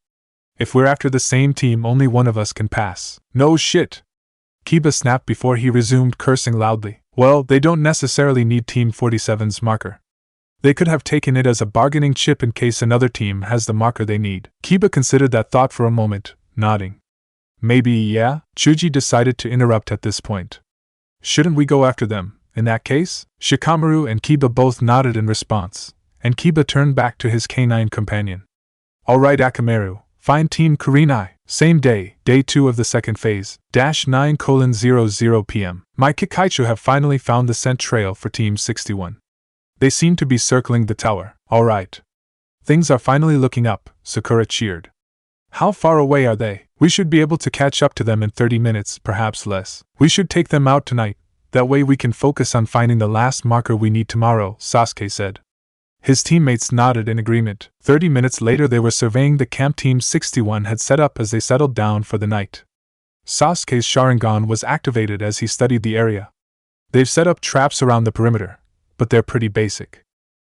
If we're after the same team, only one of us can pass. No shit! Kiba snapped before he resumed cursing loudly. Well, they don't necessarily need Team 47's marker. They could have taken it as a bargaining chip in case another team has the marker they need. Kiba considered that thought for a moment, nodding. Maybe, yeah? Chuji decided to interrupt at this point. Shouldn't we go after them, in that case? Shikamaru and Kiba both nodded in response, and Kiba turned back to his canine companion. Alright, Akamaru, find Team Kurenai. Same day, day 2 of the second phase, -9:00 p.m. My Kikaichu have finally found the scent trail for Team 61. They seem to be circling the tower. Alright. Things are finally looking up, Sakura cheered. How far away are they? We should be able to catch up to them in 30 minutes, perhaps less. We should take them out tonight, that way we can focus on finding the last marker we need tomorrow, Sasuke said. His teammates nodded in agreement. 30 minutes later they were surveying the camp Team 61 had set up as they settled down for the night. Sasuke's Sharingan was activated as he studied the area. They've set up traps around the perimeter, but they're pretty basic.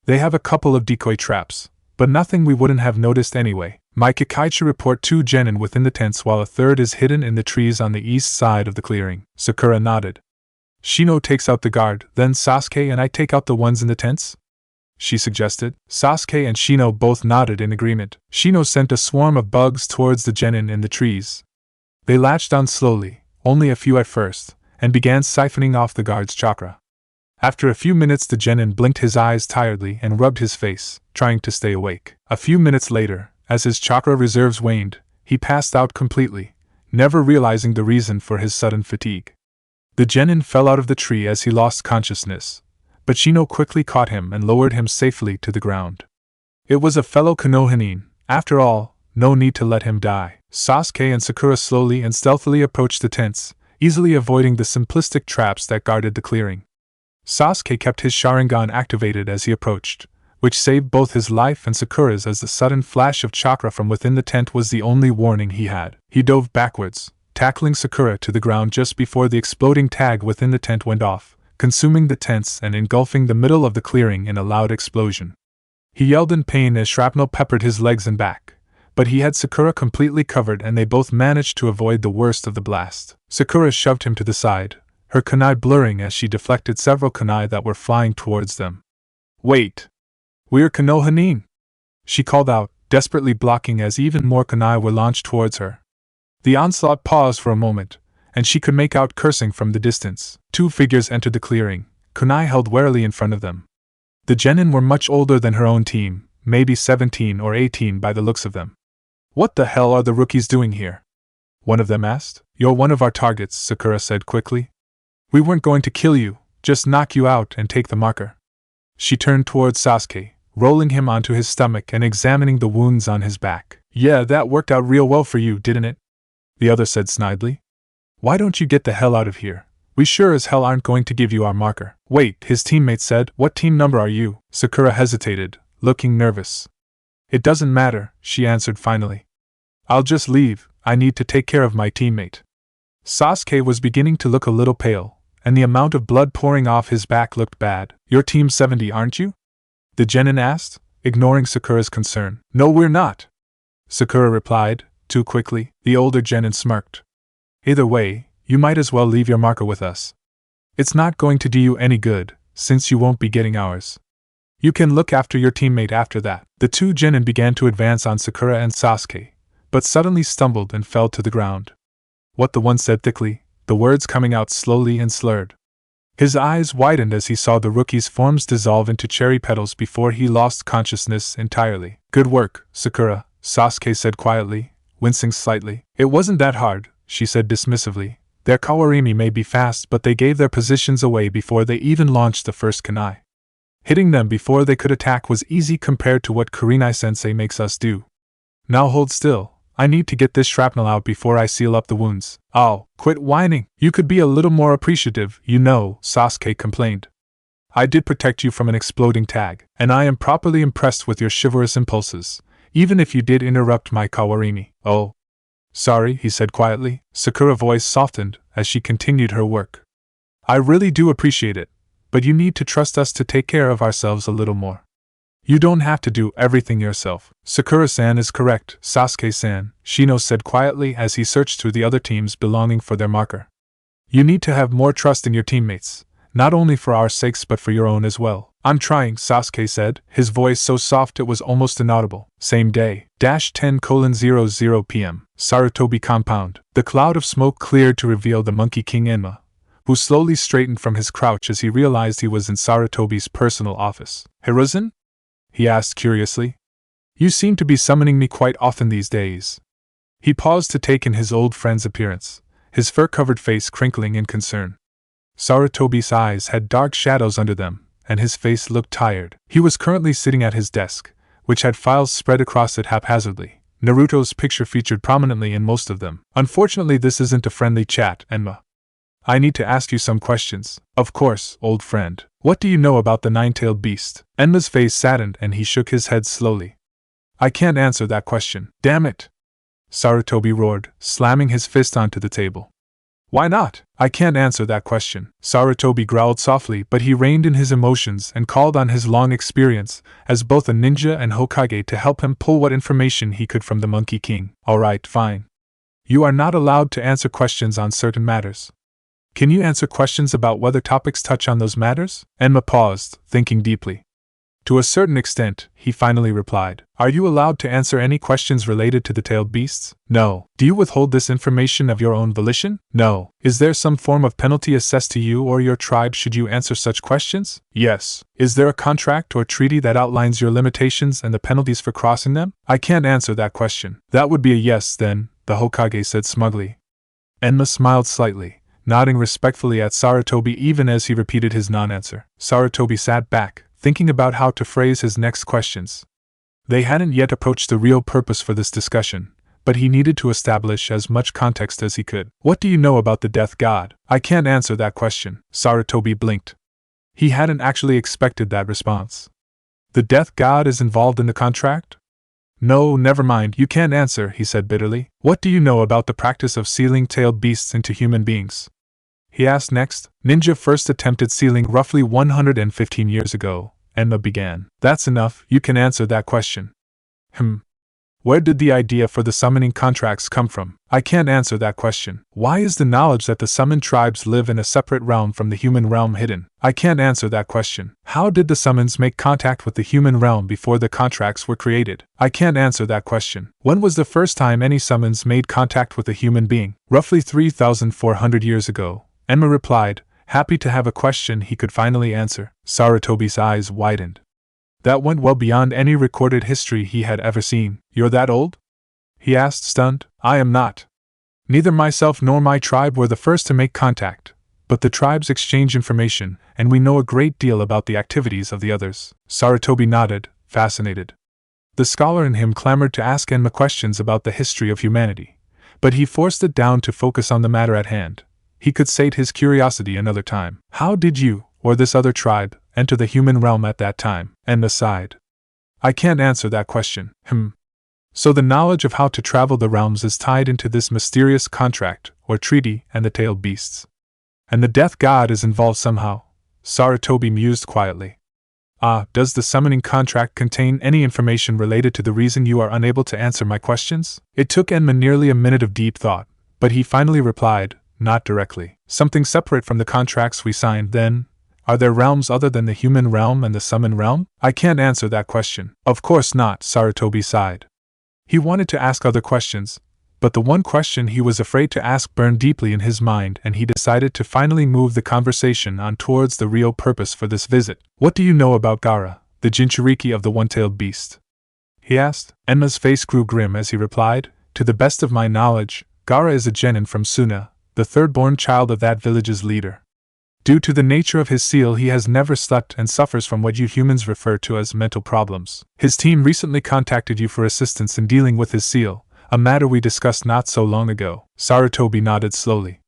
They have a couple of decoy traps, but nothing we wouldn't have noticed anyway. My Kikaichi report 2 genin within the tents while a third is hidden in the trees on the east side of the clearing. Sakura nodded. Shino takes out the guard, then Sasuke and I take out the ones in the tents? She suggested. Sasuke and Shino both nodded in agreement. Shino sent a swarm of bugs towards the genin in the trees. They latched on slowly, only a few at first, and began siphoning off the guard's chakra. After a few minutes the genin blinked his eyes tiredly and rubbed his face, trying to stay awake. A few minutes later, as his chakra reserves waned, he passed out completely, never realizing the reason for his sudden fatigue. The genin fell out of the tree as he lost consciousness, but Shino quickly caught him and lowered him safely to the ground. It was a fellow Konohanin, after all, no need to let him die. Sasuke and Sakura slowly and stealthily approached the tents, easily avoiding the simplistic traps that guarded the clearing. Sasuke kept his Sharingan activated as he approached, which saved both his life and Sakura's as the sudden flash of chakra from within the tent was the only warning he had. He dove backwards, tackling Sakura to the ground just before the exploding tag within the tent went off, consuming the tents and engulfing the middle of the clearing in a loud explosion. He yelled in pain as shrapnel peppered his legs and back, but he had Sakura completely covered and they both managed to avoid the worst of the blast. Sakura shoved him to the side, her kunai blurring as she deflected several kunai that were flying towards them. Wait! We're Konohanin! She called out, desperately blocking as even more kunai were launched towards her. The onslaught paused for a moment, and she could make out cursing from the distance. 2 figures entered the clearing, kunai held warily in front of them. The genin were much older than her own team, maybe 17 or 18 by the looks of them. What the hell are the rookies doing here? One of them asked. You're one of our targets, Sakura said quickly. We weren't going to kill you, just knock you out and take the marker. She turned towards Sasuke, rolling him onto his stomach and examining the wounds on his back. Yeah, that worked out real well for you, didn't it? The other said snidely. Why don't you get the hell out of here? We sure as hell aren't going to give you our marker. Wait, his teammate said. What team number are you? Sakura hesitated, looking nervous. It doesn't matter, she answered finally. I'll just leave, I need to take care of my teammate. Sasuke was beginning to look a little pale, and the amount of blood pouring off his back looked bad. You're Team 70, aren't you? The genin asked, ignoring Sakura's concern. No, we're not, Sakura replied, too quickly. The older genin smirked. Either way, you might as well leave your marker with us. It's not going to do you any good, since you won't be getting ours. You can look after your teammate after that. The 2 genin began to advance on Sakura and Sasuke, but suddenly stumbled and fell to the ground. What the one said thickly, the words coming out slowly and slurred. His eyes widened as he saw the rookie's forms dissolve into cherry petals before he lost consciousness entirely. Good work, Sakura, Sasuke said quietly, wincing slightly. It wasn't that hard, she said dismissively. Their kawarimi may be fast, but they gave their positions away before they even launched the first kunai. Hitting them before they could attack was easy compared to what Kurenai-sensei makes us do. Now hold still. I need to get this shrapnel out before I seal up the wounds. Oh, quit whining. You could be a little more appreciative, you know, Sasuke complained. I did protect you from an exploding tag, and I am properly impressed with your chivalrous impulses, even if you did interrupt my kawarimi. Oh. Sorry, he said quietly. Sakura's voice softened as she continued her work. I really do appreciate it, but you need to trust us to take care of ourselves a little more. You don't have to do everything yourself. Sakura-san is correct, Sasuke-san, Shino said quietly as he searched through the other teams belonging for their marker. You need to have more trust in your teammates, not only for our sakes but for your own as well. I'm trying, Sasuke said, his voice so soft it was almost inaudible. Same day, -10:00 p.m., Sarutobi compound. The cloud of smoke cleared to reveal the Monkey King Enma, who slowly straightened from his crouch as he realized he was in Sarutobi's personal office. Hiruzen? He asked curiously. You seem to be summoning me quite often these days. He paused to take in his old friend's appearance, his fur-covered face crinkling in concern. Sarutobi's eyes had dark shadows under them, and his face looked tired. He was currently sitting at his desk, which had files spread across it haphazardly. Naruto's picture featured prominently in most of them. Unfortunately, this isn't a friendly chat, Enma. I need to ask you some questions. Of course, old friend. What do you know about the nine-tailed beast? Enma's face saddened and he shook his head slowly. I can't answer that question. Damn it! Sarutobi roared, slamming his fist onto the table. Why not? I can't answer that question. Sarutobi growled softly, but he reined in his emotions and called on his long experience as both a ninja and Hokage to help him pull what information he could from the Monkey King. Alright, fine. You are not allowed to answer questions on certain matters. Can you answer questions about whether topics touch on those matters? Enma paused, thinking deeply. To a certain extent, he finally replied. Are you allowed to answer any questions related to the tailed beasts? No. Do you withhold this information of your own volition? No. Is there some form of penalty assessed to you or your tribe should you answer such questions? Yes. Is there a contract or treaty that outlines your limitations and the penalties for crossing them? I can't answer that question. That would be a yes, then, the Hokage said smugly. Enma smiled slightly, nodding respectfully at Sarutobi even as he repeated his non-answer. Sarutobi sat back, thinking about how to phrase his next questions. They hadn't yet approached the real purpose for this discussion, but he needed to establish as much context as he could. What do you know about the Death God? I can't answer that question. Sarutobi blinked. He hadn't actually expected that response. The Death God is involved in the contract? No, never mind, you can't answer, he said bitterly. What do you know about the practice of sealing tailed beasts into human beings? He asked next. Ninja first attempted sealing roughly 115 years ago, Enma began. That's enough, you can answer that question. Where did the idea for the summoning contracts come from? I can't answer that question. Why is the knowledge that the summoned tribes live in a separate realm from the human realm hidden? I can't answer that question. How did the summons make contact with the human realm before the contracts were created? I can't answer that question. When was the first time any summons made contact with a human being? Roughly 3,400 years ago, Enma replied, happy to have a question he could finally answer. Sarutobi's eyes widened. That went well beyond any recorded history he had ever seen. You're that old? He asked, stunned. I am not. Neither myself nor my tribe were the first to make contact, but the tribes exchange information, and we know a great deal about the activities of the others. Sarutobi nodded, fascinated. The scholar in him clamored to ask Enma questions about the history of humanity, but he forced it down to focus on the matter at hand. He could sate his curiosity another time. How did you, or this other tribe, enter the human realm at that time? Enma sighed. I can't answer that question. So the knowledge of how to travel the realms is tied into this mysterious contract, or treaty, and the tailed beasts. And the Death God is involved somehow. Sarutobi mused quietly. Does the summoning contract contain any information related to the reason you are unable to answer my questions? It took Enma nearly a minute of deep thought, but he finally replied, not directly. Something separate from the contracts we signed, then? Are there realms other than the human realm and the summon realm? I can't answer that question. Of course not, Sarutobi sighed. He wanted to ask other questions, but the one question he was afraid to ask burned deeply in his mind, and he decided to finally move the conversation on towards the real purpose for this visit. What do you know about Gaara, the Jinchuriki of the one-tailed beast? He asked. Enma's face grew grim as he replied, to the best of my knowledge, Gaara is a genin from Suna, the third-born child of that village's leader. Due to the nature of his seal, he has never slept and suffers from what you humans refer to as mental problems. His team recently contacted you for assistance in dealing with his seal, a matter we discussed not so long ago. Sarutobi nodded slowly.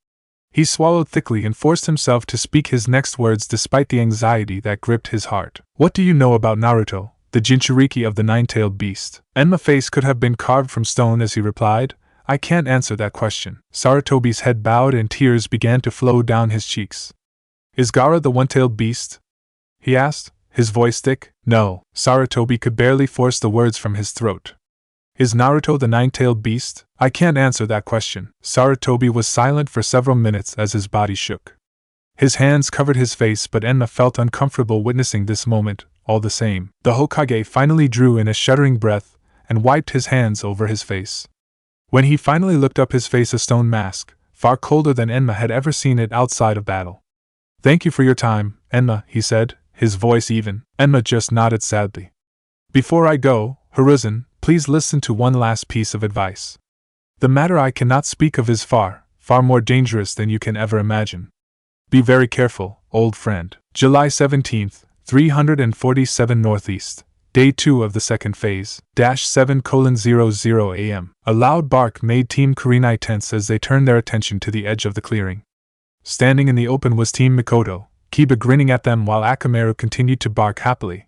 He swallowed thickly and forced himself to speak his next words despite the anxiety that gripped his heart. What do you know about Naruto, the Jinchuriki of the nine-tailed beast? Enma's face could have been carved from stone as he replied, I can't answer that question. Sarutobi's head bowed and tears began to flow down his cheeks. Is Gaara the one-tailed beast? He asked, his voice thick. No. Sarutobi could barely force the words from his throat. Is Naruto the nine-tailed beast? I can't answer that question. Sarutobi was silent for several minutes as his body shook. His hands covered his face, but Enma felt uncomfortable witnessing this moment, all the same. The Hokage finally drew in a shuddering breath and wiped his hands over his face. When he finally looked up, his face a stone mask, far colder than Enma had ever seen it outside of battle. Thank you for your time, Enma, he said, his voice even. Enma just nodded sadly. Before I go, Hiruzen, please listen to one last piece of advice. The matter I cannot speak of is far more dangerous than you can ever imagine. Be very careful, old friend. July 17th, 347 Northeast. Day 2 of the second phase, -7:00 a.m. A loud bark made Team Kurenai tense as they turned their attention to the edge of the clearing. Standing in the open was Team Mikoto, Kiba grinning at them while Akamaru continued to bark happily.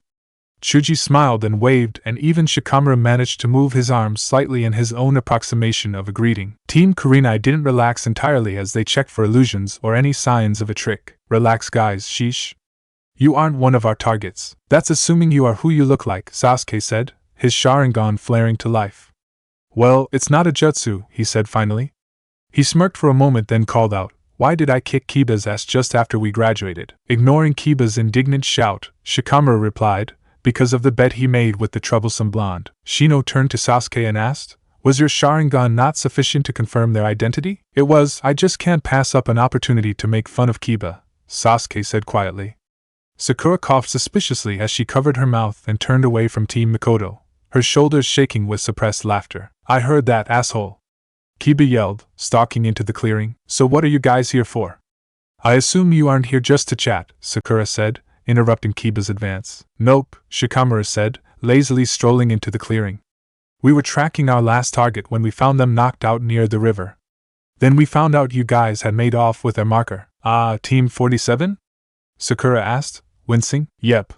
Chuji smiled and waved, and even Shikamaru managed to move his arms slightly in his own approximation of a greeting. Team Kurenai didn't relax entirely as they checked for illusions or any signs of a trick. Relax guys, sheesh. You aren't one of our targets. That's assuming you are who you look like, Sasuke said, his Sharingan flaring to life. Well, it's not a jutsu, he said finally. He smirked for a moment then called out, why did I kick Kiba's ass just after we graduated? Ignoring Kiba's indignant shout, Shikamaru replied, because of the bet he made with the troublesome blonde. Shino turned to Sasuke and asked, was your Sharingan not sufficient to confirm their identity? It was. I just can't pass up an opportunity to make fun of Kiba, Sasuke said quietly. Sakura coughed suspiciously as she covered her mouth and turned away from Team Mikoto, her shoulders shaking with suppressed laughter. I heard that, asshole! Kiba yelled, stalking into the clearing. So what are you guys here for? I assume you aren't here just to chat, Sakura said, interrupting Kiba's advance. Nope, Shikamaru said, lazily strolling into the clearing. We were tracking our last target when we found them knocked out near the river. Then we found out you guys had made off with their marker. Team 47? Sakura asked, wincing. Yep.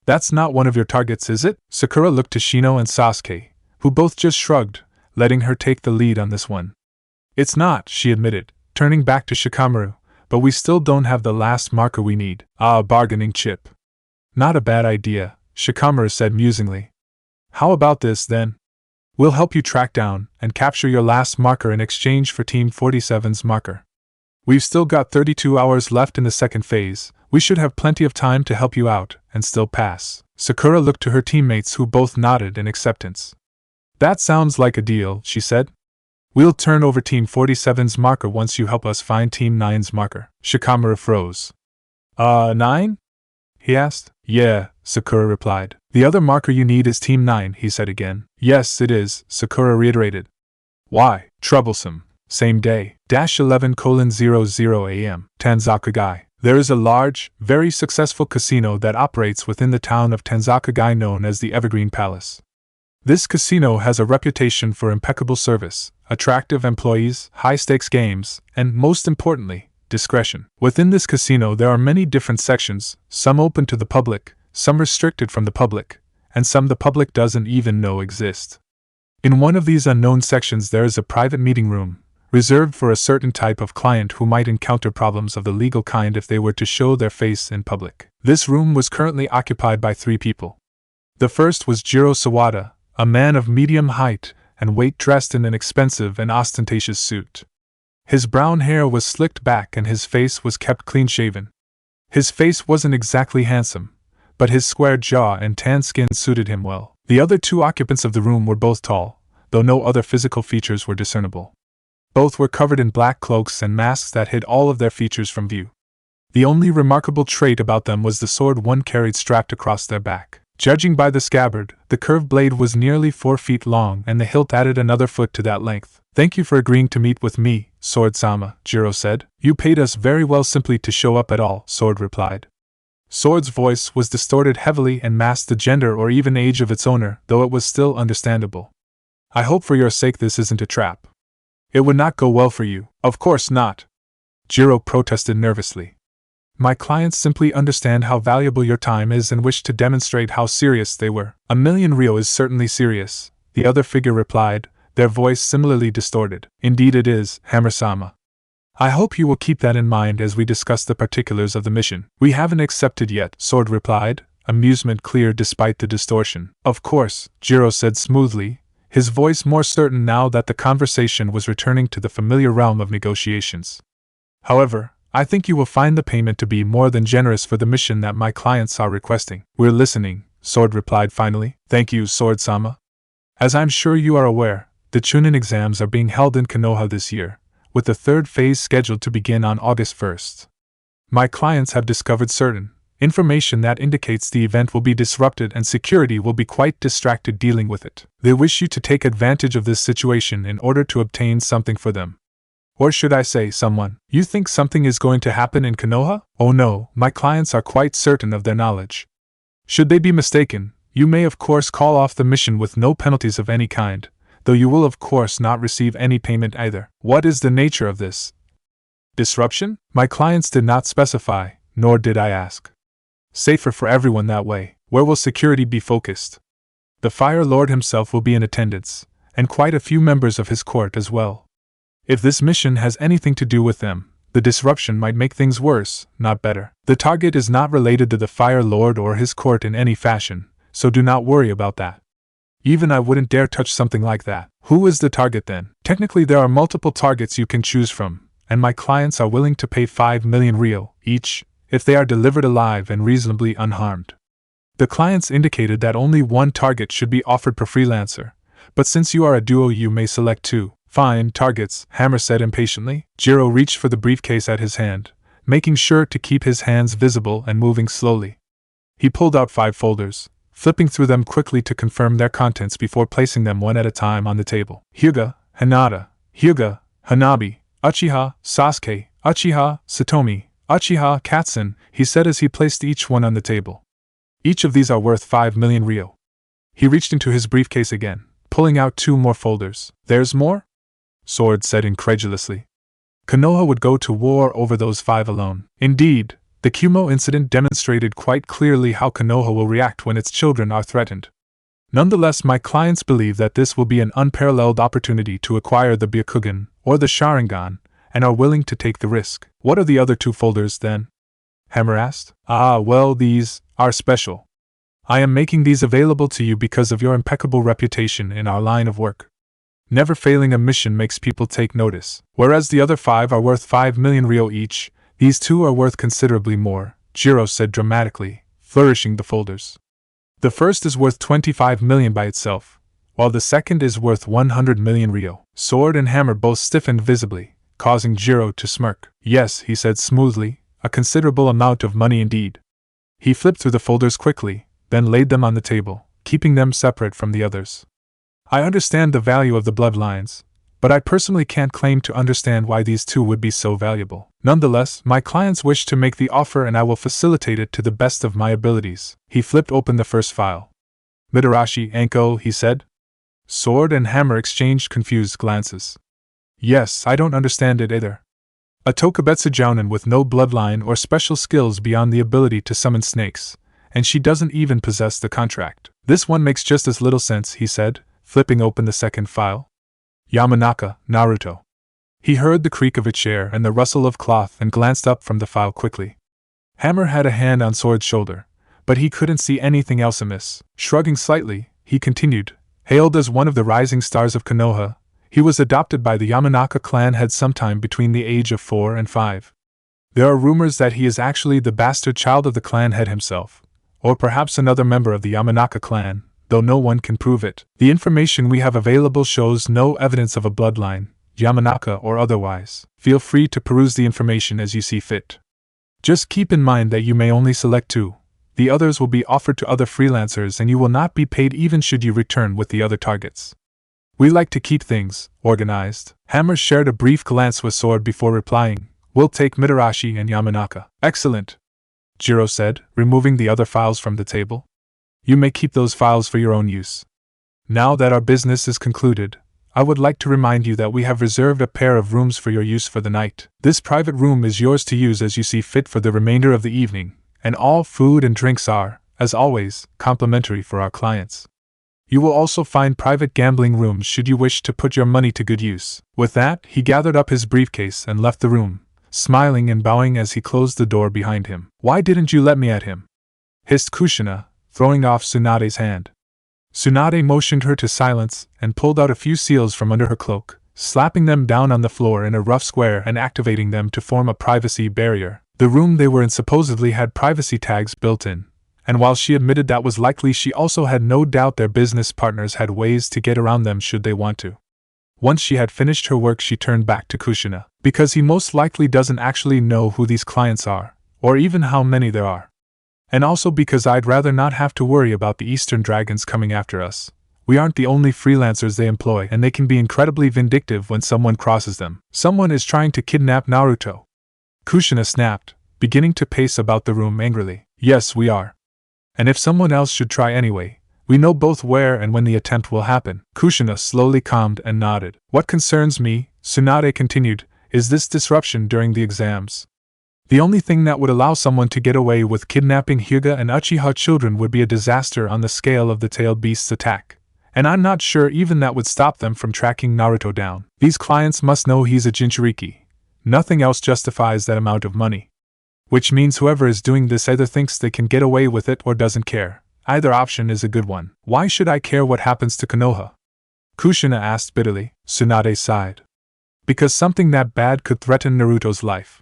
That's not one of your targets, is it? Sakura looked to Shino and Sasuke, who both just shrugged, letting her take the lead on this one. It's not, she admitted, turning back to Shikamaru, but we still don't have the last marker we need. Bargaining chip. Not a bad idea, Shikamaru said musingly. How about this, then? We'll help you track down and capture your last marker in exchange for Team 47's marker. We've still got 32 hours left in the second phase. We should have plenty of time to help you out and still pass. Sakura looked to her teammates who both nodded in acceptance. That sounds like a deal, she said. We'll turn over Team 47's marker once you help us find Team 9's marker. Shikamaru froze. 9? He asked. Yeah, Sakura replied. The other marker you need is Team 9, he said again. Yes, it is, Sakura reiterated. Why? Troublesome. Same day, -11:00 a.m. Tanzakagai. There is a large, very successful casino that operates within the town of Tanzakagai known as the Evergreen Palace. This casino has a reputation for impeccable service, attractive employees, high-stakes games, and, most importantly, discretion. Within this casino there are many different sections, some open to the public, some restricted from the public, and some the public doesn't even know exist. In one of these unknown sections there is a private meeting room, reserved for a certain type of client who might encounter problems of the legal kind if they were to show their face in public. This room was currently occupied by 3 people. The first was Jiro Sawada, a man of medium height and weight dressed in an expensive and ostentatious suit. His brown hair was slicked back and his face was kept clean-shaven. His face wasn't exactly handsome, but his square jaw and tan skin suited him well. The other 2 occupants of the room were both tall, though no other physical features were discernible. Both were covered in black cloaks and masks that hid all of their features from view. The only remarkable trait about them was the sword one carried strapped across their back. Judging by the scabbard, the curved blade was nearly 4 feet long and the hilt added another foot to that length. Thank you for agreeing to meet with me, Sword-sama, Jiro said. You paid us very well simply to show up at all, Sword replied. Sword's voice was distorted heavily and masked the gender or even age of its owner, though it was still understandable. I hope for your sake this isn't a trap. It would not go well for you. Of course not. Jiro protested nervously. My clients simply understand how valuable your time is and wish to demonstrate how serious they were. A million ryo is certainly serious, the other figure replied, their voice similarly distorted. Indeed it is, Hammer-sama. I hope you will keep that in mind as we discuss the particulars of the mission. We haven't accepted yet, Sword replied, amusement clear despite the distortion. Of course, Jiro said smoothly, his voice more certain now that the conversation was returning to the familiar realm of negotiations. However, I think you will find the payment to be more than generous for the mission that my clients are requesting. We're listening, Sword replied finally. Thank you, Sword-sama. As I'm sure you are aware, the Chunin exams are being held in Konoha this year, with the 3rd phase scheduled to begin on August 1st. My clients have discovered certain Information that indicates the event will be disrupted and security will be quite distracted dealing with it. They wish you to take advantage of this situation in order to obtain something for them. Or should I say someone? You think something is going to happen in Konoha? Oh no, my clients are quite certain of their knowledge. Should they be mistaken, you may of course call off the mission with no penalties of any kind, though you will of course not receive any payment either. What is the nature of this disruption? My clients did not specify, nor did I ask. Safer for everyone that way. Where will security be focused? The Fire Lord himself will be in attendance, and quite a few members of his court as well. If this mission has anything to do with them, the disruption might make things worse, not better. The target is not related to the Fire Lord or his court in any fashion, so do not worry about that. Even I wouldn't dare touch something like that. Who is the target then? Technically there are multiple targets you can choose from, and my clients are willing to pay 5 million real each, if they are delivered alive and reasonably unharmed. The clients indicated that only one target should be offered per freelancer, but since you are a duo you may select 2. Fine, targets, Hammer said impatiently. Jiro reached for the briefcase at his hand, making sure to keep his hands visible and moving slowly. He pulled out 5 folders, flipping through them quickly to confirm their contents before placing them one at a time on the table. Hyuga, Hinata, Hyuga, Hanabi, Uchiha, Sasuke, Uchiha, Satomi, Uchiha, Katsune, he said as he placed each one on the table. Each of these are worth 5 million ryo. He reached into his briefcase again, pulling out 2 more folders. There's more? Sword said incredulously. Konoha would go to war over those 5 alone. Indeed, the Kyuubi incident demonstrated quite clearly how Konoha will react when its children are threatened. Nonetheless, my clients believe that this will be an unparalleled opportunity to acquire the Byakugan, or the Sharingan, and are willing to take the risk. What are the other 2 folders then? Hammer asked. Well, these are special. I am making these available to you because of your impeccable reputation in our line of work. Never failing a mission makes people take notice. Whereas the other 5 are worth 5 million ryo each, these 2 are worth considerably more, Jiro said dramatically, flourishing the folders. The first is worth 25 million by itself, while the second is worth 100 million ryo. Sword and Hammer both stiffened visibly, causing Jiro to smirk. Yes, he said smoothly, a considerable amount of money indeed. He flipped through the folders quickly, then laid them on the table, keeping them separate from the others. I understand the value of the bloodlines, but I personally can't claim to understand why these 2 would be so valuable. Nonetheless, my clients wish to make the offer and I will facilitate it to the best of my abilities. He flipped open the first file. Mitarashi Anko, he said. Sword and Hammer exchanged confused glances. Yes, I don't understand it either. A Tokubetsu jounin with no bloodline or special skills beyond the ability to summon snakes, and she doesn't even possess the contract. This one makes just as little sense, he said, flipping open the second file. Yamanaka, Naruto. He heard the creak of a chair and the rustle of cloth and glanced up from the file quickly. Hammer had a hand on Sword's shoulder, but he couldn't see anything else amiss. Shrugging slightly, he continued, hailed as one of the rising stars of Konoha, he was adopted by the Yamanaka clan head sometime between the age of 4 and 5. There are rumors that he is actually the bastard child of the clan head himself, or perhaps another member of the Yamanaka clan, though no one can prove it. The information we have available shows no evidence of a bloodline, Yamanaka or otherwise. Feel free to peruse the information as you see fit. Just keep in mind that you may only select 2. The others will be offered to other freelancers and you will not be paid even should you return with the other targets. We like to keep things organized. Hammer shared a brief glance with Sword before replying, we'll take Mitarashi and Yamanaka. Excellent, Jiro said, removing the other files from the table. You may keep those files for your own use. Now that our business is concluded, I would like to remind you that we have reserved a pair of rooms for your use for the night. This private room is yours to use as you see fit for the remainder of the evening, and all food and drinks are, as always, complimentary for our clients. You will also find private gambling rooms should you wish to put your money to good use. With that, he gathered up his briefcase and left the room, smiling and bowing as he closed the door behind him. Why didn't you let me at him? Hissed Kushina, throwing off Tsunade's hand. Tsunade motioned her to silence and pulled out a few seals from under her cloak, slapping them down on the floor in a rough square and activating them to form a privacy barrier. The room they were in supposedly had privacy tags built in, and while she admitted that was likely, she also had no doubt their business partners had ways to get around them should they want to. Once she had finished her work, she turned back to Kushina, because he most likely doesn't actually know who these clients are, or even how many there are. And also because I'd rather not have to worry about the Eastern Dragons coming after us. We aren't the only freelancers they employ, and they can be incredibly vindictive when someone crosses them. Someone is trying to kidnap Naruto. Kushina snapped, beginning to pace about the room angrily. Yes, we are. And if someone else should try anyway, we know both where and when the attempt will happen. Kushina slowly calmed and nodded. What concerns me, Tsunade continued, is this disruption during the exams. The only thing that would allow someone to get away with kidnapping Hyuga and Uchiha children would be a disaster on the scale of the tailed beast's attack. And I'm not sure even that would stop them from tracking Naruto down. These clients must know he's a Jinchuriki. Nothing else justifies that amount of money. Which means whoever is doing this either thinks they can get away with it or doesn't care. Either option is a good one. Why should I care what happens to Konoha? Kushina asked bitterly. Tsunade sighed. Because something that bad could threaten Naruto's life.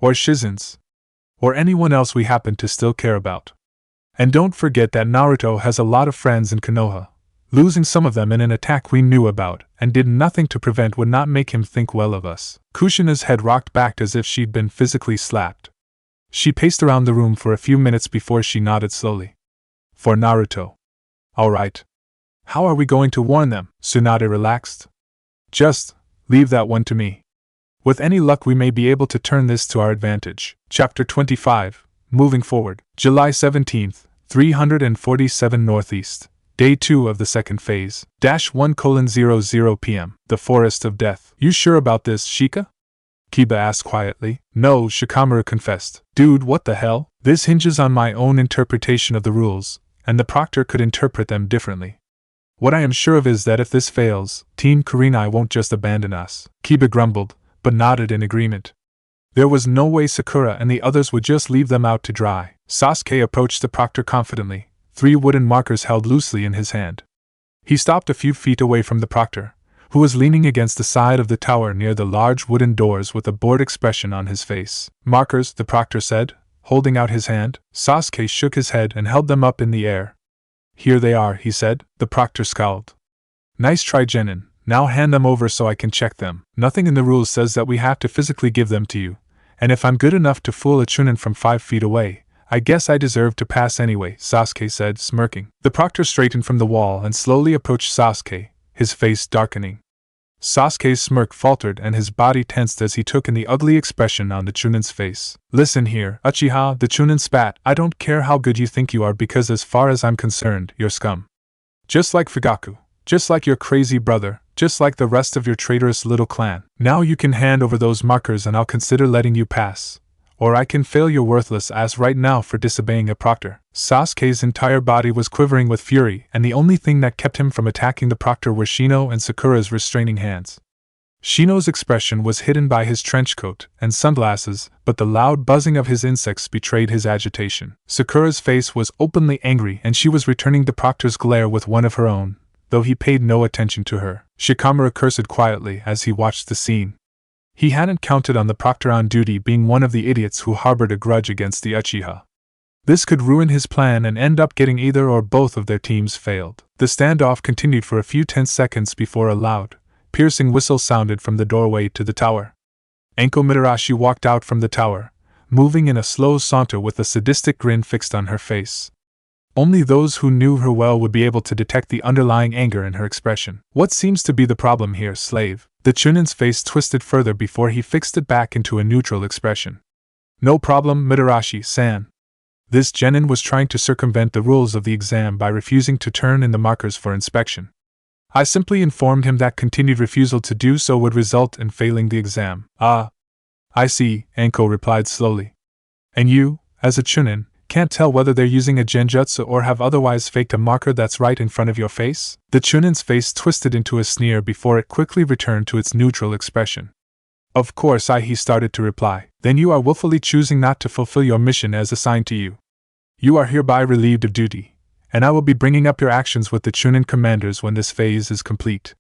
Or Shizen's. Or anyone else we happen to still care about. And don't forget that Naruto has a lot of friends in Konoha. Losing some of them in an attack we knew about and did nothing to prevent would not make him think well of us. Kushina's head rocked back as if she'd been physically slapped. She paced around the room for a few minutes before she nodded slowly. For Naruto. All right. How are we going to warn them? Tsunade relaxed. Just leave that one to me. With any luck we may be able to turn this to our advantage. Chapter 25. Moving forward. July 17th, 347 Northeast. Day 2 of the second phase. 1:00 p.m. The Forest of Death. You sure about this, Shika? Kiba asked quietly. No, Shikamaru confessed. Dude, what the hell? This hinges on my own interpretation of the rules, and the proctor could interpret them differently. What I am sure of is that if this fails, Team Kurenai won't just abandon us. Kiba grumbled, but nodded in agreement. There was no way Sakura and the others would just leave them out to dry. Sasuke approached the proctor confidently, 3 wooden markers held loosely in his hand. He stopped a few feet away from the proctor, who was leaning against the side of the tower near the large wooden doors with a bored expression on his face. Markers, the proctor said, holding out his hand. Sasuke shook his head and held them up in the air. Here they are, he said. The proctor scowled. Nice try, Genin. Now hand them over so I can check them. Nothing in the rules says that we have to physically give them to you, and if I'm good enough to fool a Chunin from 5 feet away, I guess I deserve to pass anyway, Sasuke said, smirking. The proctor straightened from the wall and slowly approached Sasuke, his face darkening. Sasuke's smirk faltered and his body tensed as he took in the ugly expression on the Chunin's face. Listen here, Uchiha, the Chunin spat. I don't care how good you think you are because as far as I'm concerned, you're scum. Just like Fugaku. Just like your crazy brother. Just like the rest of your traitorous little clan. Now you can hand over those markers and I'll consider letting you pass. Or I can fail your worthless ass right now for disobeying a proctor. Sasuke's entire body was quivering with fury, and the only thing that kept him from attacking the proctor were Shino and Sakura's restraining hands. Shino's expression was hidden by his trench coat and sunglasses, but the loud buzzing of his insects betrayed his agitation. Sakura's face was openly angry and she was returning the proctor's glare with one of her own, though he paid no attention to her. Shikamaru cursed quietly as he watched the scene. He hadn't counted on the proctor on duty being one of the idiots who harbored a grudge against the Uchiha. This could ruin his plan and end up getting either or both of their teams failed. The standoff continued for a few tense seconds before a loud, piercing whistle sounded from the doorway to the tower. Enko Mitarashi walked out from the tower, moving in a slow saunter with a sadistic grin fixed on her face. Only those who knew her well would be able to detect the underlying anger in her expression. What seems to be the problem here, slave? The Chunin's face twisted further before he fixed it back into a neutral expression. No problem, Mitarashi-san. This genin was trying to circumvent the rules of the exam by refusing to turn in the markers for inspection. I simply informed him that continued refusal to do so would result in failing the exam. Ah. I see, Enko replied slowly. And you, as a Chunin, can't tell whether they're using a genjutsu or have otherwise faked a marker that's right in front of your face? The Chunin's face twisted into a sneer before it quickly returned to its neutral expression. Of course he started to reply. Then you are willfully choosing not to fulfill your mission as assigned to you. You are hereby relieved of duty, and I will be bringing up your actions with the Chunin commanders when this phase is complete.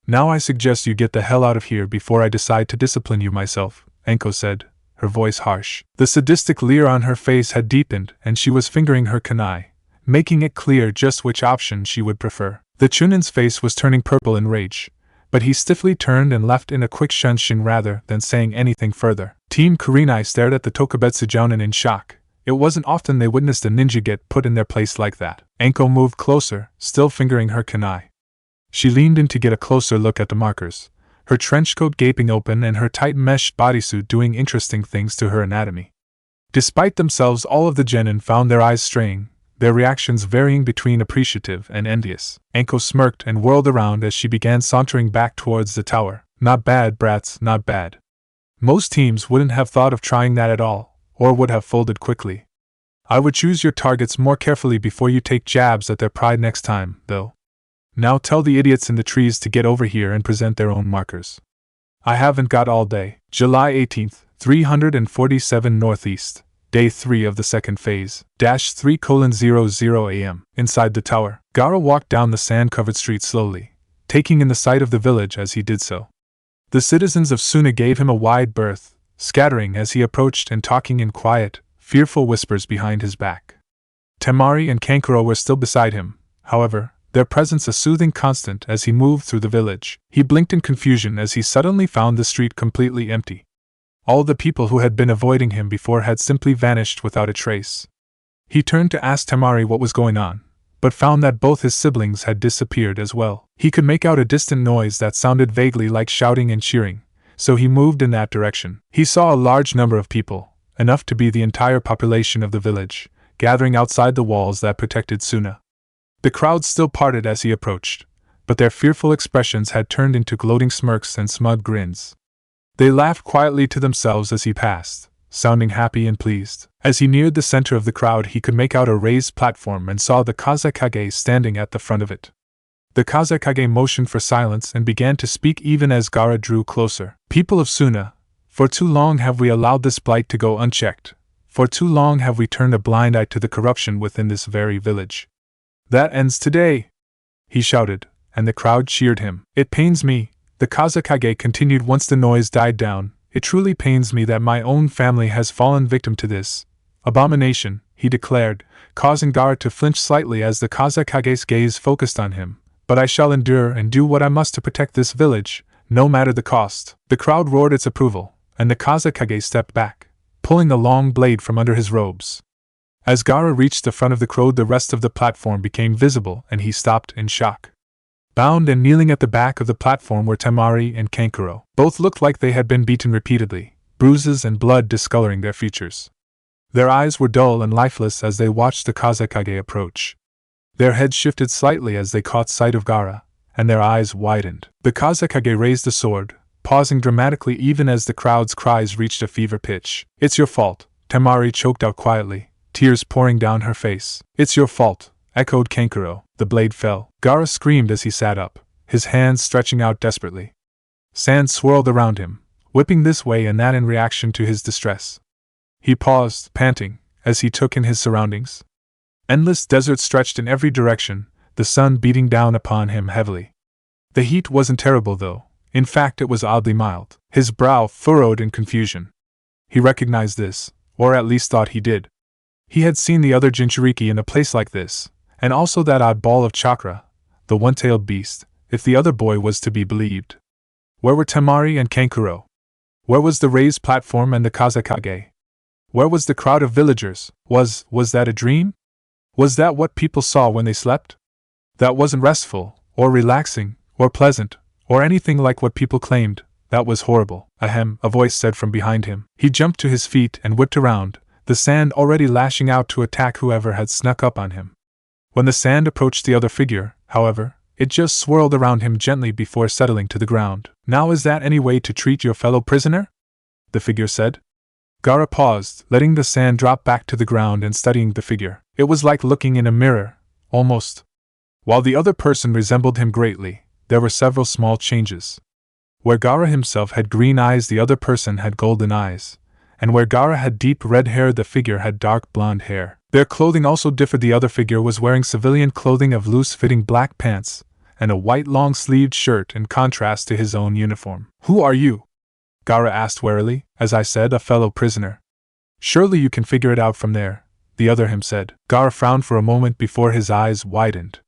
Now I suggest you get the hell out of here before I decide to discipline you myself, Enko said, her voice harsh. The sadistic leer on her face had deepened and she was fingering her kunai, making it clear just which option she would prefer. The Chunin's face was turning purple in rage, but he stiffly turned and left in a quick shunshin rather than saying anything further. Team Kurenai stared at the Tokubetsu Jounin in shock, It wasn't often they witnessed a ninja get put in their place like that. Anko moved closer, still fingering her kunai. She leaned in to get a closer look at the markers, her trenchcoat gaping open and her tight mesh bodysuit doing interesting things to her anatomy. Despite themselves, all of the genin found their eyes straying, their reactions varying between appreciative and envious. Anko smirked and whirled around as she began sauntering back towards the tower. Not bad, brats, not bad. Most teams wouldn't have thought of trying that at all, or would have folded quickly. I would choose your targets more carefully before you take jabs at their pride next time, though. Now tell the idiots in the trees to get over here and present their own markers. I haven't got all day. July 18th, 347 Northeast, Day 3 of the second phase, -3:00 a.m. Inside the tower, Gaara walked down the sand-covered street slowly, taking in the sight of the village as he did so. The citizens of Suna gave him a wide berth, scattering as he approached and talking in quiet, fearful whispers behind his back. Temari and Kankuro were still beside him, however, their presence a soothing constant as he moved through the village. He blinked in confusion as he suddenly found the street completely empty. All the people who had been avoiding him before had simply vanished without a trace. He turned to ask Temari what was going on, but found that both his siblings had disappeared as well. He could make out a distant noise that sounded vaguely like shouting and cheering, so he moved in that direction. He saw a large number of people, enough to be the entire population of the village, gathering outside the walls that protected Suna. The crowd still parted as he approached, but their fearful expressions had turned into gloating smirks and smug grins. They laughed quietly to themselves as he passed, sounding happy and pleased. As he neared the center of the crowd, he could make out a raised platform and saw the Kazekage standing at the front of it. The Kazekage motioned for silence and began to speak even as Gaara drew closer. People of Suna, for too long have we allowed this blight to go unchecked. For too long have we turned a blind eye to the corruption within this very village. That ends today, he shouted, and the crowd cheered him. It pains me, the Kazekage continued once the noise died down, it truly pains me that my own family has fallen victim to this abomination, he declared, causing Gaara to flinch slightly as the Kazekage's gaze focused on him. But I shall endure and do what I must to protect this village, no matter the cost. The crowd roared its approval, and the Kazekage stepped back, pulling the long blade from under his robes. As Gaara reached the front of the crowd, the rest of the platform became visible and he stopped in shock. Bound and kneeling at the back of the platform were Temari and Kankuro. Both looked like they had been beaten repeatedly, bruises and blood discoloring their features. Their eyes were dull and lifeless as they watched the Kazekage approach. Their heads shifted slightly as they caught sight of Gaara, and their eyes widened. The Kazekage raised the sword, pausing dramatically even as the crowd's cries reached a fever pitch. It's your fault, Temari choked out quietly, tears pouring down her face. It's your fault, echoed Kankuro. The blade fell. Gaara screamed as he sat up, his hands stretching out desperately. Sand swirled around him, whipping this way and that in reaction to his distress. He paused, panting, as he took in his surroundings. Endless desert stretched in every direction, the sun beating down upon him heavily. The heat wasn't terrible though, in fact it was oddly mild. His brow furrowed in confusion. He recognized this, or at least thought he did. He had seen the other Jinchuriki in a place like this, and also that odd ball of chakra, the one-tailed beast, if the other boy was to be believed. Where were Temari and Kankuro? Where was the raised platform and the Kazekage? Where was the crowd of villagers? Was that a dream? Was that what people saw when they slept? That wasn't restful, or relaxing, or pleasant, or anything like what people claimed. That was horrible. Ahem, a voice said from behind him. He jumped to his feet and whipped around, the sand already lashing out to attack whoever had snuck up on him. When the sand approached the other figure, however, it just swirled around him gently before settling to the ground. Now is that any way to treat your fellow prisoner? The figure said. Gaara paused, letting the sand drop back to the ground and studying the figure. It was like looking in a mirror, almost. While the other person resembled him greatly, there were several small changes. Where Gaara himself had green eyes, the other person had golden eyes, and where Gaara had deep red hair, the figure had dark blonde hair. Their clothing also differed. The other figure was wearing civilian clothing of loose-fitting black pants, and a white long-sleeved shirt in contrast to his own uniform. Who are you? Gaara asked warily. As I said, a fellow prisoner. Surely you can figure it out from there, the other him said. Gaara frowned for a moment before his eyes widened.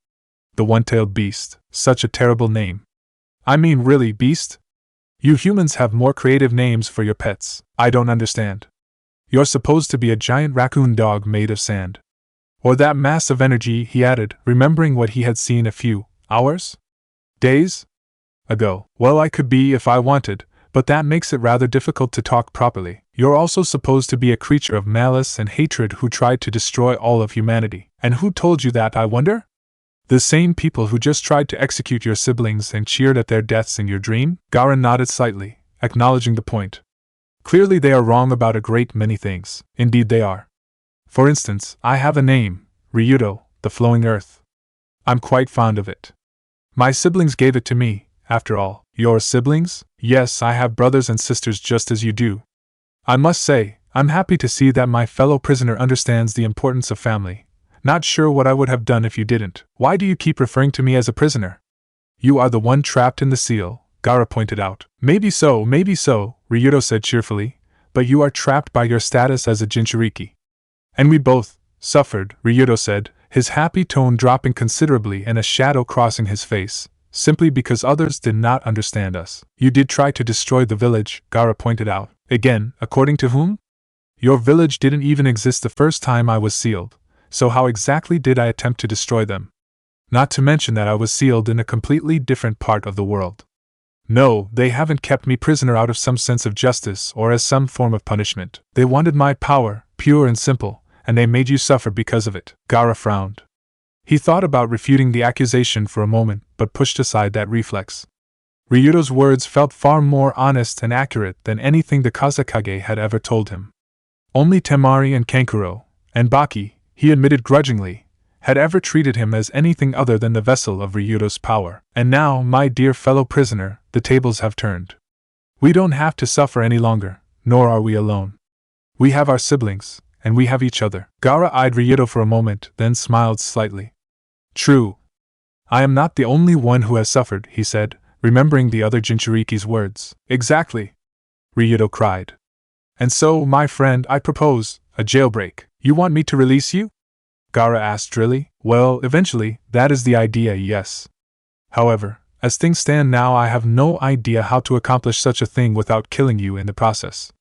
The one-tailed beast, such a terrible name. I mean really, beast? You humans have more creative names for your pets. I don't understand. You're supposed to be a giant raccoon dog made of sand. Or that mass of energy, he added, remembering what he had seen a few hours? Days? Ago. Well, I could be if I wanted, but that makes it rather difficult to talk properly. You're also supposed to be a creature of malice and hatred who tried to destroy all of humanity. And who told you that, I wonder? The same people who just tried to execute your siblings and cheered at their deaths in your dream? Gaara nodded slightly, acknowledging the point. Clearly they are wrong about a great many things. Indeed they are. For instance, I have a name, Ryudo, the Flowing Earth. I'm quite fond of it. My siblings gave it to me, after all. Your siblings? Yes, I have brothers and sisters just as you do. I must say, I'm happy to see that my fellow prisoner understands the importance of family. Not sure what I would have done if you didn't. Why do you keep referring to me as a prisoner? You are the one trapped in the seal, Gaara pointed out. Maybe so, Ryudo said cheerfully, but you are trapped by your status as a Jinchuriki. And we both suffered, Ryudo said, his happy tone dropping considerably and a shadow crossing his face, simply because others did not understand us. You did try to destroy the village, Gaara pointed out. Again, according to whom? Your village didn't even exist the first time I was sealed, so how exactly did I attempt to destroy them? Not to mention that I was sealed in a completely different part of the world. No, they haven't kept me prisoner out of some sense of justice or as some form of punishment. They wanted my power, pure and simple, and they made you suffer because of it. Gaara frowned. He thought about refuting the accusation for a moment, but pushed aside that reflex. Ryudo's words felt far more honest and accurate than anything the Kazekage had ever told him. Only Temari and Kankuro, and Baki, he admitted grudgingly, had ever treated him as anything other than the vessel of Ryudo's power. And now, my dear fellow prisoner, the tables have turned. We don't have to suffer any longer, nor are we alone. We have our siblings, and we have each other. Gaara eyed Ryudo for a moment, then smiled slightly. True. I am not the only one who has suffered, he said, remembering the other Jinchuriki's words. Exactly, Ryudo cried. And so, my friend, I propose a jailbreak. You want me to release you? Gaara asked drily. Well, eventually, that is the idea, yes. However, as things stand now, I have no idea how to accomplish such a thing without killing you in the process.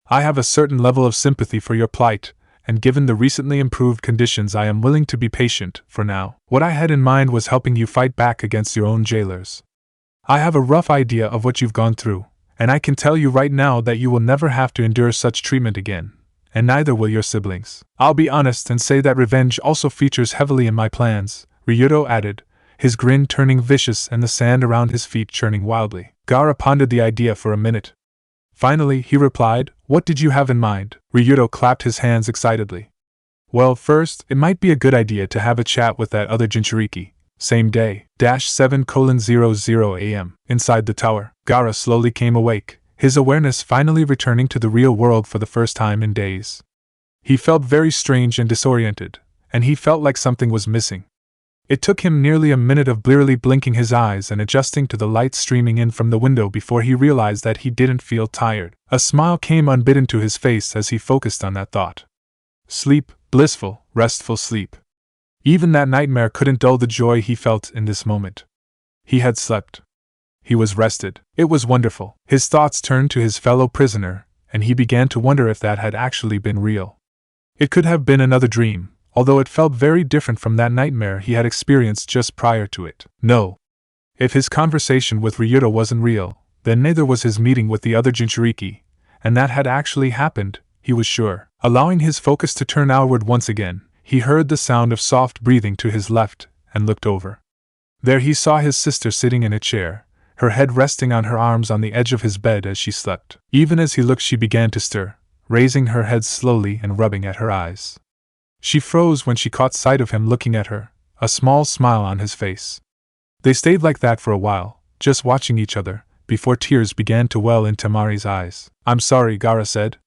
I have a certain level of sympathy for your plight, and given the recently improved conditions, I am willing to be patient for now. What I had in mind was helping you fight back against your own jailers. I have a rough idea of what you've gone through, and I can tell you right now that you will never have to endure such treatment again. And neither will your siblings. I'll be honest and say that revenge also features heavily in my plans, Ryudo added, his grin turning vicious and the sand around his feet churning wildly. Gaara pondered the idea for a minute. Finally, he replied, What did you have in mind? Ryudo clapped his hands excitedly. Well, first, it might be a good idea to have a chat with that other Jinchuriki. Same day, 7:00 a.m. Inside the tower, Gaara slowly came awake, his awareness finally returning to the real world for the first time in days. He felt very strange and disoriented, and he felt like something was missing. It took him nearly a minute of blearily blinking his eyes and adjusting to the light streaming in from the window before he realized that he didn't feel tired. A smile came unbidden to his face as he focused on that thought. Sleep, blissful, restful sleep. Even that nightmare couldn't dull the joy he felt in this moment. He had slept. He was rested. It was wonderful. His thoughts turned to his fellow prisoner, and he began to wonder if that had actually been real. It could have been another dream, although it felt very different from that nightmare he had experienced just prior to it. No. If his conversation with Ryudo wasn't real, then neither was his meeting with the other Jinchuriki, and that had actually happened, he was sure. Allowing his focus to turn outward once again, he heard the sound of soft breathing to his left, and looked over. There he saw his sister sitting in a chair, her head resting on her arms on the edge of his bed as she slept. Even as he looked, she began to stir, raising her head slowly and rubbing at her eyes. She froze when she caught sight of him looking at her, a small smile on his face. They stayed like that for a while, just watching each other, before tears began to well in Temari's eyes. I'm sorry, Gaara said.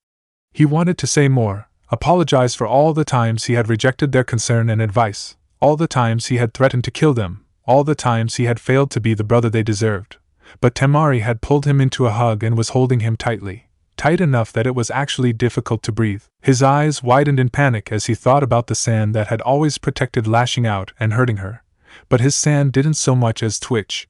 He wanted to say more, apologize for all the times he had rejected their concern and advice, all the times he had threatened to kill them, all the times he had failed to be the brother they deserved. But Temari had pulled him into a hug and was holding him tightly, tight enough that it was actually difficult to breathe. His eyes widened in panic as he thought about the sand that had always protected lashing out and hurting her, but his sand didn't so much as twitch.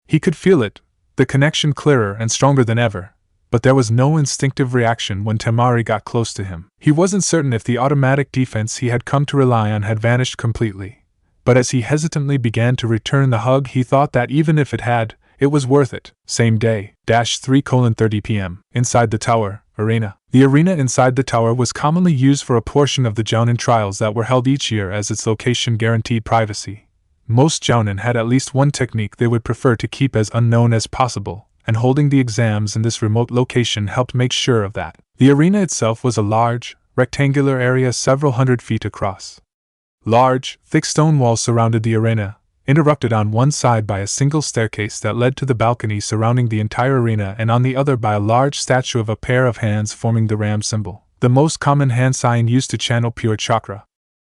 He could feel it, the connection clearer and stronger than ever, but there was no instinctive reaction when Temari got close to him. He wasn't certain if the automatic defense he had come to rely on had vanished completely, but as he hesitantly began to return the hug, he thought that even if it had, it was worth it. Same day, 3:30 p.m. Inside the tower, arena. The arena inside the tower was commonly used for a portion of the Jounin trials that were held each year, as its location guaranteed privacy. Most Jounin had at least one technique they would prefer to keep as unknown as possible, and holding the exams in this remote location helped make sure of that. The arena itself was a large, rectangular area several hundred feet across. Large, thick stone walls surrounded the arena, interrupted on one side by a single staircase that led to the balcony surrounding the entire arena, and on the other by a large statue of a pair of hands forming the ram symbol, the most common hand sign used to channel pure chakra.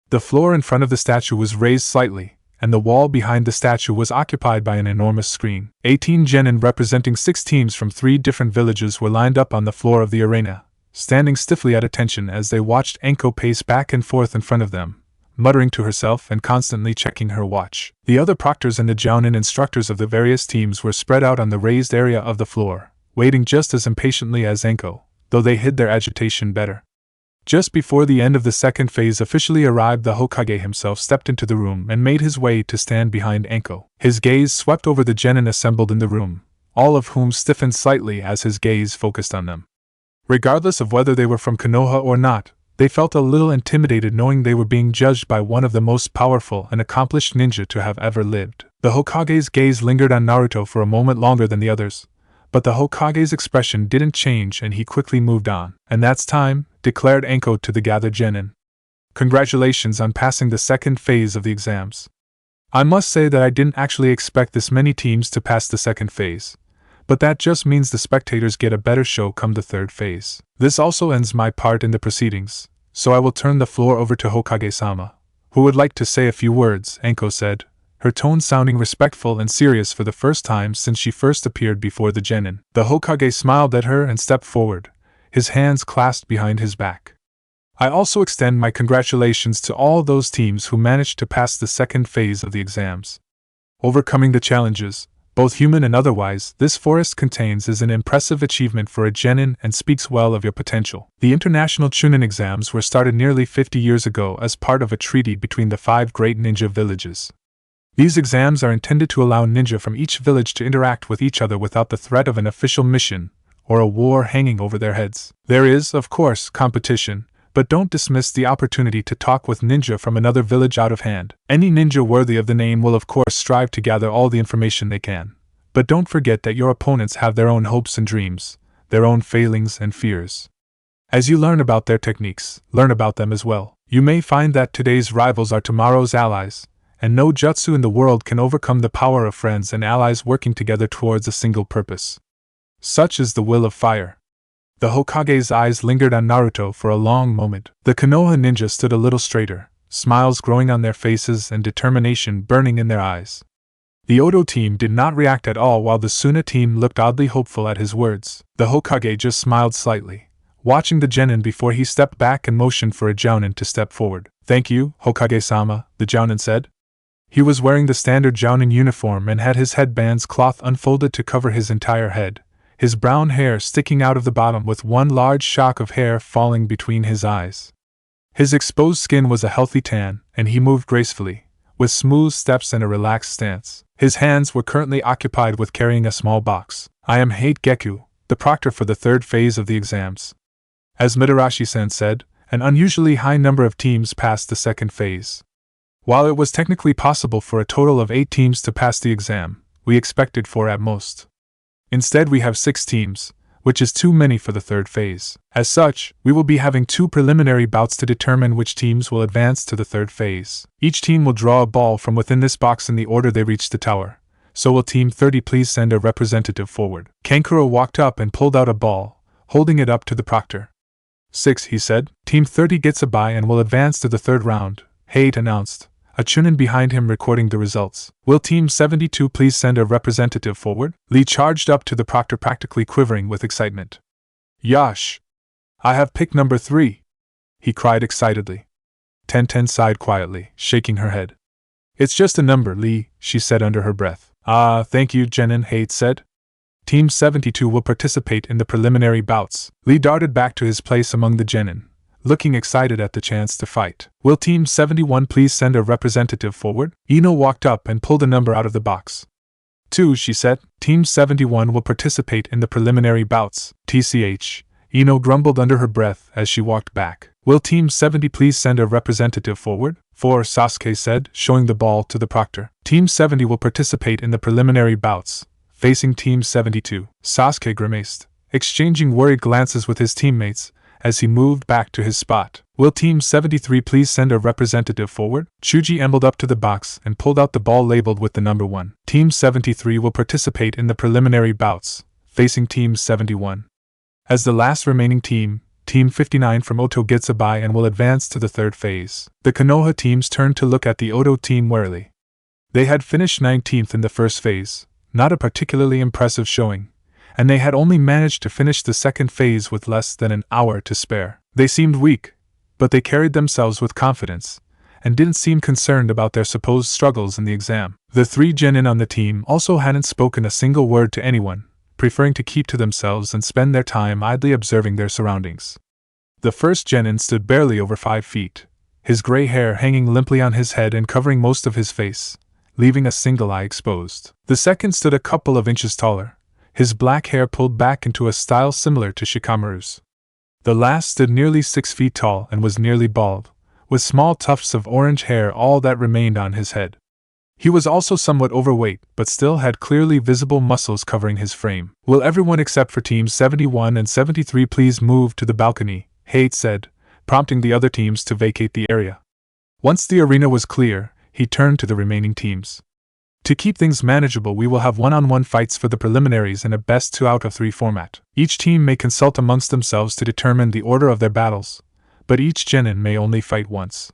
The floor in front of the statue was raised slightly, and the wall behind the statue was occupied by an enormous screen. 18 genin representing 6 teams from 3 different villages were lined up on the floor of the arena, standing stiffly at attention as they watched Enko pace back and forth in front of them, muttering to herself and constantly checking her watch. The other proctors and the Jounin instructors of the various teams were spread out on the raised area of the floor, waiting just as impatiently as Enko, though they hid their agitation better. Just before the end of the second phase officially arrived, the Hokage himself stepped into the room and made his way to stand behind Enko. His gaze swept over the genin assembled in the room, all of whom stiffened slightly as his gaze focused on them. Regardless of whether they were from Konoha or not, they felt a little intimidated knowing they were being judged by one of the most powerful and accomplished ninja to have ever lived. The Hokage's gaze lingered on Naruto for a moment longer than the others, but the Hokage's expression didn't change and he quickly moved on. "And that's time," declared Enko to the gathered genin. "Congratulations on passing the second phase of the exams. I must say that I didn't actually expect this many teams to pass the second phase, but that just means the spectators get a better show come the third phase. This also ends my part in the proceedings, so I will turn the floor over to Hokage-sama, who would like to say a few words," Enko said, her tone sounding respectful and serious for the first time since she first appeared before the genin. The Hokage smiled at her and stepped forward, his hands clasped behind his back. "I also extend my congratulations to all those teams who managed to pass the second phase of the exams. Overcoming the challenges, both human and otherwise, this forest contains is an impressive achievement for a genin and speaks well of your potential." The international Chunin exams were started nearly 50 years ago as part of a treaty between the 5 great ninja villages. These exams are intended to allow ninja from each village to interact with each other without the threat of an official mission or a war hanging over their heads. There is, of course, competition, but don't dismiss the opportunity to talk with ninja from another village out of hand. Any ninja worthy of the name will of course strive to gather all the information they can, but don't forget that your opponents have their own hopes and dreams, their own failings and fears. As you learn about their techniques, learn about them as well. You may find that today's rivals are tomorrow's allies, and no jutsu in the world can overcome the power of friends and allies working together towards a single purpose. Such is the will of fire. The Hokage's eyes lingered on Naruto for a long moment. The Konoha ninja stood a little straighter, smiles growing on their faces and determination burning in their eyes. The Odo team did not react at all while the Suna team looked oddly hopeful at his words. The Hokage just smiled slightly, watching the genin before he stepped back and motioned for a Jounin to step forward. "Thank you, Hokage-sama," the Jounin said. He was wearing the standard Jounin uniform and had his headband's cloth unfolded to cover his entire head, his brown hair sticking out of the bottom with one large shock of hair falling between his eyes. His exposed skin was a healthy tan, and he moved gracefully, with smooth steps and a relaxed stance. His hands were currently occupied with carrying a small box. "I am Hate Geku, the proctor for the third phase of the exams." As Mitarashi-san said, an unusually high number of teams passed the second phase. While it was technically possible for a total of 8 teams to pass the exam, we expected 4 at most. Instead we have 6 teams, which is too many for the third phase. As such, we will be having 2 preliminary bouts to determine which teams will advance to the third phase. Each team will draw a ball from within this box in the order they reach the tower. So will Team 30 please send a representative forward. Kankuro walked up and pulled out a ball, holding it up to the proctor. 6, he said. Team 30 gets a bye and will advance to the third round, Hate announced, a Chunin behind him recording the results. Will Team 72 please send a representative forward? Lee charged up to the proctor practically quivering with excitement. Yash! I have picked number 3! He cried excitedly. Tenten sighed quietly, shaking her head. It's just a number, Lee, she said under her breath. Ah, thank you, Genin, Hate said. Team 72 will participate in the preliminary bouts. Lee darted back to his place among the genin, looking excited at the chance to fight. Will Team 71 please send a representative forward? Ino walked up and pulled a number out of the box. 2, she said. Team 71 will participate in the preliminary bouts. TCH. Ino grumbled under her breath as she walked back. Will Team 70 please send a representative forward? 4, Sasuke said, showing the ball to the proctor. Team 70 will participate in the preliminary bouts, facing Team 72. Sasuke grimaced, exchanging worried glances with his teammates as he moved back to his spot. Will Team 73 please send a representative forward? Chuji ambled up to the box and pulled out the ball labeled with the number 1. Team 73 will participate in the preliminary bouts, facing Team 71. As the last remaining team, Team 59 from Oto gets a bye and will advance to the third phase. The Konoha teams turned to look at the Oto team warily. They had finished 19th in the first phase, not a particularly impressive showing, and they had only managed to finish the second phase with less than an hour to spare. They seemed weak, but they carried themselves with confidence, and didn't seem concerned about their supposed struggles in the exam. The 3 genin on the team also hadn't spoken a single word to anyone, preferring to keep to themselves and spend their time idly observing their surroundings. The first genin stood barely over 5 feet, his gray hair hanging limply on his head and covering most of his face, leaving a single eye exposed. The second stood a couple of inches taller, his black hair pulled back into a style similar to Shikamaru's. The last stood nearly 6 feet tall and was nearly bald, with small tufts of orange hair all that remained on his head. He was also somewhat overweight, but still had clearly visible muscles covering his frame. Will everyone except for Teams 71 and 73 please move to the balcony? Haight said, prompting the other teams to vacate the area. Once the arena was clear, he turned to the remaining teams. To keep things manageable, we will have one-on-one fights for the preliminaries in a best 2 out of 3 format. Each team may consult amongst themselves to determine the order of their battles, but each genin may only fight once.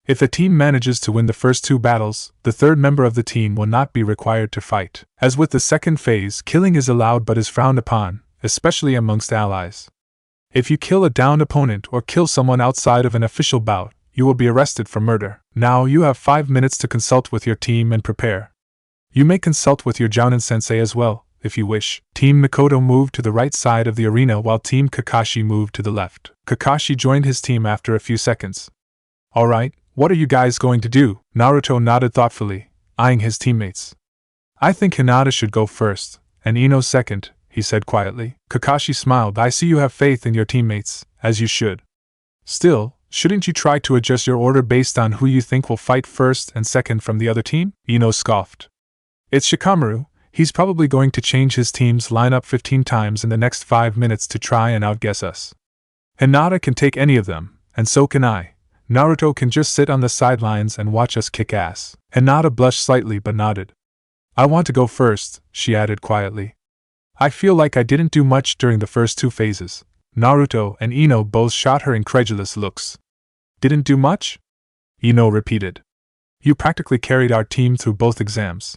If a team manages to win the first 2 battles, the third member of the team will not be required to fight. As with the second phase, killing is allowed but is frowned upon, especially amongst allies. If you kill a downed opponent or kill someone outside of an official bout, you will be arrested for murder. Now you have 5 minutes to consult with your team and prepare. You may consult with your Jounin-sensei as well, if you wish. Team Mikoto moved to the right side of the arena while Team Kakashi moved to the left. Kakashi joined his team after a few seconds. Alright, what are you guys going to do? Naruto nodded thoughtfully, eyeing his teammates. I think Hinata should go first, and Ino second, he said quietly. Kakashi smiled. I see you have faith in your teammates, as you should. Still, shouldn't you try to adjust your order based on who you think will fight first and second from the other team? Ino scoffed. It's Shikamaru, he's probably going to change his team's lineup 15 times in the next 5 minutes to try and outguess us. Hinata can take any of them, and so can I. Naruto can just sit on the sidelines and watch us kick ass. Hinata blushed slightly but nodded. I want to go first, she added quietly. I feel like I didn't do much during the first 2 phases. Naruto and Ino both shot her incredulous looks. Didn't do much? Ino repeated. You practically carried our team through both exams.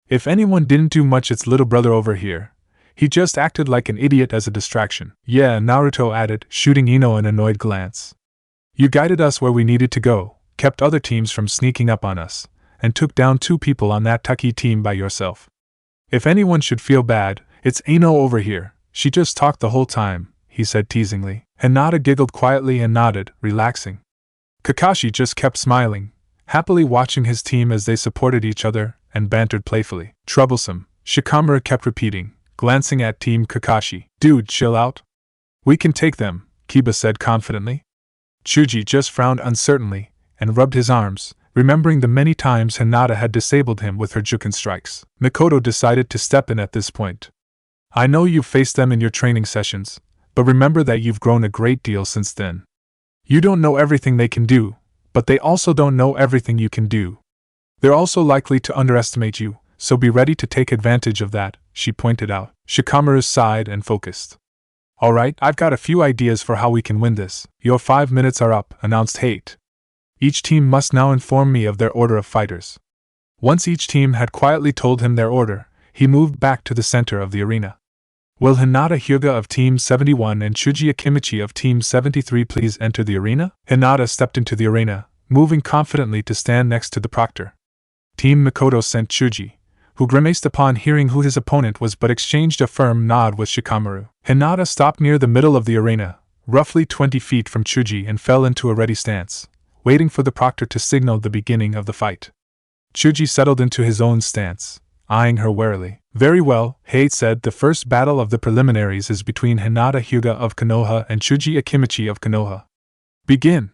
If anyone didn't do much, it's little brother over here. He just acted like an idiot as a distraction. Yeah, Naruto added, shooting Ino an annoyed glance. You guided us where we needed to go, kept other teams from sneaking up on us, and took down 2 people on that Taki team by yourself. If anyone should feel bad, it's Ino over here. She just talked the whole time, he said teasingly. Hinata giggled quietly and nodded, relaxing. Kakashi just kept smiling, happily watching his team as they supported each other and bantered playfully. Troublesome, Shikamaru kept repeating, glancing at Team Kakashi. Dude, chill out. We can take them, Kiba said confidently. Chuji just frowned uncertainly and rubbed his arms, remembering the many times Hinata had disabled him with her Juken strikes. Mikoto decided to step in at this point. I know you've faced them in your training sessions, but remember that you've grown a great deal since then. You don't know everything they can do, but they also don't know everything you can do. They're also likely to underestimate you, so be ready to take advantage of that, she pointed out. Shikamaru sighed and focused. Alright, I've got a few ideas for how we can win this. Your 5 minutes are up, announced Haight. Each team must now inform me of their order of fighters. Once each team had quietly told him their order, he moved back to the center of the arena. Will Hinata Hyuga of Team 71 and Chuji Akimichi of Team 73 please enter the arena? Hinata stepped into the arena, moving confidently to stand next to the proctor. Team Mikoto sent Chuji, who grimaced upon hearing who his opponent was but exchanged a firm nod with Shikamaru. Hinata stopped near the middle of the arena, roughly 20 feet from Chuji, and fell into a ready stance, waiting for the proctor to signal the beginning of the fight. Chuji settled into his own stance, eyeing her warily. Very well, Hate said. The first battle of the preliminaries is between Hinata Hyuga of Konoha and Chuji Akimichi of Konoha. Begin!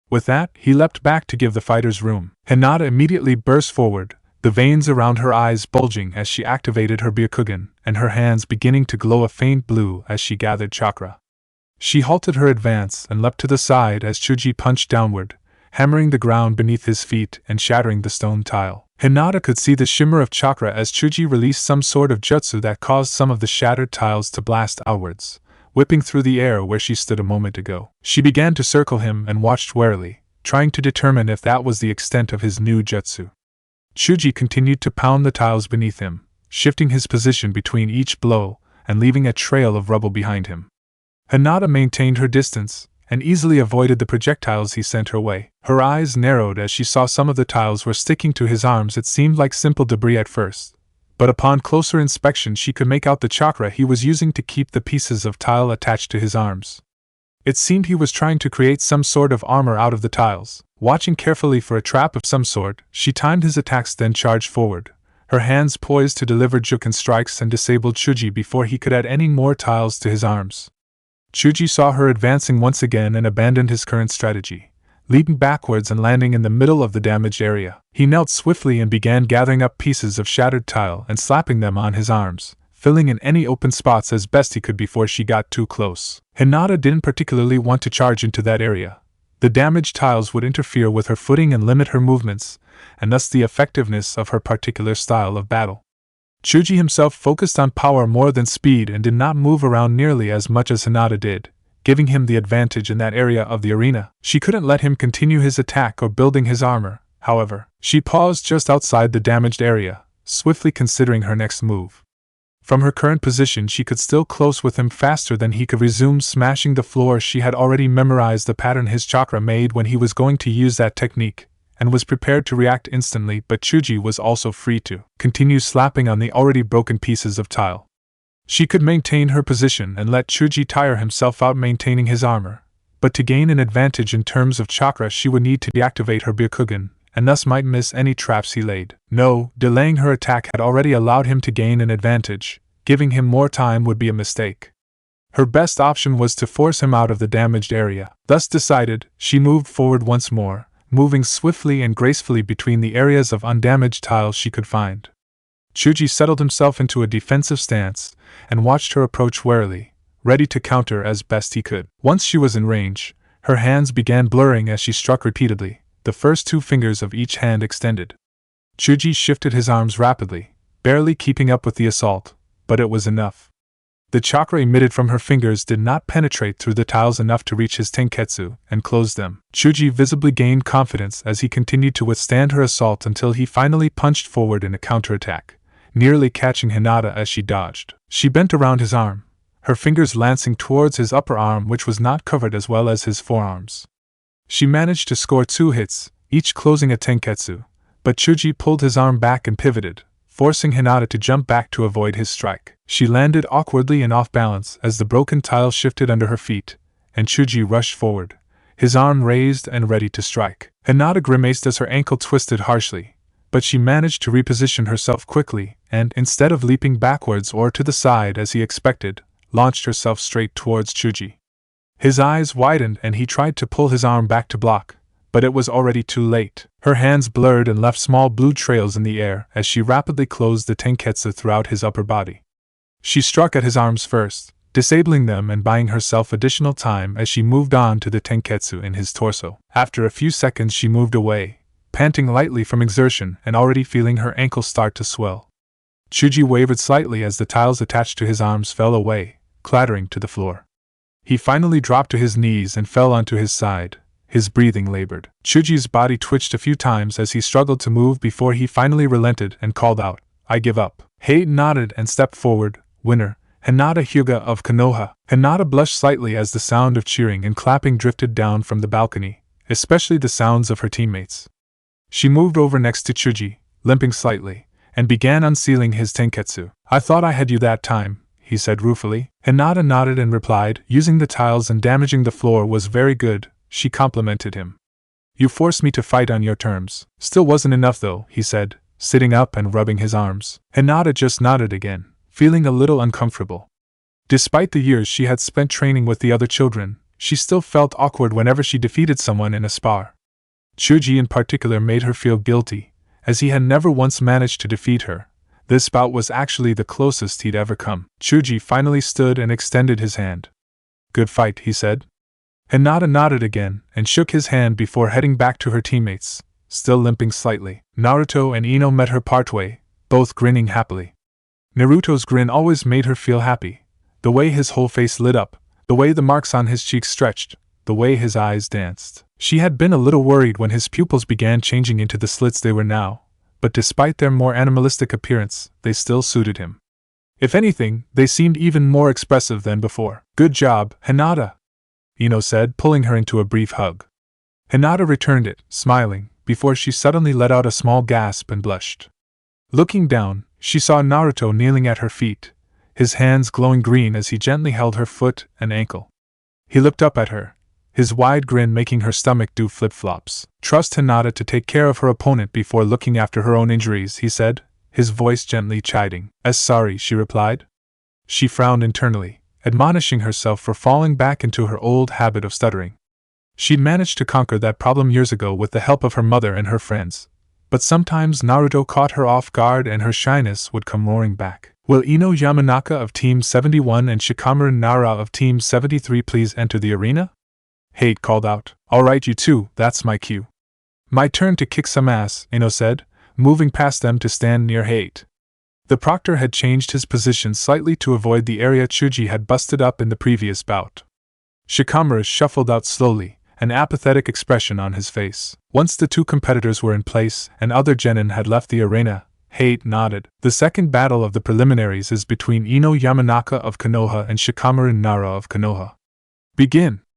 With that, he leapt back to give the fighters room. Hinata immediately burst forward, the veins around her eyes bulging as she activated her Byakugan, and her hands beginning to glow a faint blue as she gathered chakra. She halted her advance and leapt to the side as Chuji punched downward, hammering the ground beneath his feet and shattering the stone tile. Hinata could see the shimmer of chakra as Chuji released some sort of jutsu that caused some of the shattered tiles to blast outwards, whipping through the air where she stood a moment ago. She began to circle him and watched warily, trying to determine if that was the extent of his new jutsu. Chuji continued to pound the tiles beneath him, shifting his position between each blow and leaving a trail of rubble behind him. Hinata maintained her distance and easily avoided the projectiles he sent her way. Her eyes narrowed as she saw some of the tiles were sticking to his arms. It seemed like simple debris at first, but upon closer inspection she could make out the chakra he was using to keep the pieces of tile attached to his arms. It seemed he was trying to create some sort of armor out of the tiles. Watching carefully for a trap of some sort, she timed his attacks, then charged forward, her hands poised to deliver Juken strikes and disabled Chuji before he could add any more tiles to his arms. Chuji saw her advancing once again and abandoned his current strategy, leaping backwards and landing in the middle of the damaged area. He knelt swiftly and began gathering up pieces of shattered tile and slapping them on his arms, filling in any open spots as best he could before she got too close. Hinata didn't particularly want to charge into that area. The damaged tiles would interfere with her footing and limit her movements, and thus the effectiveness of her particular style of battle. Chuji himself focused on power more than speed and did not move around nearly as much as Hinata did, giving him the advantage in that area of the arena. She couldn't let him continue his attack or building his armor, however. She paused just outside the damaged area, swiftly considering her next move. From her current position she could still close with him faster than he could resume smashing the floor. She had already memorized the pattern his chakra made when he was going to use that technique, and was prepared to react instantly, but Chuji was also free to continue slapping on the already broken pieces of tile. She could maintain her position and let Chuji tire himself out maintaining his armor, but to gain an advantage in terms of chakra she would need to deactivate her Byakugan, and thus might miss any traps he laid. No, delaying her attack had already allowed him to gain an advantage. Giving him more time would be a mistake. Her best option was to force him out of the damaged area. Thus decided, she moved forward once more, moving swiftly and gracefully between the areas of undamaged tiles she could find. Chuji settled himself into a defensive stance and watched her approach warily, ready to counter as best he could. Once she was in range, her hands began blurring as she struck repeatedly, the first two fingers of each hand extended. Chuji shifted his arms rapidly, barely keeping up with the assault, but it was enough. The chakra emitted from her fingers did not penetrate through the tiles enough to reach his tenketsu and close them. Chuji visibly gained confidence as he continued to withstand her assault until he finally punched forward in a counterattack, nearly catching Hinata as she dodged. She bent around his arm, her fingers lancing towards his upper arm, which was not covered, as well as his forearms. She managed to score 2 hits, each closing a tenketsu, but Chuji pulled his arm back and pivoted, forcing Hinata to jump back to avoid his strike. She landed awkwardly and off balance as the broken tile shifted under her feet, and Chuji rushed forward, his arm raised and ready to strike. Hinata grimaced as her ankle twisted harshly, but she managed to reposition herself quickly and, instead of leaping backwards or to the side as he expected, launched herself straight towards Chuji. His eyes widened and he tried to pull his arm back to block, but it was already too late. Her hands blurred and left small blue trails in the air as she rapidly closed the tenketsu throughout his upper body. She struck at his arms first, disabling them and buying herself additional time as she moved on to the tenketsu in his torso. After a few seconds she moved away, panting lightly from exertion and already feeling her ankle start to swell. Chuji wavered slightly as the tiles attached to his arms fell away, clattering to the floor. He finally dropped to his knees and fell onto his side, his breathing labored. Chuji's body twitched a few times as he struggled to move before he finally relented and called out, "I give up." Hate nodded and stepped forward. "Winner, Hinata Hyuga of Konoha." Hinata blushed slightly as the sound of cheering and clapping drifted down from the balcony, especially the sounds of her teammates. She moved over next to Chuji, limping slightly, and began unsealing his tenketsu. "I thought I had you that time," he said ruefully. Hinata nodded and replied, "Using the tiles and damaging the floor was very good," she complimented him. "You forced me to fight on your terms. Still wasn't enough though," he said, sitting up and rubbing his arms. Hinata just nodded again, feeling a little uncomfortable. Despite the years she had spent training with the other children, she still felt awkward whenever she defeated someone in a spar. Chuji in particular made her feel guilty, as he had never once managed to defeat her. This bout was actually the closest he'd ever come. Chuji finally stood and extended his hand. "Good fight," he said. Hinata nodded again and shook his hand before heading back to her teammates, still limping slightly. Naruto and Ino met her partway, both grinning happily. Naruto's grin always made her feel happy. The way his whole face lit up, the way the marks on his cheeks stretched, the way his eyes danced. She had been a little worried when his pupils began changing into the slits they were now, but despite their more animalistic appearance, they still suited him. If anything, they seemed even more expressive than before. "Good job, Hinata," Ino said, pulling her into a brief hug. Hinata returned it, smiling, before she suddenly let out a small gasp and blushed. Looking down, she saw Naruto kneeling at her feet, his hands glowing green as he gently held her foot and ankle. He looked up at her, his wide grin making her stomach do flip-flops. "Trust Hinata to take care of her opponent before looking after her own injuries," he said, his voice gently chiding. "Sorry," she replied. She frowned internally, admonishing herself for falling back into her old habit of stuttering. She'd managed to conquer that problem years ago with the help of her mother and her friends, but sometimes Naruto caught her off guard and her shyness would come roaring back. "Will Ino Yamanaka of Team 71 and Shikamaru Nara of Team 73 please enter the arena?" Hate called out. "Alright, you two, that's my cue." "My turn to kick some ass," Ino said, moving past them to stand near Hate. The proctor had changed his position slightly to avoid the area Chuji had busted up in the previous bout. Shikamaru shuffled out slowly, an apathetic expression on his face. Once the two competitors were in place and other genin had left the arena, Hate nodded. "The second battle of the preliminaries is between Ino Yamanaka of Konoha and Shikamaru Nara of Konoha. Begin."